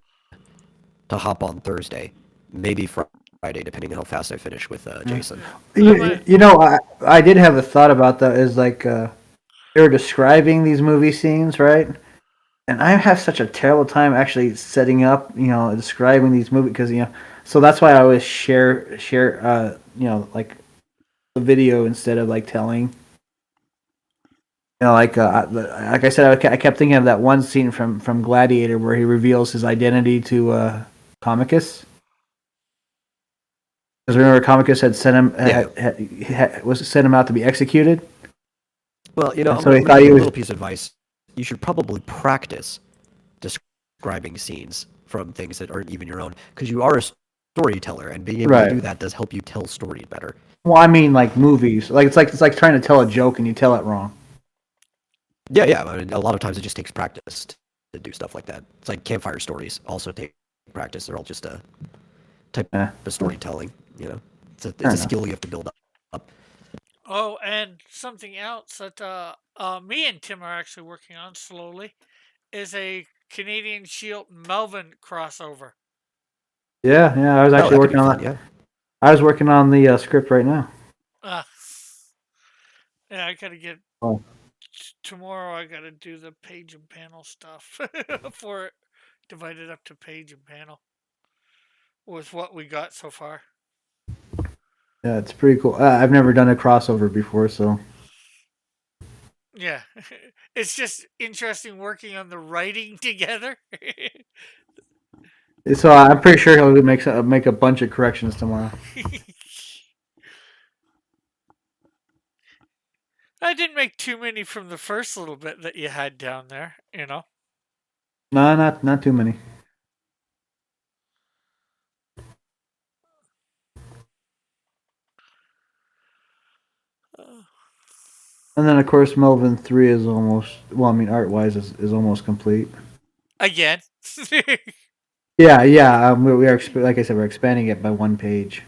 to hop on Thursday, maybe Friday, depending on how fast I finish with Jason. I did have a thought about that. Is like they were describing these movie scenes, right? And I have such a terrible time actually setting up, describing these movies because so that's why I always share, like the video instead of like telling. Like I said, I kept thinking of that one scene from Gladiator where he reveals his identity to Comicus. Because remember, Comicus had sent him was sent him out to be executed. Well, And I'm so he gonna thought give he you a was. little piece of advice. You should probably practice describing scenes from things that aren't even your own, because you are a storyteller, and being able to Right. do that does help you tell stories better. Well, I mean, like movies. Like it's like trying to tell a joke and you tell it wrong. Yeah. I mean, a lot of times it just takes practice to do stuff like that. It's like campfire stories also take practice. They're all just a type Yeah. of storytelling. It's Fair a enough. skill you have to build up. Oh, and something else that me and Tim are actually working on slowly is a Canadian Shield Melvin crossover. Yeah. I was Oh, actually that could be working on fun. that. Yeah. I was working on the script right now. Uh, yeah, I gotta get Oh. tomorrow. I gotta do the page and panel stuff for it, divide it up to page and panel with what we got so far. Yeah, it's pretty cool. I've never done a crossover before, so Yeah, it's just interesting working on the writing together. I'm pretty sure he'll make a bunch of corrections tomorrow. I didn't make too many from the first little bit that you had down there, No, not too many. And then of course Melvin 3 is almost art wise is almost complete. Again. Yeah. We are like I said, we're expanding it by one page.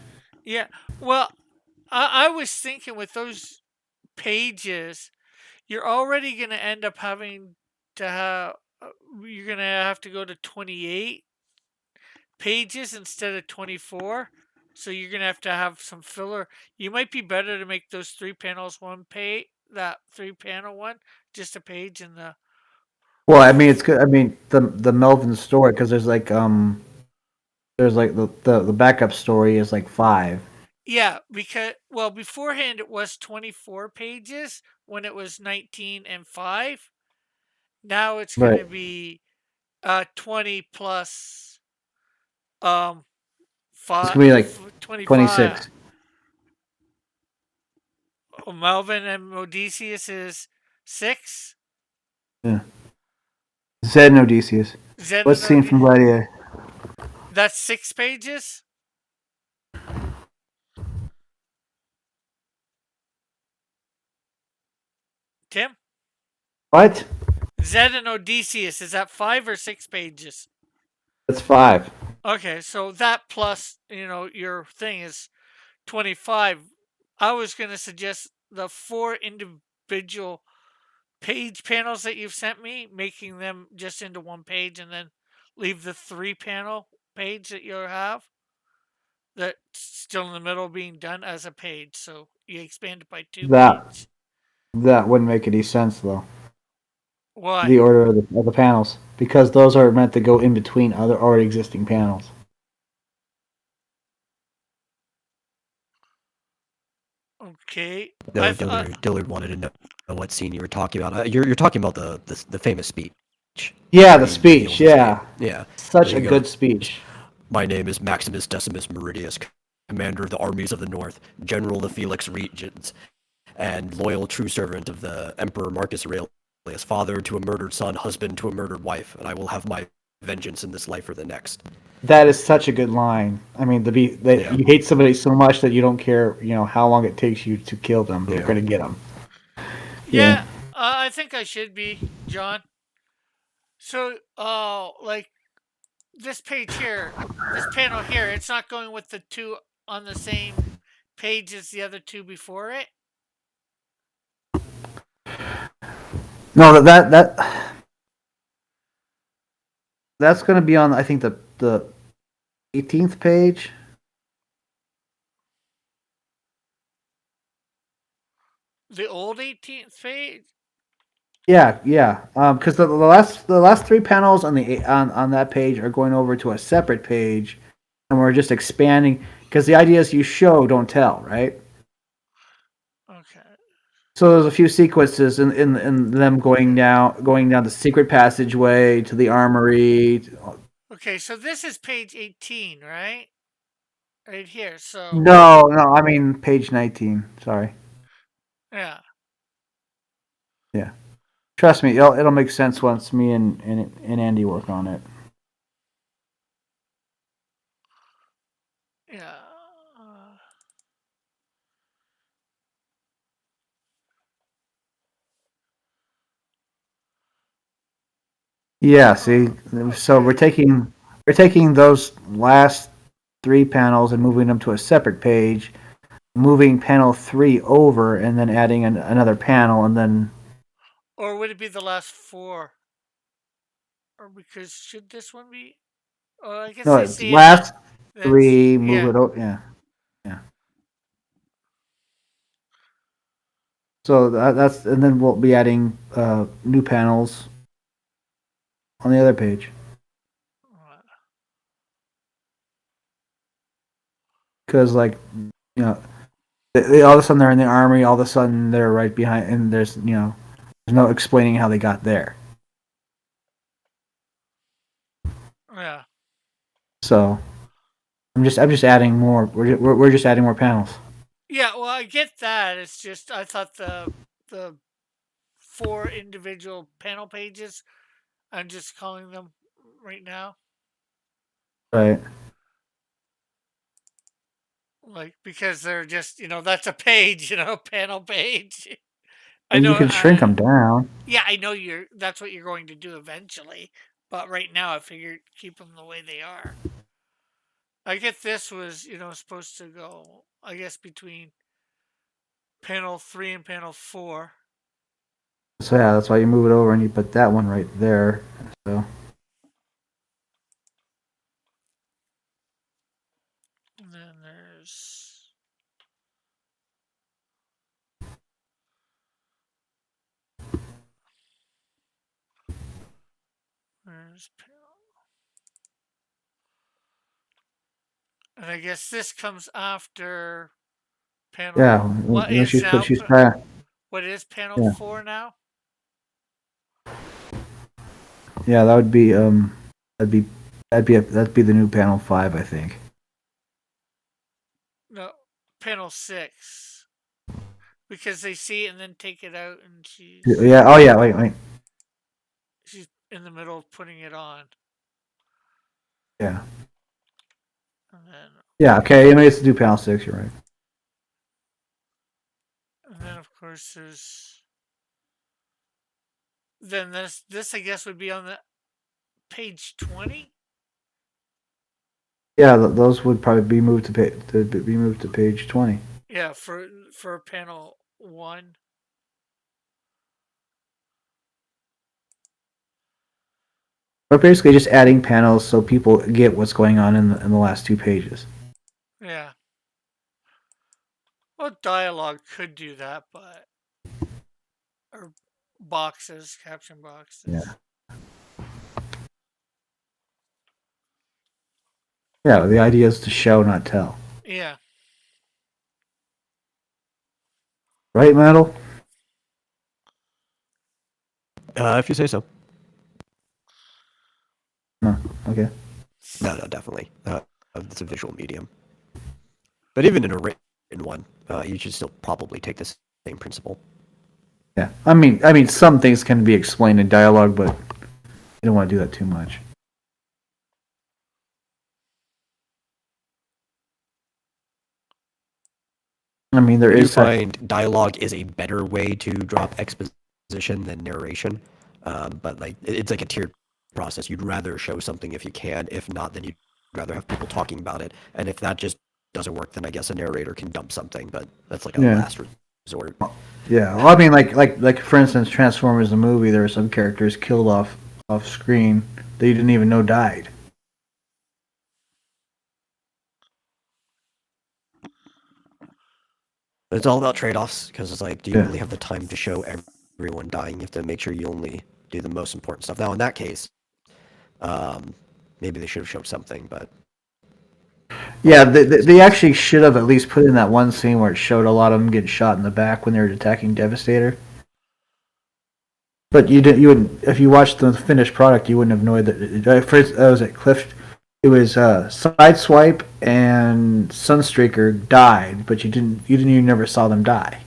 Yeah. Well, I was thinking with those pages, you're already going to end up having to have, you're going to have to go to 28 pages instead of 24. So you're going to have some filler. You might be better to make those 3 panels one page, that 3 panel one, just a page in the. Well, I mean it's good. I mean the Melvin story because there's like the backup story is like 5. Yeah, because, well, beforehand it was 24 pages when it was 19 and 5. Now it's going Right. to be 20 plus um It's 5 gonna be like 25. 26. Melvin and Odysseus is 6. Yeah. Zed and Odysseus. Zed What's and seen from Odysseus, Gladiator? that's 6 pages. Tim, What? Zed and Odysseus, is that 5 or 6 pages? That's 5. Okay, so that plus, your thing is 25. I was going to suggest the 4 individual page panels that you've sent me, making them just into one page, and then leave the 3 panel page that you have that's still in the middle being done as a page. So you expand it by 2 That pages. that wouldn't make any sense though. Why? The order of the panels because those are meant to go in between other already existing panels. Okay. No, Dillard wanted to know what scene you were talking about. You're talking about the famous speech. Yeah, where the he speech. reveals his Yeah, name. Yeah. such There a you good go. speech. My name is Maximus Decimus Meridius, commander of the armies of the North, general of the Felix regions, and loyal true servant of the Emperor Marcus Aurelius, father to a murdered son, husband to a murdered wife, and I will have my vengeance in this life or the next. That is such a good line. I mean, that Yeah. you hate somebody so much that you don't care, how long it takes you to kill them. You're Yeah. going to get them. Yeah, I think I should be, John. So, like, this page here, this panel here, it's not going with the two on the same page as the other two before it. No, that's going to be on, I think, the 18th page. The old 18th page. Yeah, yeah. Because the last three panels on that page are going over to a separate page, and we're just expanding. Because the idea is you show, don't tell, right? Okay. So there's a few sequences in them going down the secret passageway to the armory. Okay, so this is page 18, right? Right here. So No, I mean page 19. Sorry. yeah. Yeah. Trust me, it'll make sense once me and Andy work on it. Yeah. Yeah, see, so we're taking those last three panels and moving them to a separate page, moving panel 3 over, and then adding another panel, and then Or would it be the last four? Or because should this one be? Oh, I guess no, I it's see last it. three, move Yeah. it over, yeah. So that's, and then we'll be adding new panels on the other page. Because, like, you know, they all of a sudden they're in the army, all of a sudden they're right behind, and there's no explaining how they got there. Yeah. So I'm just adding more. We're just adding more panels. Yeah, well, I get that. It's just I thought the four individual panel pages, I'm just calling them right now, Right. like because they're just that's a page, panel page. I And you know. can shrink them down. Yeah, I know that's what you're going to do eventually, but right now I figured keep them the way they are. I get this was supposed to go, I guess, between panel 3 and panel 4. So yeah, that's why you move it over and you put that one right there. So And then there's panel. And I guess this comes after panel. yeah, What is now? she's trying. What is panel Yeah. 4 now? Yeah, that would be that'd be the new panel 5, I think. No, panel 6. Because they see it and then take it out, and Yeah. Oh yeah. Wait. she's in the middle of putting it on. Yeah. And then Yeah. Okay. Maybe it's the new panel 6. You're right. And then of course there's. Then this I guess would be on the page 20. Yeah, those would probably be moved to page 20. Yeah, for panel 1. We're basically just adding panels so people get what's going on in the last two pages. Yeah. Well, dialogue could do that, but or boxes, caption boxes. Yeah. Yeah, the idea is to show, not tell. Yeah. Right, Metal? If you say so. No. Okay. No, definitely. It's a visual medium. But even in a written one, you should still probably take the same principle. Yeah. I mean, some things can be explained in dialogue, but you don't want to do that too much. I mean, there is. Find dialogue is a better way to drop exposition than narration, but like it's like a tiered process. You'd rather show something if you can. If not, then you'd rather have people talking about it. And if that just doesn't work, then I guess a narrator can dump something. But that's like a Yeah. last resort. Yeah, well, I mean, like for instance, Transformers the movie. There were some characters killed off screen that you didn't even know died. But it's all about trade-offs because it's like, do you Yeah. really have the time to show everyone dying? You have to make sure you only do the most important stuff. Now, in that case, maybe they should have showed something, but Yeah, they actually should have at least put in that one scene where it showed a lot of them getting shot in the back when they were attacking Devastator. But you didn't. You wouldn't. If you watched the finished product, you wouldn't have known that. First, was it Cliff? It was Sideswipe and Sunstreaker died, but you didn't. You never saw them die.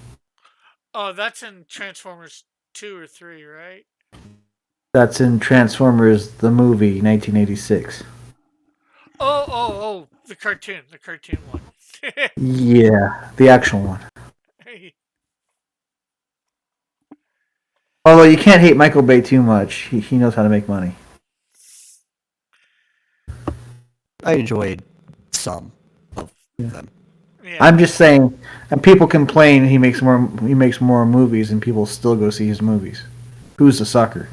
Oh, that's in Transformers 2 or 3, right? That's in Transformers the movie, 1986. Oh, the cartoon one. Yeah, the actual one. Although you can't hate Michael Bay too much. He knows how to make money. I enjoyed some of them. Yeah. I'm just saying, and people complain he makes more movies, and people still go see his movies. Who's the sucker?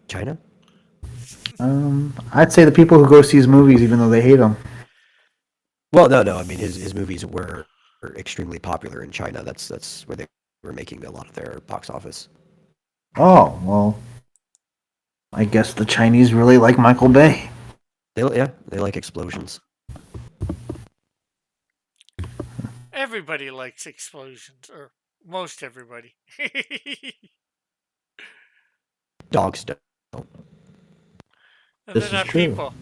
China? I'd say the people who go see his movies, even though they hate them. Well, no. I mean, his movies were extremely popular in China. That's where they were making a lot of their box office. Oh well, I guess the Chinese really like Michael Bay. They like explosions. Everybody likes explosions, or most everybody. Dogs don't. And This they're is not true. people.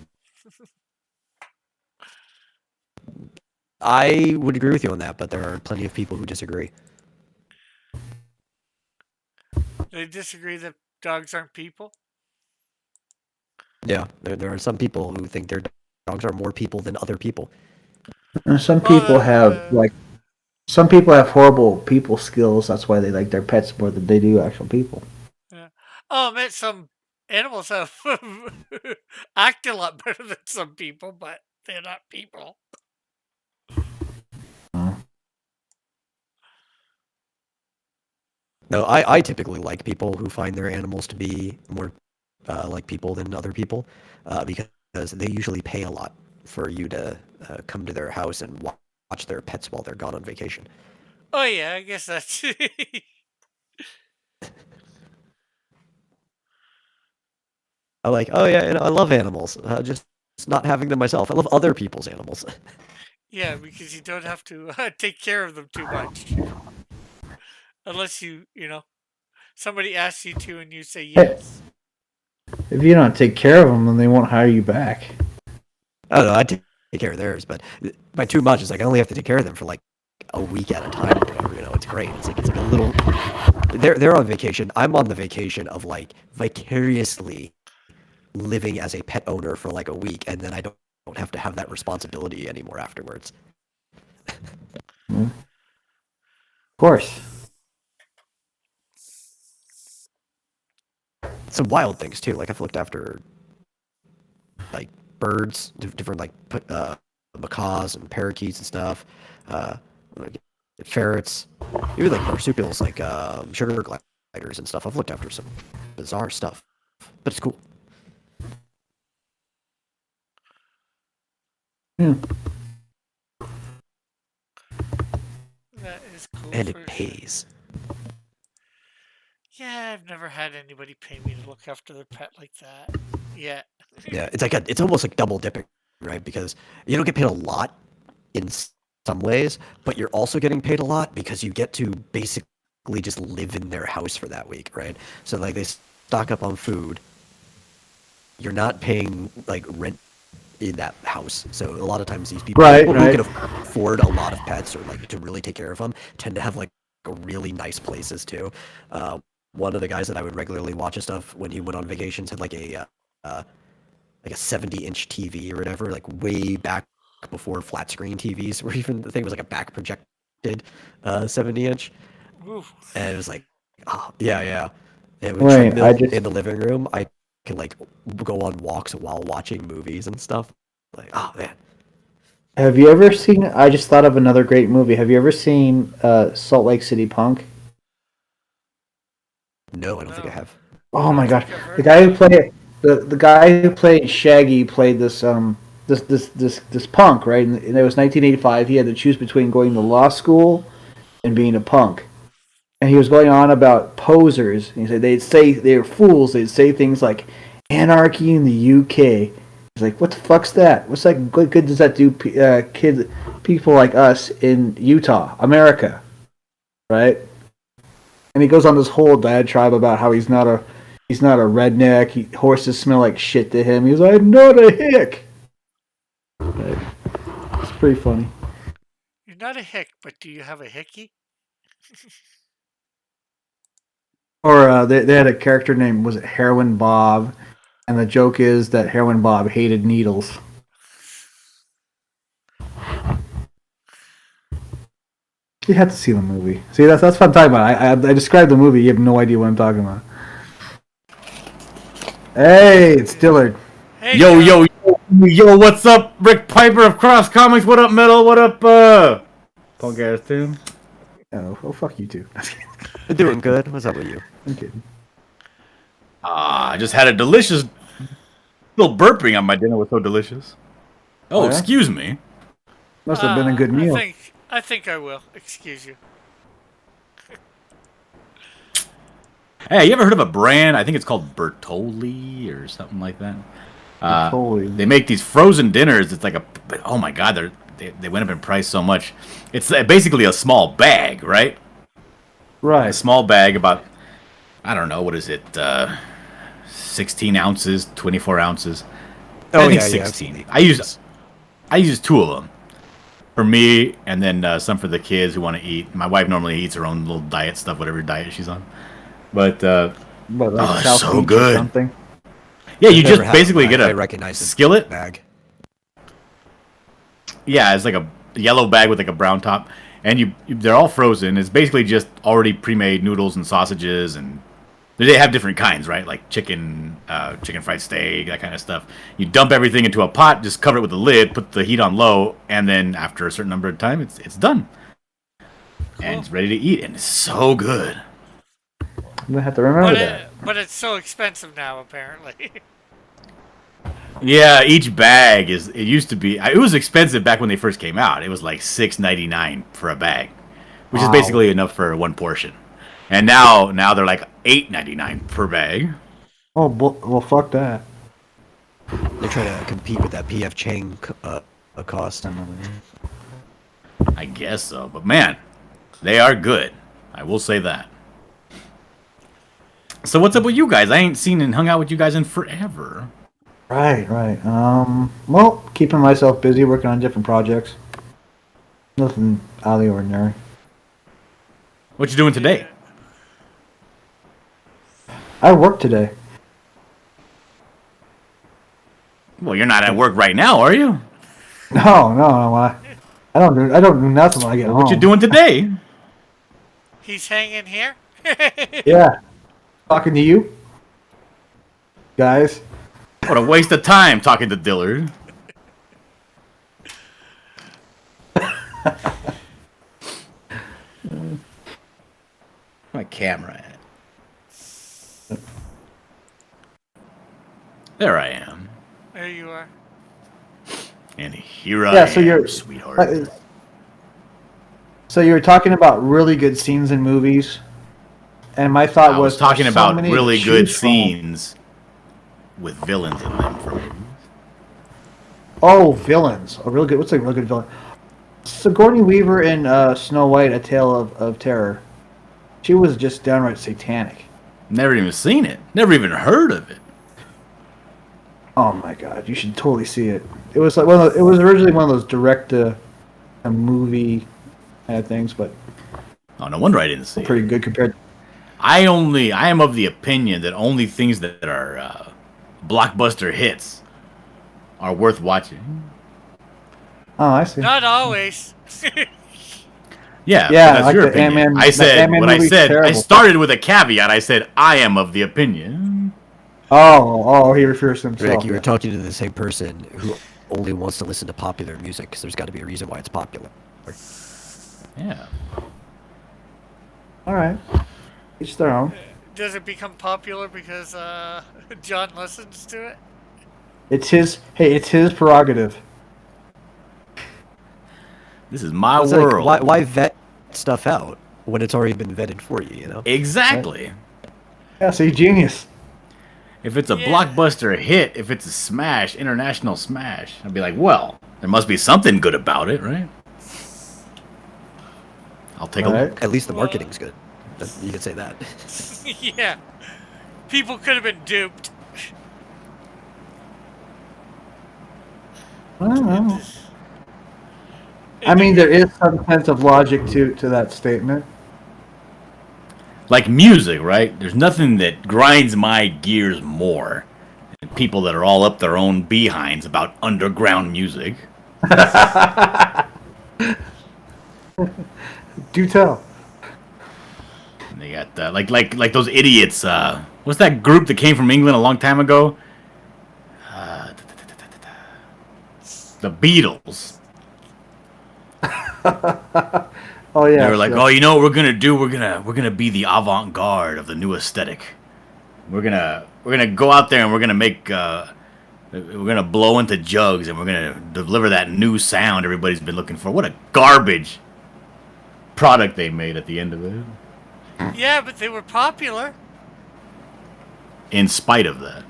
I would agree with you on that, but there are plenty of people who disagree. They disagree that dogs aren't people. Yeah, there are some people who think their dogs are more people than other people. And some people some people have horrible people skills. That's why they like their pets more than they do actual people. Yeah. Oh, man, some animals have act a lot better than some people, but they're not people. No, I typically like people who find their animals to be more like people than other people, because they usually pay a lot for you to come to their house and watch their pets while they're gone on vacation. Oh, yeah, I guess that's. I like, oh yeah, I love animals. Just not having them myself. I love other people's animals. Yeah, because you don't have to take care of them too much. Unless somebody asks you to and you say yes. If you don't take care of them, then they won't hire you back. I don't know. I take care of theirs, but by too much, it's like I only have to take care of them for like a week at a time or whatever. It's great. It's like a little. They're on vacation. I'm on the vacation of like vicariously living as a pet owner for like a week, and then I don't have to have that responsibility anymore afterwards. Of course. Some wild things too. Like I've looked after like birds, different like macaws and parakeets and stuff. Like, ferrets, even like marsupials, like sugar gliders and stuff. I've looked after some bizarre stuff, but it's cool. Yeah. That is cool. And for it sure. pays. Yeah, I've never had anybody pay me to look after their pet like that. Yeah. Yeah, it's almost like double dipping, right? Because you don't get paid a lot in some ways, but you're also getting paid a lot because you get to basically just live in their house for that week, right? So like they stock up on food. You're not paying like rent in that house. So a lot of times these people, who can afford a lot of pets or like to really take care of them tend to have like really nice places too. One of the guys that I would regularly watch and stuff when he went on vacations had like a 70-inch TV or whatever, like way back before flat screen TVs were even the thing. It was like a back projected 70-inch. Oof. And it was like, oh yeah. And with Wait, treadmill I just in the living room, I can like go on walks while watching movies and stuff. Like, oh man, have you ever seen? I just thought of another great movie. Have you ever seen Salt Lake City Punk? no, I don't think I No. have. Oh I my don't gosh, think I've heard the of guy it. who played the guy who played Shaggy played this punk, right? And it was 1985. He had to choose between going to law school and being a punk. And he was going on about posers. And he said they'd say they're fools. They'd say things like "anarchy in the UK." He's like, "What the fuck's that? What's that? What good does that do, kids, people like us in Utah, America, right?" And he goes on this whole diatribe about how he's not a redneck. Horses smell like shit to him. He's like, "I'm not a hick." Right. It's pretty funny. You're not a hick, but do you have a hickey? Or they had a character named, was it Heroin Bob? And the joke is that Heroin Bob hated needles. You have to see the movie. See, that's what I'm talking about. I described the movie. You have no idea what I'm talking about. Hey, it's Dillard. Hey, Yo, Joe. yo, what's up, Rick Piper of Cross Comics? What up, Metal? What up, Punk ass Tim? Oh, fuck you too. Doing good. What's up with you? I'm kidding. I just had a delicious. Still burping on my dinner was so delicious. Oh, Oh, yeah? excuse me. Must have been a good meal. I think I will. Excuse you. Hey, you ever heard of a brand? I think it's called Bertolli or something like that. Bertolli. They make these frozen dinners. It's like oh my god, they went up in price so much. It's basically a small bag, right? A Right. small bag about, I don't know, what is it? 16 ounces, 24 ounces. Oh, I think yeah, yeah, I've 16. seen I use 2 of them for me, and then some for the kids who want to eat. My wife normally eats her own little diet stuff, whatever diet she's on. But But like Oh, South so Beach good. Or something. yeah, you I've just never had basically it, get but I a recognize the skillet. bag. Yeah, it's like a yellow bag with like a brown top, and they're all frozen. It's basically just already pre-made noodles and sausages, and they have different kinds, right? Like chicken fried steak, that kind of stuff. You dump everything into a pot, just cover it with a lid, put the heat on low, and then after a certain number of time, it's done, and it's ready to eat, and it's so good. I'm gonna have to remember that. But it's so expensive now, apparently. Yeah, each bag it used to be, it was expensive back when they first came out. It was like $6.99 for a bag, which is Wow. basically enough for one portion. And now they're like $8.99 per bag. Oh, well, fuck that. They're trying to compete with that PF Chang cost. I guess so, but man, they are good. I will say that. So what's up with you guys? I ain't seen and hung out with you guys in forever. Right. Well, keeping myself busy, working on different projects. Nothing out of the ordinary. What you doing today? I work today. Well, you're not at work right now, are you? No. I don't do nothing when I get home. What you doing today? He's hanging here. Yeah. Talking to you, guys. What a waste of time talking to Dillard. My camera at? There I am. There you are. And here I Yeah. am, So you're sweetheart. So you were talking about really good scenes in movies, and my thought I was was talking there's so about many to really good choose from. scenes with villains in them for movies. Oh, villains! A real good. What's a real good villain? Sigourney Weaver in Snow White: A Tale of Terror. She was just downright satanic. Never even seen it. Never even heard of it. Oh my god, you should totally see it. It was like it was originally one of those direct to a movie kind of things, but Oh, no wonder I didn't see it. pretty good compared. I am of the opinion that only things that are blockbuster hits are worth watching. Oh, I see. Not always. Yeah, but Yeah, that's like your the opinion. Ant-Man- I the said Ant-Man what I movie's said. I terrible. started with a caveat. I said I am of the opinion. Oh, he refers to Rick, himself. you were yeah. talking to the same person who only wants to listen to popular music because there's got to be a reason why it's popular. Yeah. All right. Each their own. Does it become popular because John listens to it? It's his. Hey, it's his prerogative. This is my It's world. like, why vet stuff out when it's already been vetted for you? You know. Exactly. Yeah, see, genius. If it's a Yeah. blockbuster hit, if it's a smash, international smash, I'd be like, well, there must be something good about it, right? I'll take a All right. look. At least the Well- marketing's good. You could say that. Yeah. People could have been duped. I don't know. I mean, there is some sense of logic to that statement. Like music, right? There's nothing that grinds my gears more than people that are all up their own behinds about underground music. Do tell. And they got like those idiots. What's that group that came from England a long time ago? The Beatles. Oh yeah. They were like, yeah. "Oh, you know what we're gonna do? We're gonna be the avant-garde of the new aesthetic. We're gonna go out there and we're gonna make we're gonna blow into jugs and we're gonna deliver that new sound everybody's been looking for." What a garbage product they made at the end of it. Yeah, but they were popular. In spite of that,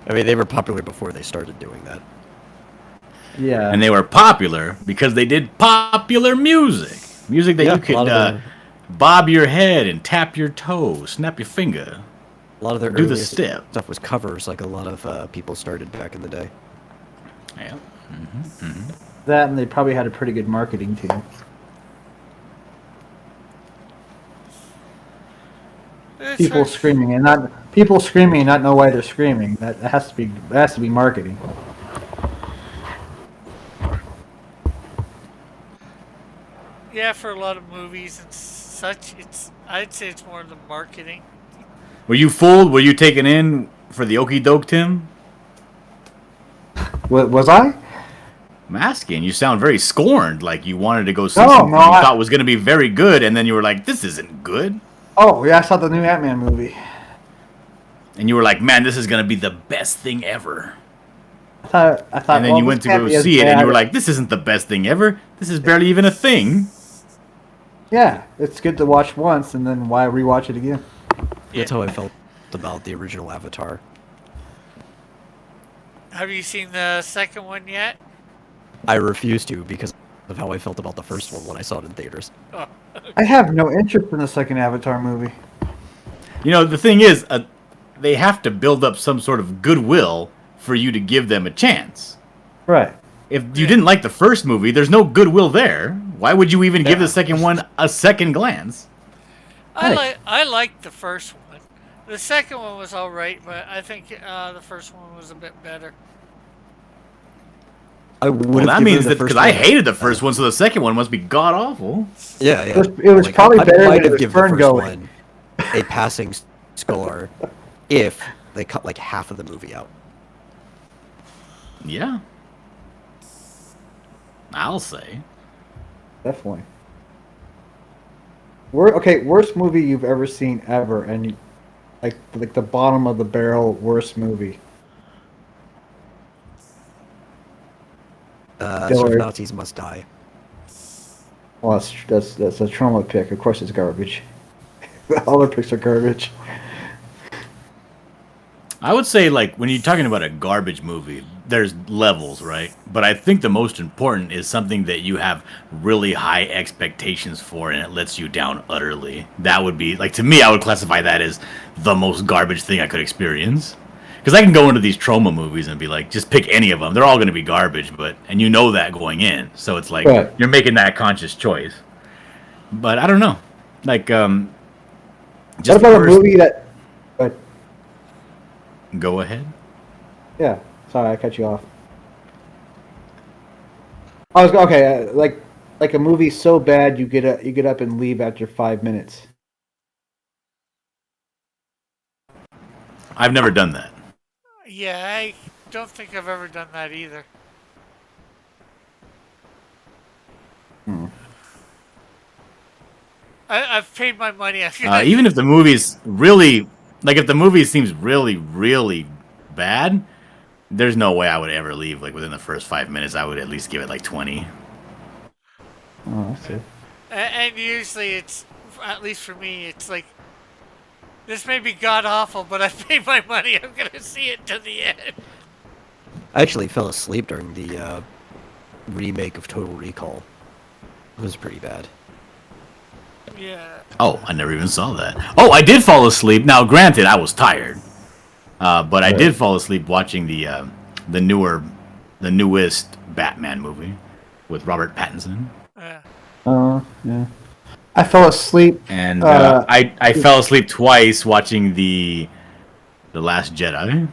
I mean, they were popular before they started doing that. Yeah. and they were popular because they did popular music that Yeah, you a could lot of bob your head and tap your toe, snap your finger. A lot of their Do the earliest step. stuff was covers, like a lot of people started back in the day. Yeah. That, and they probably had a pretty good marketing team. It's People hard- screaming and not know why they're screaming. That has to be marketing. Yeah, for a lot of movies and such, I'd say it's more the marketing. Were you fooled? Were you taken in for the okey doke, Tim? Was I? I'm asking. You sound very scorned, like you wanted to go see No, something no, you I- thought was going to be very good, and then you were like, "This isn't good," Oh yeah, I saw the new Ant-Man movie. and you were like, "Man, this is going to be the best thing ever." I thought. And then well, you this went to can't go be as see it, and you were bad. like, "This isn't the best thing ever. This is barely even a thing." Yeah, it's good to watch once, and then why rewatch it again? That's how I felt about the original Avatar. Have you seen the second one yet? I refused to because of how I felt about the first one when I saw it in theaters. Oh, I have no interest in the second Avatar movie. You know, the thing is, they have to build up some sort of goodwill for you to give them a chance. Right. If you didn't like the first movie, there's no goodwill there. Why would you even give Yeah. the second one a second glance? I liked the first one. The second one was all right, but I think the first one was a bit better. I would Well, have that given means the that first because I one- hated the first one, so the second one must be god awful. Yeah, yeah. It was probably better might than have it given was the first Fern-going. one a passing score if they cut like half of the movie out. Yeah, I'll say. Definitely. Worst movie you've ever seen ever, and like the bottom of the barrel worst movie. So Dillard. Nazis must die. Well, that's a trauma pick. Of course, it's garbage. All the picks are garbage. I would say, like, when you're talking about a garbage movie, there's levels, right? But I think the most important is something that you have really high expectations for and it lets you down utterly. That would be, like, to me, I would classify that as the most garbage thing I could experience. Because I can go into these trauma movies and be like, just pick any of them. They're all going to be garbage, and you know that going in. So it's like, Right. you're making that conscious choice. But I don't know. Like, What just about a first- movie that? But Go ahead. yeah, sorry, I cut you off. I was okay. Like like a movie so bad you get up and leave after 5 minutes. I've never done that. Yeah, I don't think I've ever done that either. I've paid my money. Even if the movie's really like, if the movie seems really, really bad, there's no way I would ever leave like within the first 5 minutes. I would at least give it like 20. Oh, I see. And usually it's, at least for me, it's like, this may be god awful, but I paid my money. I'm gonna see it to the end. I actually fell asleep during the remake of Total Recall. It was pretty bad. Yeah. Oh, I never even saw that. Oh, I did fall asleep. Now, granted, I was tired, but I did fall asleep watching the newest Batman movie with Robert Pattinson. Yeah. I fell asleep. And I fell asleep twice watching the Last Jedi.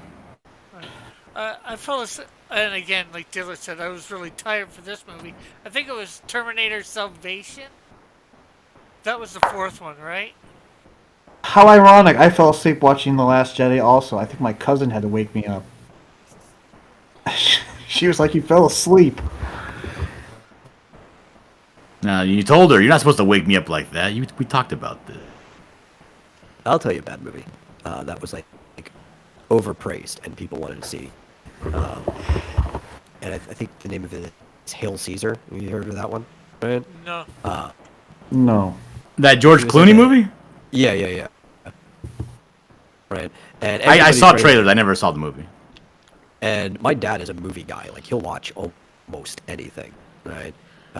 I fell asleep, and again, like Dylan said, I was really tired for this movie. I think it was Terminator Salvation. That was the fourth one, right? How ironic! I fell asleep watching The Last Jedi. Also, I think my cousin had to wake me up. She was like, "You fell asleep." Now, you told her, you're not supposed to wake me up like that. We talked about this. I'll tell you a bad movie. That was like overpraised and people wanted to see. And I think the name of it is Hail Caesar. Have you heard of that one? Right? No. No. That George was Clooney like a- movie? Yeah. Right. And I everybody saw praised it. trailers. I never saw the movie. And my dad is a movie guy. Like, he'll watch almost anything, right?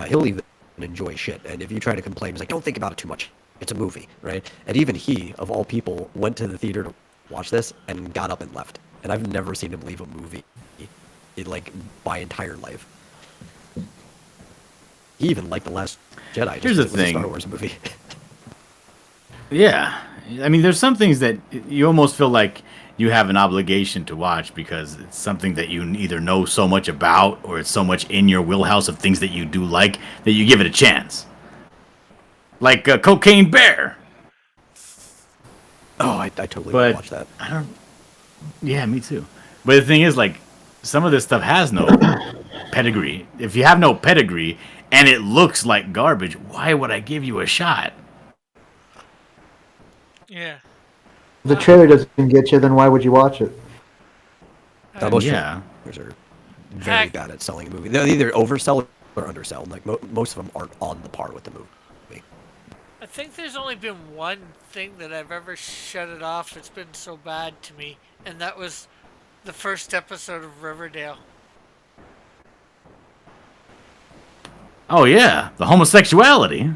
He'll even enjoy shit. And if you try to complain, he's like, don't think about it too much. It's a movie, right? And even he, of all people, went to the theater to watch this and got up and left. And I've never seen him leave a movie in, like, my entire life. He even liked The Last Jedi. Just Here's the because it was a thing. Star Wars movie. Yeah. I mean, there's some things that you almost feel like you have an obligation to watch because it's something that you either know so much about or it's so much in your wheelhouse of things that you do like that you give it a chance. Like Cocaine Bear. Oh, I totally But- watched that. I don't. Yeah, me too. But the thing is, like, some of this stuff has no pedigree. If you have no pedigree and it looks like garbage, why would I give you a shot? Yeah. If the trailer doesn't get you, then why would you watch it? Most Yeah. trailers are very Heck. bad at selling a movie. They'll either oversell or undersell. Like, most of them aren't on the par with the movie. I think there's only been one thing that I've ever shut it off that's been so bad to me, and that was the first episode of Riverdale. Oh, yeah. The homosexuality.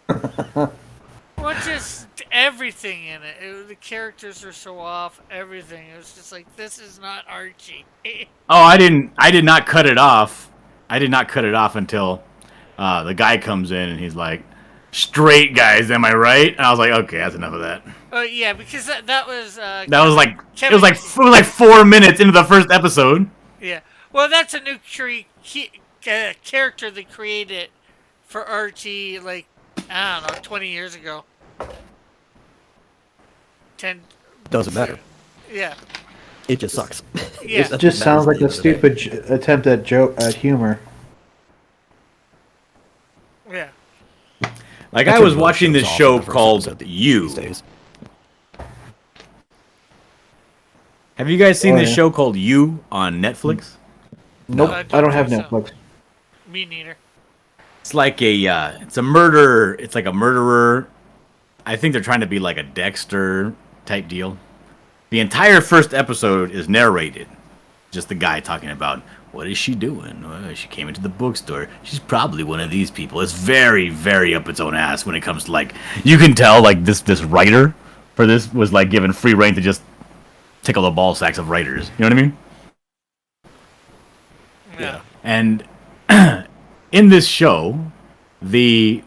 Well, just everything in it. The characters are so off. Everything. It was just like, this is not Archie. Oh, I did not cut it off. I did not cut it off until the guy comes in and he's like, straight guys, am I right? And I was like, okay, that's enough of that. Oh yeah, because that was. That was like Kevin- it was like 4 minutes into the first episode. Yeah. Well, that's a new character they created for Archie, like, I don't know, 20 years ago. 10. Doesn't matter. Yeah. It just sucks. Yeah. It just sounds like a stupid attempt at humor. Yeah. Like, I was watching this show called You. Have you guys seen Oh, this yeah. show called You on Netflix? Nope, I I don't don't have think so. Netflix. Me neither. It's like it's a murder. It's like a murderer. I think they're trying to be like a Dexter type deal. The entire first episode is narrated. Just the guy talking about, what is she doing? Well, she came into the bookstore. She's probably one of these people. It's very, very up its own ass when it comes to, like, you can tell, like, this writer for this was, like, given free reign to just tickle the ball sacks of writers. You know what I mean? Yeah. And in this show, there's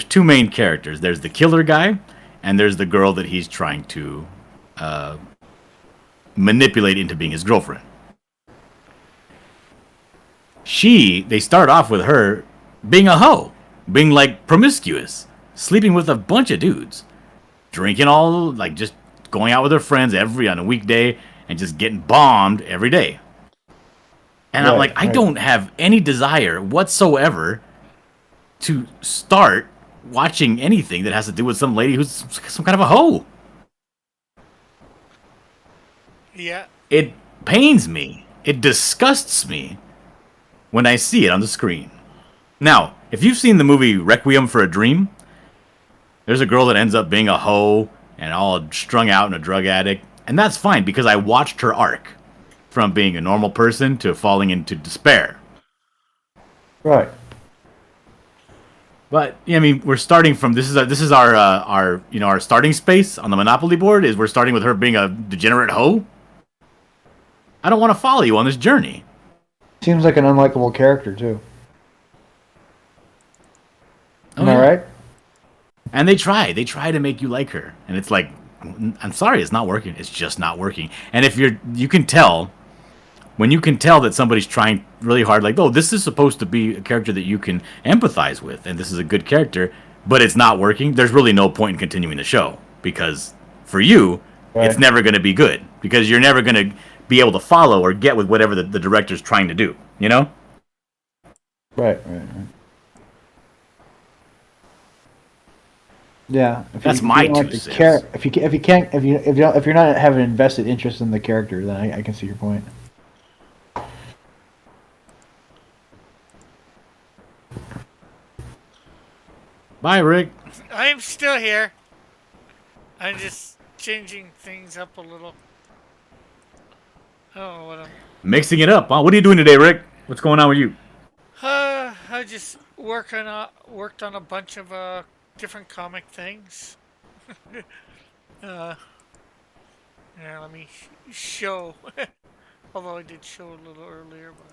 two main characters. There's the killer guy, and there's the girl that he's trying to manipulate into being his girlfriend. They start off with her being a hoe, being like promiscuous, sleeping with a bunch of dudes, drinking all like just going out with her friends on a weekday and just getting bombed every day. And I'm Right, like, I right. don't have any desire whatsoever to start watching anything that has to do with some lady who's some kind of a hoe. Yeah. It pains me. It disgusts me when I see it on the screen. Now, if you've seen the movie Requiem for a Dream, there's a girl that ends up being a hoe and all strung out and a drug addict. And that's fine because I watched her arc from being a normal person to falling into despair. Right. But yeah, I mean, we're starting from this is our starting space on the Monopoly board is we're starting with her being a degenerate hoe. I don't want to follow you on this journey. Seems like an unlikable character too. Oh, Am I yeah. right? And they try to make you like her, and it's like, I'm sorry, it's not working. It's just not working. And if you can tell when you can tell that somebody's trying really hard, like, oh, this is supposed to be a character that you can empathize with, and this is a good character, but it's not working. There's really no point in continuing the show because for you, it's Right. never going to be good because you're never going to be able to follow or get with whatever the director's trying to do. You know? Right. Yeah, That's my 2 cents. If you're not having an invested interest in the character, then I can see your point. Bye, Rick. I'm still here. I'm just changing things up a little. I don't know what I'm. Mixing it up. Huh? What are you doing today, Rick? What's going on with you? I just worked on a bunch of different comic things. uh, yeah, let me show. Although I did show a little earlier, but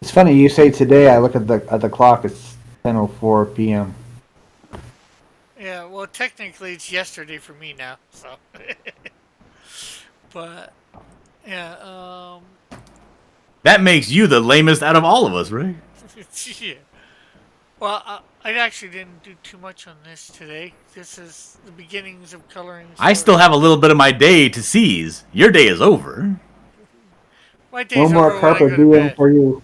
It's funny you say today. I look at the clock. It's 10:04 p.m. yeah. Well, technically it's yesterday for me now. So, but yeah. That makes you the lamest out of all of us, Rick. Yeah. Well, I actually didn't do too much on this today. This is the beginnings of coloring. I still have a little bit of my day to seize. Your day is over. My days No more over when I carpet go to diem bed. for you.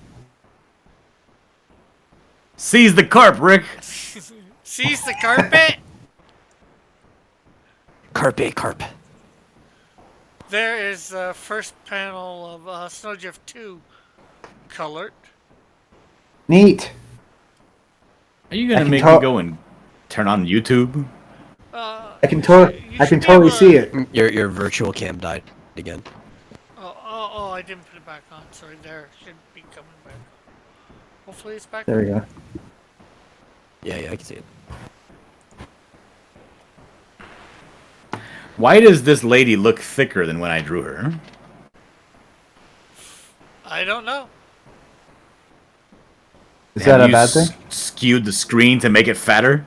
Seize the carp, Rick. Seize the carpet. Carpe. There is the first panel of Snowdrift 2 colored. Neat. Are you I gonna can make tell- me go and turn on YouTube? I can totally see it. Your virtual cam died again. Oh, I didn't put it back on. Sorry, there. Should be coming back. Hopefully it's back There on. we go. Yeah, I can see it. Why does this lady look thicker than when I drew her? I don't know. Is that Have a you bad thing? Skewed the screen to make it fatter?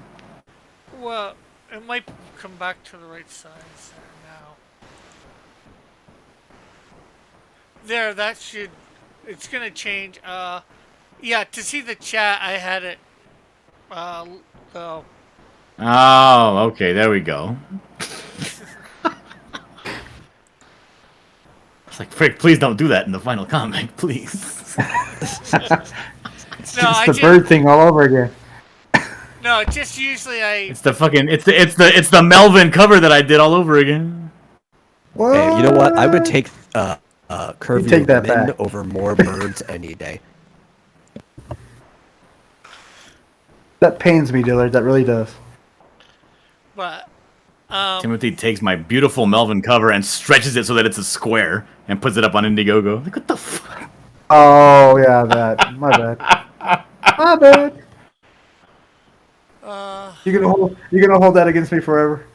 Well, it might come back to the right size there now. There, that should... It's gonna change. Yeah, to see the chat, I had it... Oh, Oh, okay, there we go. It's like, Frick, please don't do that in the final comic, please. It's No, just I the just- bird thing all over again. no, just usually I... It's the fucking it's the Melvin cover that I did all over again. Hey, you know what? I would take curvy take that women back. over more birds any day. That pains me, Dillard. That really does. But... Timothy takes my beautiful Melvin cover and stretches it so that it's a square and puts it up on Indiegogo. Like, what the fuck? Oh yeah, that. My bad. My bad. You're gonna hold that against me forever.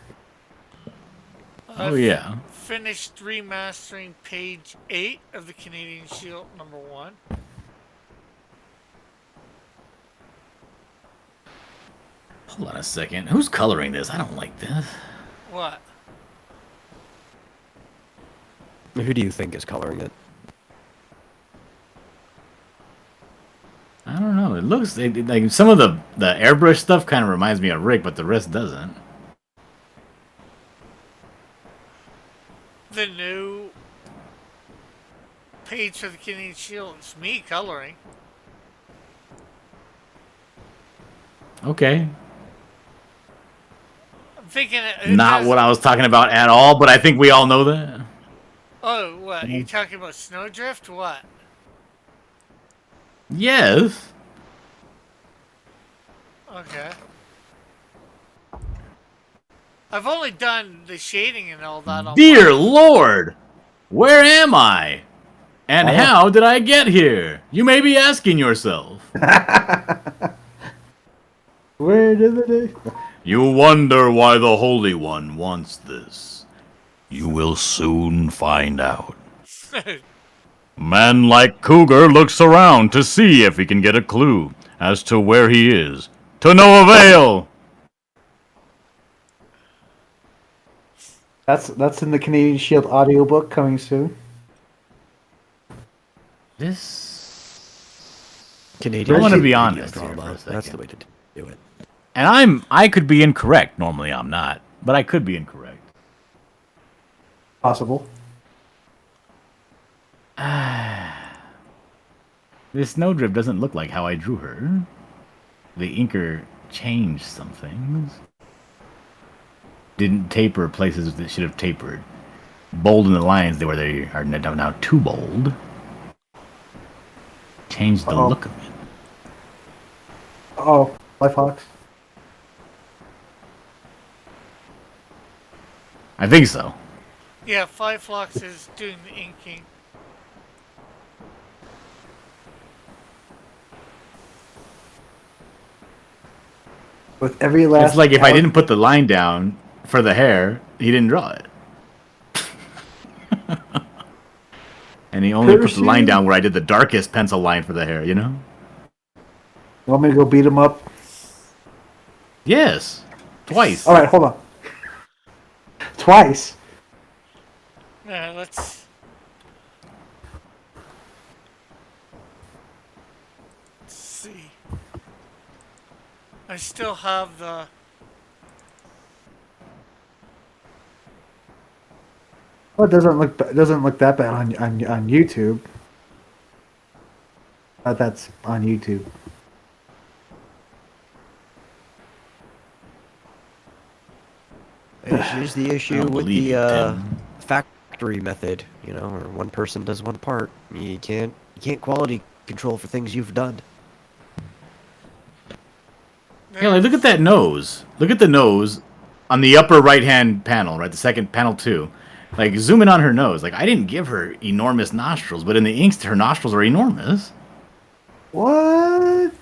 Oh yeah. Finished remastering page 8 of the Canadian Shield #1. Hold on a second. Who's coloring this? I don't like this. What? Who do you think is coloring it? I don't know. know. It looks like some of the airbrush stuff kind of reminds me of Rick, but the rest doesn't. The new page for the Canadian Shield. It's me coloring. Okay. I'm thinking Not what I was talking about at all, but I think we all know that. Oh, what? You talking about Snowdrift? What? Yes. Okay. I've only done the shading and all that on Dear one. Lord! Where am I? And I know. how did I get here? You may be asking yourself. Where did they? You wonder why the Holy One wants this. You will soon find out. Man like Cougar looks around to see if he can get a clue as to where he is. To no avail! That's in the Canadian Shield audiobook coming soon. This... Canadian. I wanna radio be honest here drama. for a That's the second. way to do it. And I could be incorrect. Normally I'm not. But I could be incorrect. Possible. This Snowdrift doesn't look like how I drew her. The inker changed some things. Didn't taper places that should have tapered. Bold in the lines where they are now too bold. Changed the look of it. Oh, Lifehawks. I think so. Yeah, Five Flocks is doing the inking. With every last. It's like if I didn't put the line down for the hair, he didn't draw it. And he only put the line down where I did the darkest pencil line for the hair, you know? You want me to go beat him up? Yes. Twice. All right, hold on. Twice. Yeah, let's see. I still have the... Well, it doesn't look that bad on YouTube. That's on YouTube. Here's the issue with believe the you, Tim. factory method. You know, or one person does one part. You can't quality control for things you've done. Yeah, like look at that nose. Look at the nose on the upper right-hand panel, right? The second panel 2. Like zoom in on her nose. Like I didn't give her enormous nostrils, but in the inks, her nostrils are enormous. What?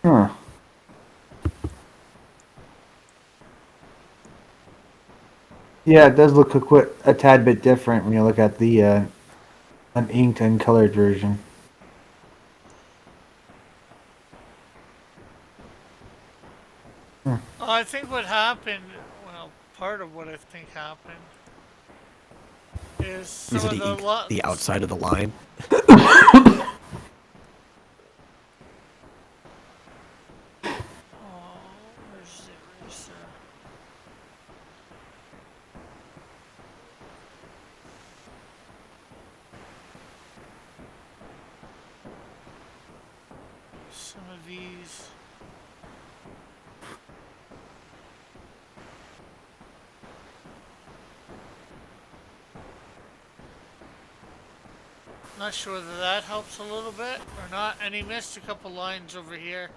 Huh. Yeah, it does look a tad bit different when you look at the uninked and colored version. I think what happened, well, part of what I think happened is some Is it of the ink, the outside of the line? Oh, where's the eraser? Some of these. Not sure whether that helps a little bit or not. And he missed a couple lines over here.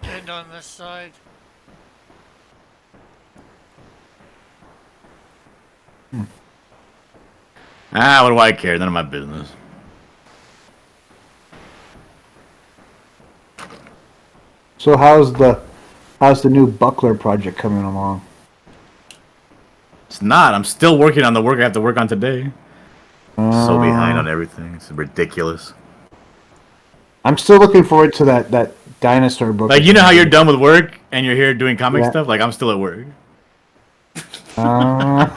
And on this side. Ah, what do I care? None of my business. So how's the new Buckler project coming along? It's not. I'm still working on the work I have to work on today. So behind on everything. It's ridiculous. I'm still looking forward to that dinosaur book. Like, you know how you're done with work and you're here doing comic Yeah. stuff? Like, I'm still at work. Man,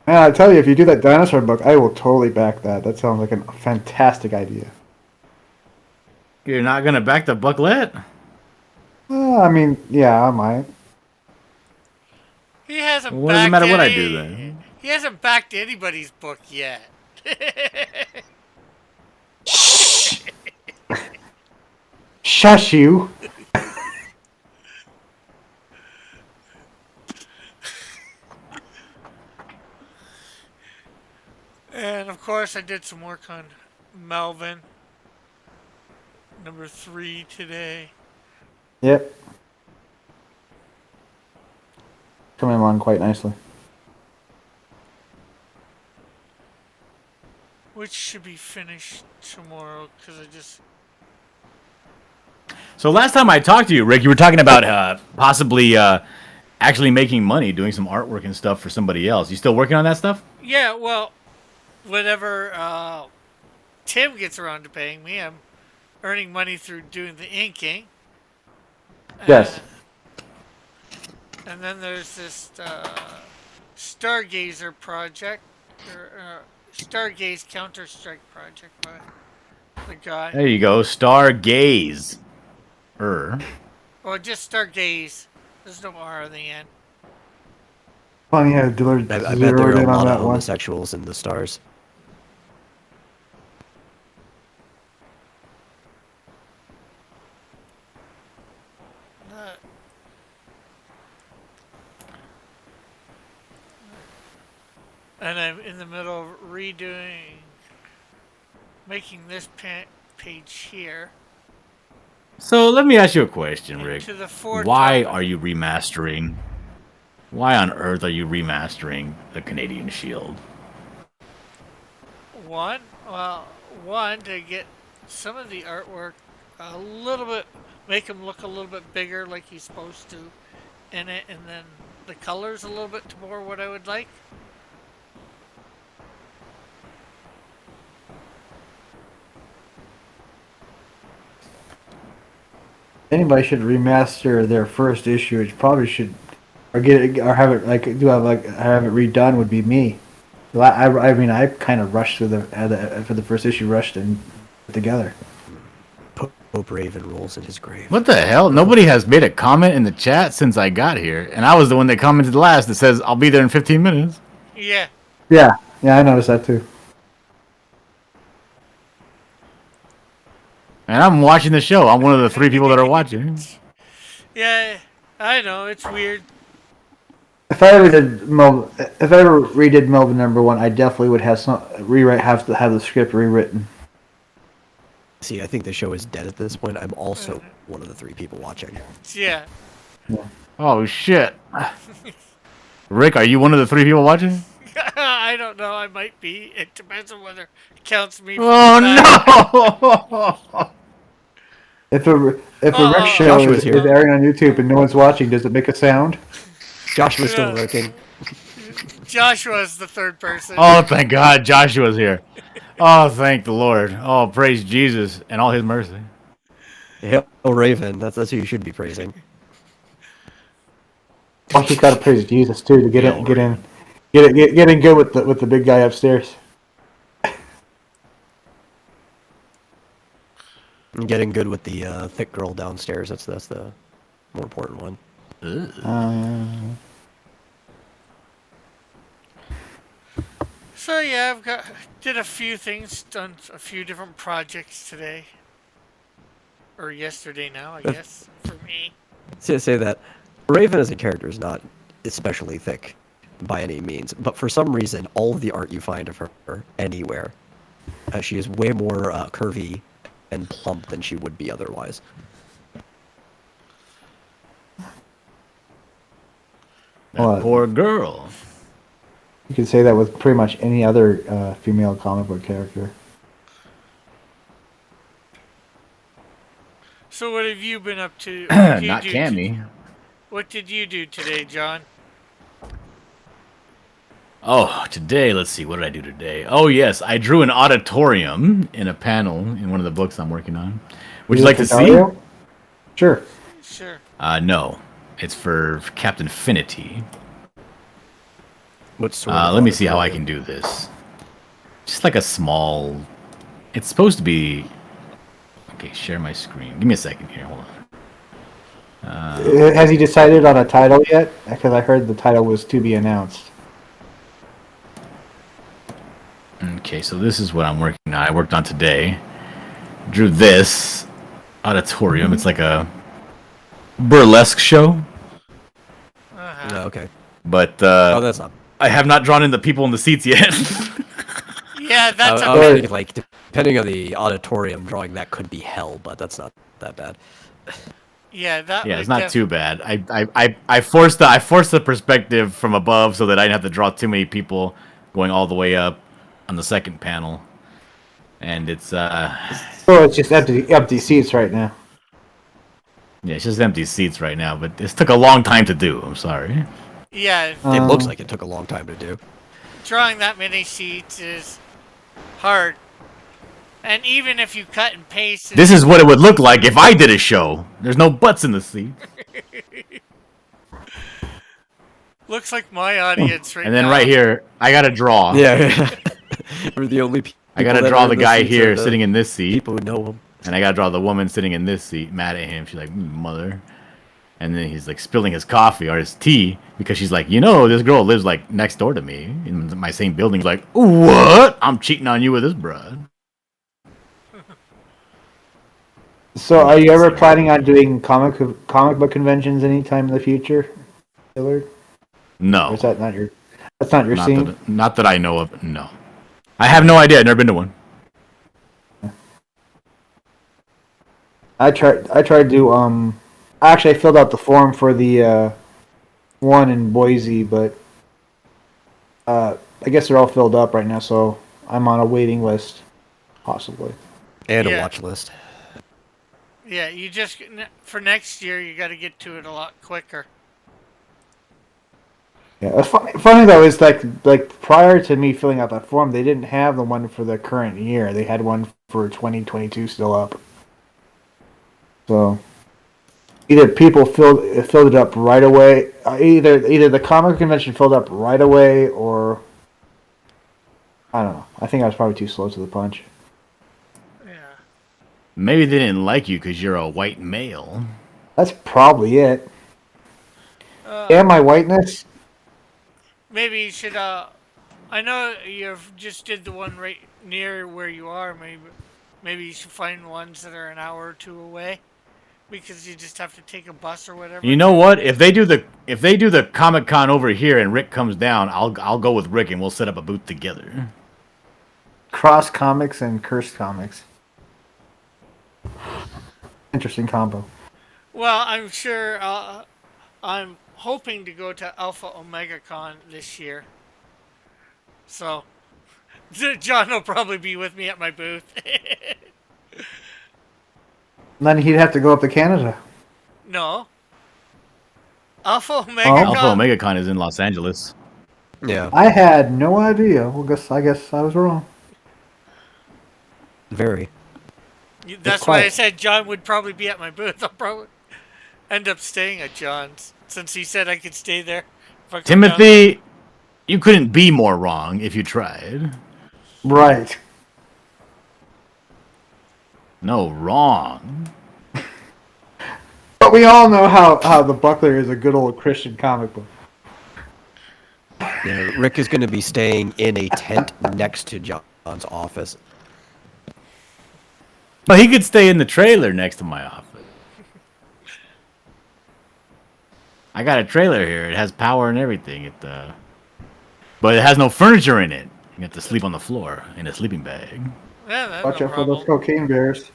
I tell you, if you do that dinosaur book, I will totally back that. That sounds like a fantastic idea. You're not going to back the booklet? I mean, yeah, I might. He hasn't. Well, what does it backed matter what I any- do then? He hasn't backed anybody's book yet. Shush you. And of course, I did some work on Melvin, number 3 today. Yep. Coming along quite nicely. Which should be finished tomorrow because I just. So last time I talked to you, Rick, you were talking about possibly actually making money doing some artwork and stuff for somebody else. You still working on that stuff? Yeah, well, whenever Tim gets around to paying me, I'm earning money through doing the inking. Yes. And then there's this Stargazer project, or Stargaze Counter-Strike project by the guy. There you go. Stargaze. Well, just Stargaze. There's no R on the end. Funny how Dillard I bet zeroed there are a in on lot that of one. homosexuals in the stars. And I'm in the middle of making this page here So let me ask you a question, Rick. into the Ford. Why topic. are you remastering? Why on earth are you remastering the Canadian Shield? One to get some of the artwork a little bit, make him look a little bit bigger like he's supposed to in it, and then the colors a little bit to more what I would like. Anybody should remaster their first issue. It probably should, or get it, or have it have it redone. Would be me. So I mean, I kind of rushed through for the first issue, rushed and put together. Pope Raven rolls in his grave. What the hell? Nobody has made a comment in the chat since I got here, and I was the one that commented last that says I'll be there in 15 minutes. Yeah. Yeah, I noticed that too. And I'm watching the show. I'm one of the 3 people that are watching. Yeah, I know it's weird. If I ever redid Melvin #1, I definitely would have have to have the script rewritten. See, I think the show is dead at this point. I'm also one of the 3 people watching. Yeah. Oh shit. Rick, are you one of the 3 people watching? I don't know. I might be. It depends on whether it counts me. Oh no! If a Rick show Joshua's is here. airing on YouTube and no one's watching, does it make a sound? Joshua's still working. Joshua's the 3rd person. Oh, thank God, Joshua's here. Oh, thank the Lord. Oh, praise Jesus and all His mercy. Hail Raven. That's who you should be praising. Oh, he's got to praise Jesus too to get in good with the big guy upstairs. And getting good with the thick girl downstairs. That's the more important one. So yeah, did a few things, done a few different projects today, or yesterday now, I guess for me. Say that Raven as a character is not especially thick by any means, but for some reason, all of the art you find of her anywhere, she is way more curvy and plump than she would be otherwise. That What? poor girl. You can say that with pretty much any other female comic book character. So what have you been up to? What did you Not do Cammy. What did you do today, John? Oh, today, let's see, what did I do today? Oh, yes, I drew an auditorium in a panel in one of the books I'm working on. Would you like to see? Dario? Sure. Sure. No. It's for Captain Finity. What sort of Let me see how I auditorium? can do this. Just like a small... It's supposed to be... Okay, share my screen. Give me a second here, hold on. Has he decided on a title yet? Because I heard the title was to be announced. Okay, so this is what I'm working on. I worked on today. Drew this auditorium. It's like a burlesque show. Uh-huh. No, okay. But Oh, that's not. I have not drawn in the people in the seats yet. Yeah, that's I a was bit. thinking, like, depending on the auditorium drawing, that could be hell, but that's not that bad. Yeah, that. Yeah, would it's not def- too bad. I forced the perspective from above so that I didn't have to draw too many people going all the way up on the second panel. And it's So it's just empty seats right now. yeah, it's just empty seats right now, but this took a long time to do. I'm sorry. Yeah, It looks Um, like it took a long time to do. drawing that many seats is hard. And even if you cut and paste, This is what it would look like if I did a show. There's no butts in the seat. looks like my audience right And then now. right here, I gotta draw. Yeah. We're the only people I gotta that draw are the in guy seats here are the sitting in this seat. People who know him. And I gotta draw the woman sitting in this seat, mad at him. She's like, mother. And then he's like spilling his coffee or his tea because she's like, you know, this girl lives like next door to me in my same building. He's like, what? I'm cheating on you with this broad. So, are you ever planning on doing comic book conventions anytime in the future, Hillard? Or No. is that not your? That's not your Not scene. not that I know of. No. I have no idea. I've never been to one. I tried to do. Actually, I filled out the form for the one in Boise, but I guess they're all filled up right now. So I'm on a waiting list, possibly. And Yeah. a watch list. Yeah, you just for next year you got to get to it a lot quicker. Yeah, funny though is like prior to me filling out that form, they didn't have the one for the current year. They had one for 2022 still up. So either people filled it up right away, either the comic convention filled up right away, or I don't know. I think I was probably too slow to the punch. Yeah. Maybe they didn't like you because you're a white male. That's probably it. And my whiteness. Maybe you should. I know you just did the one right near where you are. Maybe you should find ones that are an hour or two away, because you just have to take a bus or whatever. You know what? If they do the Comic Con over here and Rick comes down, I'll go with Rick and we'll set up a booth together. Cross Comics and Cursed Comics. Interesting combo. Well, I'm sure. I'm hoping to go to Alpha Omega Con this year. So, John will probably be with me at my booth. Then he'd have to go up to Canada. No. Alpha Omega Oh. Con. Alpha Omega Con is in Los Angeles. Yeah. I had no idea. Well, I guess I was wrong. Very. That's why I quiet. said John would probably be at my booth. I'll probably end up staying at John's, since he said I could stay there. If I come down. Timothy, you couldn't be more wrong if you tried. Right. No, wrong. But we all know how the Buckler is a good old Christian comic book. Yeah, Rick is going to be staying in a tent next to John's office. But he could stay in the trailer next to my office. I got a trailer here. It has power and everything. But it has no furniture in it. You have to sleep on the floor in a sleeping bag. Yeah, that's Watch no out for those problem. cocaine bears.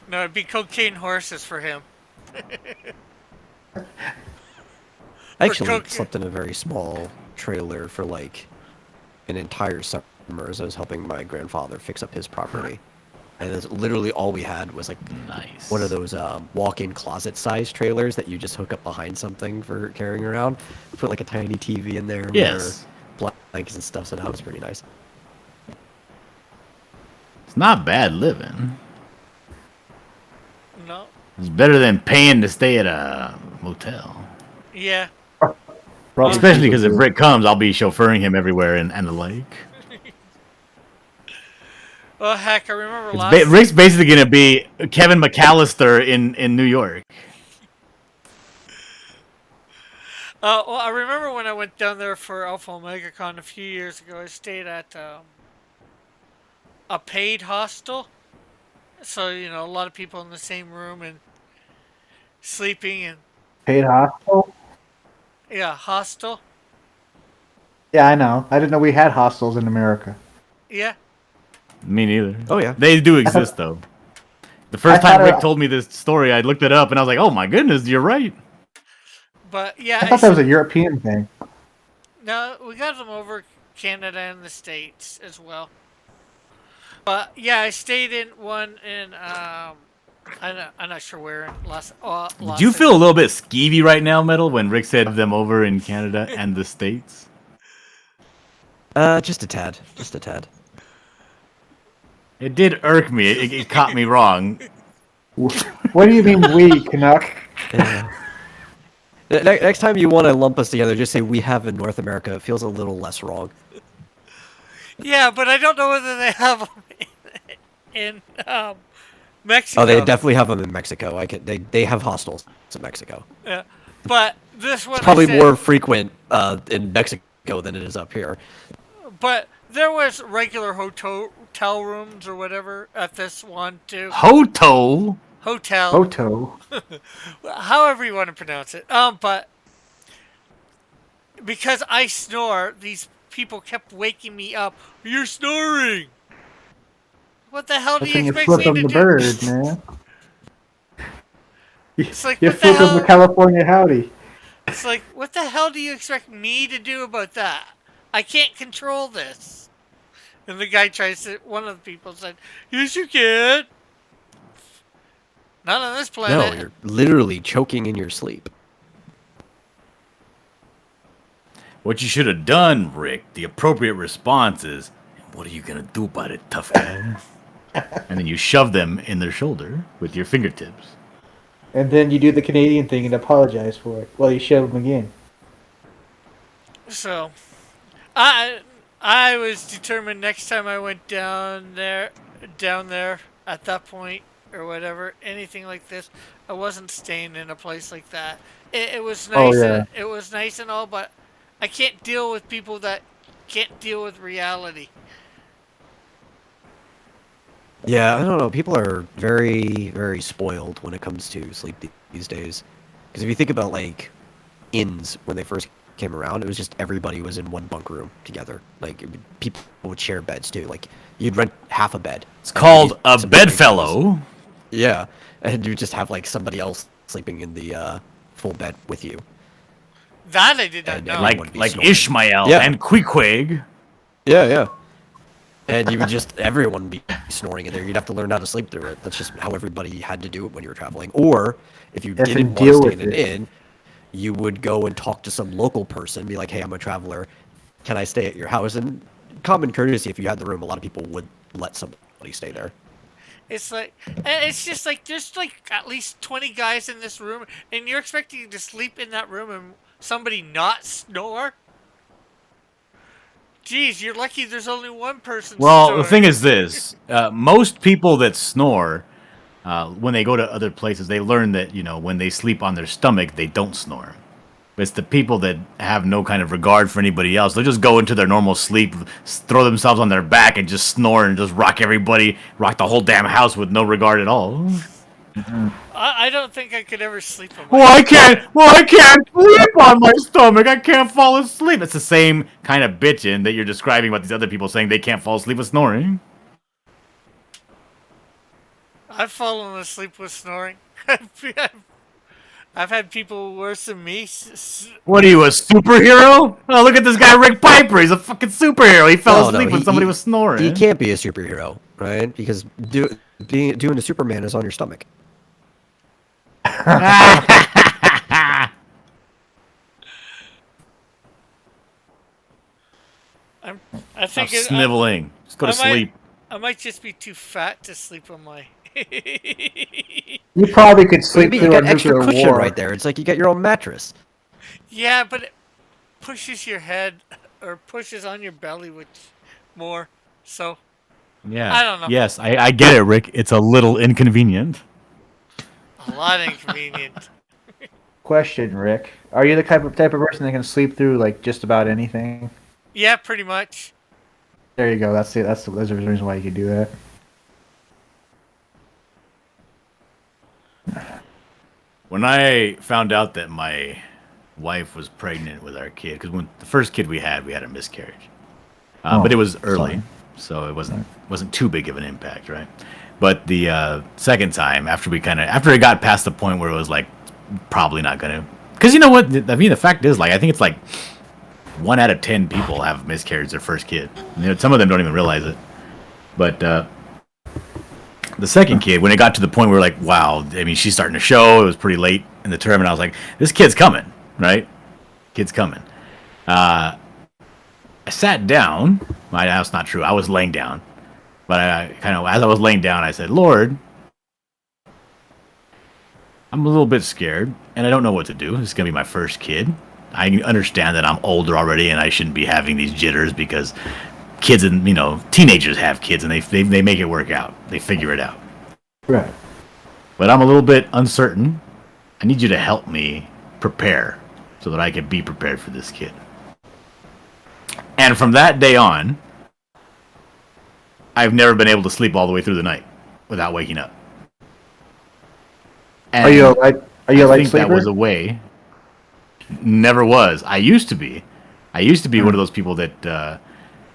No, it'd be cocaine horses for him. I actually coke- slept in a very small trailer for like an entire summer as I was helping my grandfather fix up his property. and that's literally all we had was like Nice. one of those walk-in closet-sized trailers that you just hook up behind something for carrying around. Put like a tiny TV in there, Yes. blankets and stuff. So that was pretty nice. It's not bad living. No. It's better than paying to stay at a motel. Yeah. Probably Especially because if cheaper. Rick comes, I'll be chauffeuring him everywhere and the lake. Well, heck, I remember It's last. Rick's basically going to be Kevin McAllister in New York. Well, I remember when I went down there for Alpha Omega Con a few years ago. I stayed at a paid hostel, so a lot of people in the same room and sleeping and Paid hostel. hostel. Yeah, I know. I didn't know we had hostels in America. Yeah. Me neither. Oh, yeah. They do exist, though. The first I time thought Rick it- told me this story, I looked it up and I was like, oh my goodness, you're right. But yeah, I thought that was a European thing. no, we got them over Canada and the States as well. But yeah, I stayed in one in I'm not sure where in Los. Did you feel a little bit skeevy right now, Metal, when Rick said them over in Canada and the States? Just a tad. Just a tad. It did irk me. It caught me wrong. What do you mean we, Canuck? Yeah. Next time you want to lump us together, just say we have in North America. It feels a little less wrong. Yeah, but I don't know whether they have them in Mexico. Oh, they definitely have them in Mexico. They have hostels in Mexico. Yeah. But this one It's probably I said, more frequent in Mexico than it is up here. But there was regular hotel rooms or whatever at this one too. Hoto. Hotel. Oto. However you want to pronounce it. But because I snore, these people kept waking me up. You're snoring. What the hell do That's you when you expect flip me them to the do? bird, man. It's like, You what the flip them hell? the California howdy. It's like, what the hell do you expect me to do about that? I can't control this. And the guy one of the people said, yes, you can. Not on this No, planet. you're literally choking in your sleep. What you should have done, Rick, the appropriate response is, what are you going to do about it, tough guy? And then you shove them in their shoulder with your fingertips. And then you do the Canadian thing and apologize for it. Well, you shove them again. So, I was determined next time I went down there at that point or whatever, anything like this, I wasn't staying in a place like that. It was Oh, nice. yeah. It was nice and all, but I can't deal with people that can't deal with reality. Yeah, I don't know. People are very, very spoiled when it comes to sleep these days. Because if you think about like inns when they first came around, it was just everybody was in one bunk room together. Like people would share beds too. Like you'd rent half a bed. It's called a bedfellow. Yeah, and you just have like somebody else sleeping in the full bed with you. That I did not And know. everyone Like be like snoring. Ishmael Yeah. and Queequeg. Yeah, yeah. And you would just everyone be snoring in there. You'd have to learn how to sleep through it. That's just how everybody had to do it when you were traveling. Or if you Have to didn't want to deal stay with in an it. inn, you would go and talk to some local person, be like, "Hey, I'm a traveler. Can I stay at your house?" And common courtesy, if you had the room, a lot of people would let somebody stay there. It's like, and it's just like there's like at least 20 guys in this room, and you're expecting to sleep in that room and somebody not snore? Jeez, you're lucky there's only one person Well, snoring. the thing is this: most people that snore, when they go to other places, they learn that when they sleep on their stomach, they don't snore. It's the people that have no kind of regard for anybody else. They'll just go into their normal sleep, throw themselves on their back, and just snore and just rock everybody, rock the whole damn house with no regard at all. I don't think I could ever sleep on my Well, I can't sleep on my stomach. I can't fall asleep. It's the same kind of bitching that you're describing about these other people saying they can't fall asleep with snoring. I've fallen asleep with snoring. I've had people worse than me. What are you, a superhero? Oh, look at this guy, Rick Piper. He's a fucking superhero. He fell No, asleep when somebody was snoring. He can't be a superhero. right? Because doing a Superman is on your stomach. I Stop think sniveling. Just go to sleep. I might just be too fat to sleep on my. You probably could What do you sleep mean? You through a got extra nuclear cushion war. right there. It's like you got your own mattress. Yeah, but it pushes your head or pushes on your belly, which more. So Yeah. I don't know. Yes, I get it, Rick. It's a little inconvenient. a lot inconvenient. Question, Rick: are you the type of person that can sleep through like just about anything? Yeah, pretty much. There you go. That's it. There's a reason why you can do that. When I found out that my wife was pregnant with our kid, because when the first kid we had a miscarriage, but it was early, sorry. so it wasn't too big of an impact, right? But the second time, after it got past the point where it was like probably not gonna, because you know what? I mean, the fact is, like, I think it's like 1 out of 10 people have miscarried their first kid. You know, some of them don't even realize it, but. The second kid, when it got to the point where like, wow, I mean, she's starting to show. It was pretty late in the term, and I was like, this kid's coming, right? Kid's coming. I sat down. That's not true. I was laying down, but I kind of, as I was laying down, I said, Lord, I'm a little bit scared, and I don't know what to do. This is gonna be my first kid. I understand that I'm older already, and I shouldn't be having these jitters because kids and teenagers have kids and they make it work out. They figure it out. Right. But I'm a little bit uncertain. I need you to help me prepare so that I can be prepared for this kid. And from that day on, I've never been able to sleep all the way through the night without waking up. And Are you a light I think sleeper? that was a way. Never was. I used to be. One of those people that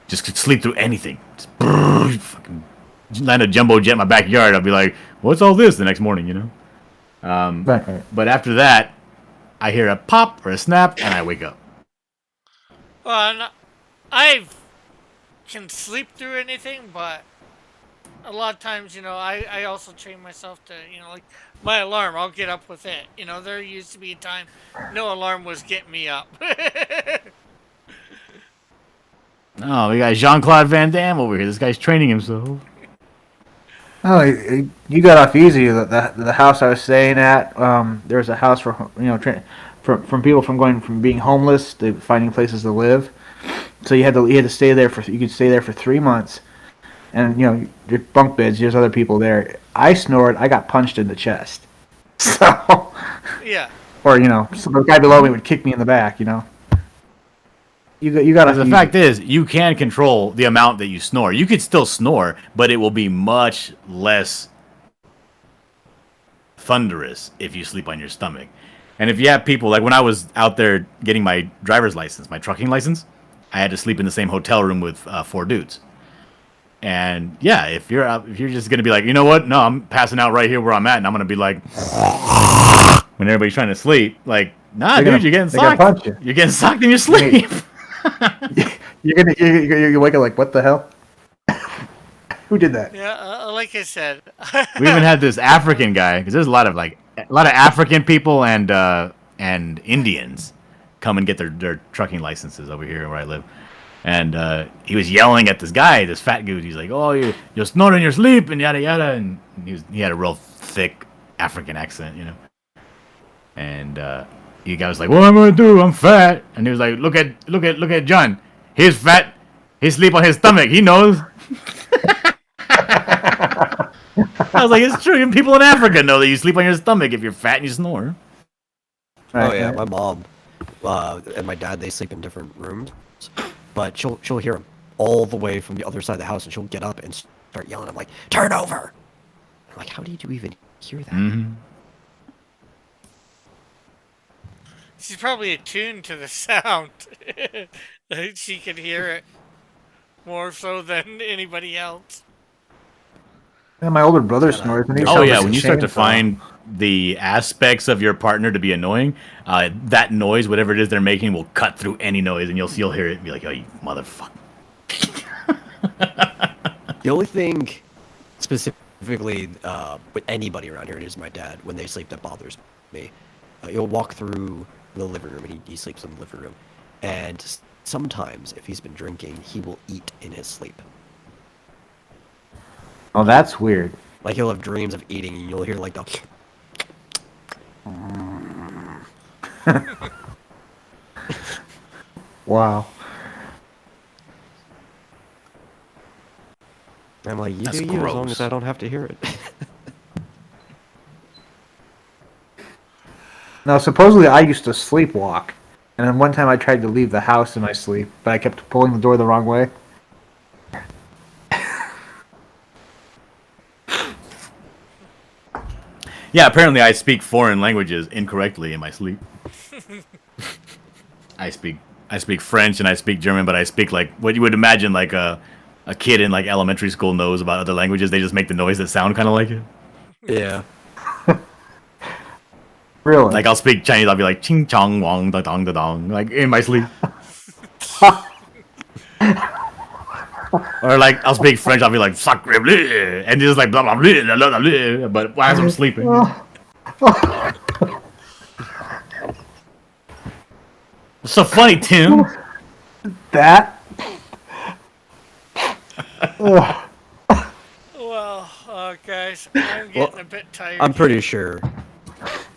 just could sleep through anything. Just fucking land a jumbo jet in my backyard. I'll be like, "What's all this?" The next morning, you know. Right. But after that, I hear a pop or a snap, and I wake up. Well, I can sleep through anything, but a lot of times, I also train myself to, like my alarm, I'll get up with it. There used to be a time no alarm was getting me up. Oh, we got Jean-Claude Van Damme over here. This guy's training himself. Oh, you got off easy. The house I was staying at, there was a house for from people from being homeless to finding places to live. So you had to stay there you could stay there for 3 months, and your bunk beds. There's other people there. I snored. I got punched in the chest. So Yeah. or so the guy below me would kick me in the back. You got The fact is, you can control the amount that you snore. You could still snore, but it will be much less thunderous if you sleep on your stomach. And if you have people, like when I was out there getting my driver's license, my trucking license, I had to sleep in the same hotel room with 4 dudes. And yeah, if you're just gonna be like, you know what? No, I'm passing out right here where I'm at, and I'm gonna be like, when everybody's trying to sleep, like, nah, They're dude, gonna- you're getting they're gonna socked. punch you. You're getting socked in your sleep. you wake up like, what the hell? Who did that? Yeah, like I said. We even had this African guy, because there's a lot of African people and Indians come and get their trucking licenses over here where I live. And he was yelling at this guy, this fat dude. He's like, "Oh, you're snoring in your sleep," and yada yada. And he had a real thick African accent, you know. And the guy was like, "What am I gonna do? I'm fat." And he was like, "Look at John. He's fat. He sleep on his stomach. He knows." I was like, "It's true. Even people in Africa know that you sleep on your stomach if you're fat and you snore." Oh yeah, my mom and my dad, they sleep in different rooms, but she'll hear him all the way from the other side of the house, and she'll get up and start yelling. I'm like, "Turn over!" I'm like, "How did you even hear that?" Mm-hmm. She's probably attuned to the sound. She can hear it more so than anybody else. Yeah, my older brother snores. And he Oh sounds yeah, like when a you start to chainsaw. find the aspects of your partner to be annoying, that noise, whatever it is they're making, will cut through any noise, and you'll hear it and be like, "Oh, you motherfucker!" The only thing specifically with anybody around here. It is my dad. When they sleep, that bothers me. He'll walk through the living room, and he sleeps in the living room. And sometimes, if he's been drinking, he will eat in his sleep. Oh, that's weird. Like he'll have dreams of eating, and you'll hear like the. Wow. I'm like, you That's do you, as long gross. as I don't have to hear it. Now, supposedly I used to sleepwalk, and then one time I tried to leave the house in my sleep, but I kept pulling the door the wrong way. Yeah, apparently I speak foreign languages incorrectly in my sleep. I speak French and I speak German, but I speak like what you would imagine like a kid in like elementary school knows about other languages. They just make the noise that sound kind of like it. Yeah. Really? Like I'll speak Chinese, I'll be like ching chong wong da dong da dong, like in my sleep. Or like I'll speak French, I'll be like sacre bleu, and just like blah blah blah blah blah blah, but as I'm sleeping. It's so funny, Tim. That? Ugh. Well, guys, I'm getting a bit tired. I'm pretty sure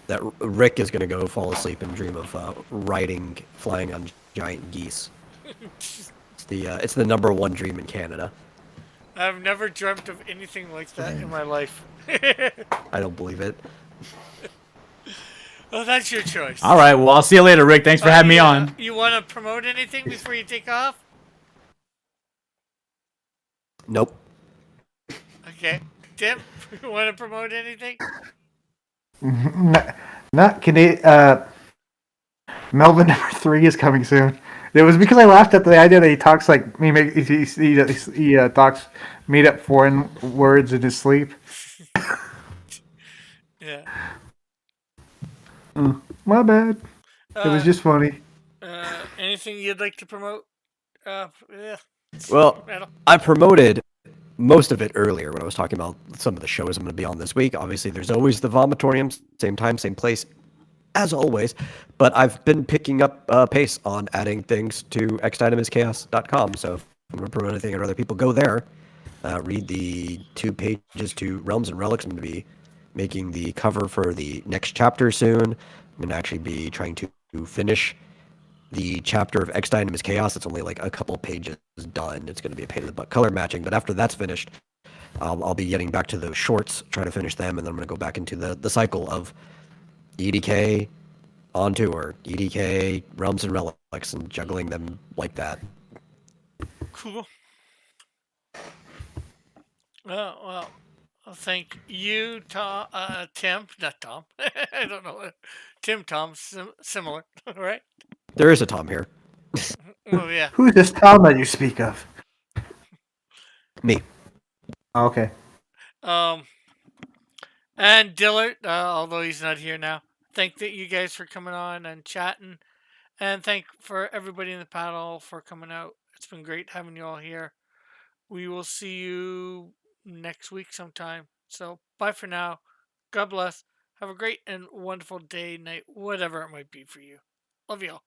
that Rick is gonna go fall asleep and dream of riding, flying on giant geese. It's the number one dream in Canada. I've never dreamt of anything like that in my life. I don't believe it. Well, that's your choice. All right, well I'll see you later, Rick. Thanks for having me on. You want to promote anything before you take off? Nope. Okay. Tim, you want to promote anything? Not Canadian. Melvin #3 is coming soon. It was because I laughed at the idea that he talks like he talks made up foreign words in his sleep. Yeah. My bad. It was just funny. Anything you'd like to promote? Yeah. Well, Metal. I promoted most of it earlier when I was talking about some of the shows I'm going to be on this week. Obviously, there's always the Vomitorium, same time, same place, as always. But I've been picking up pace on adding things to xdynamischaos.com. So if I'm going to promote anything, I'd rather people go there, read the 2 pages to Realms and Relics. I'm going to be making the cover for the next chapter soon. I'm going to actually be trying to finish the chapter of X Dynamis Chaos. It's only like a couple pages done. It's going to be a pain in the butt color matching, but after that's finished, I'll be getting back to those shorts, trying to finish them, and then I'm going to go back into the cycle of EDK on tour, EDK, Realms and Relics, and juggling them like that. Cool. Well, thank you, Tom, Tim, not Tom. I don't know. Tim, Tom, similar, right? There is a Tom here. Oh, yeah. Who's this Tom that you speak of? Me. Oh, okay. And Dillard, although he's not here now, thank you guys for coming on and chatting, and thank for everybody in the panel for coming out. It's been great having you all here. We will see you next week sometime. So bye for now. God bless. Have a great and wonderful day, night, whatever it might be for you. Love you all.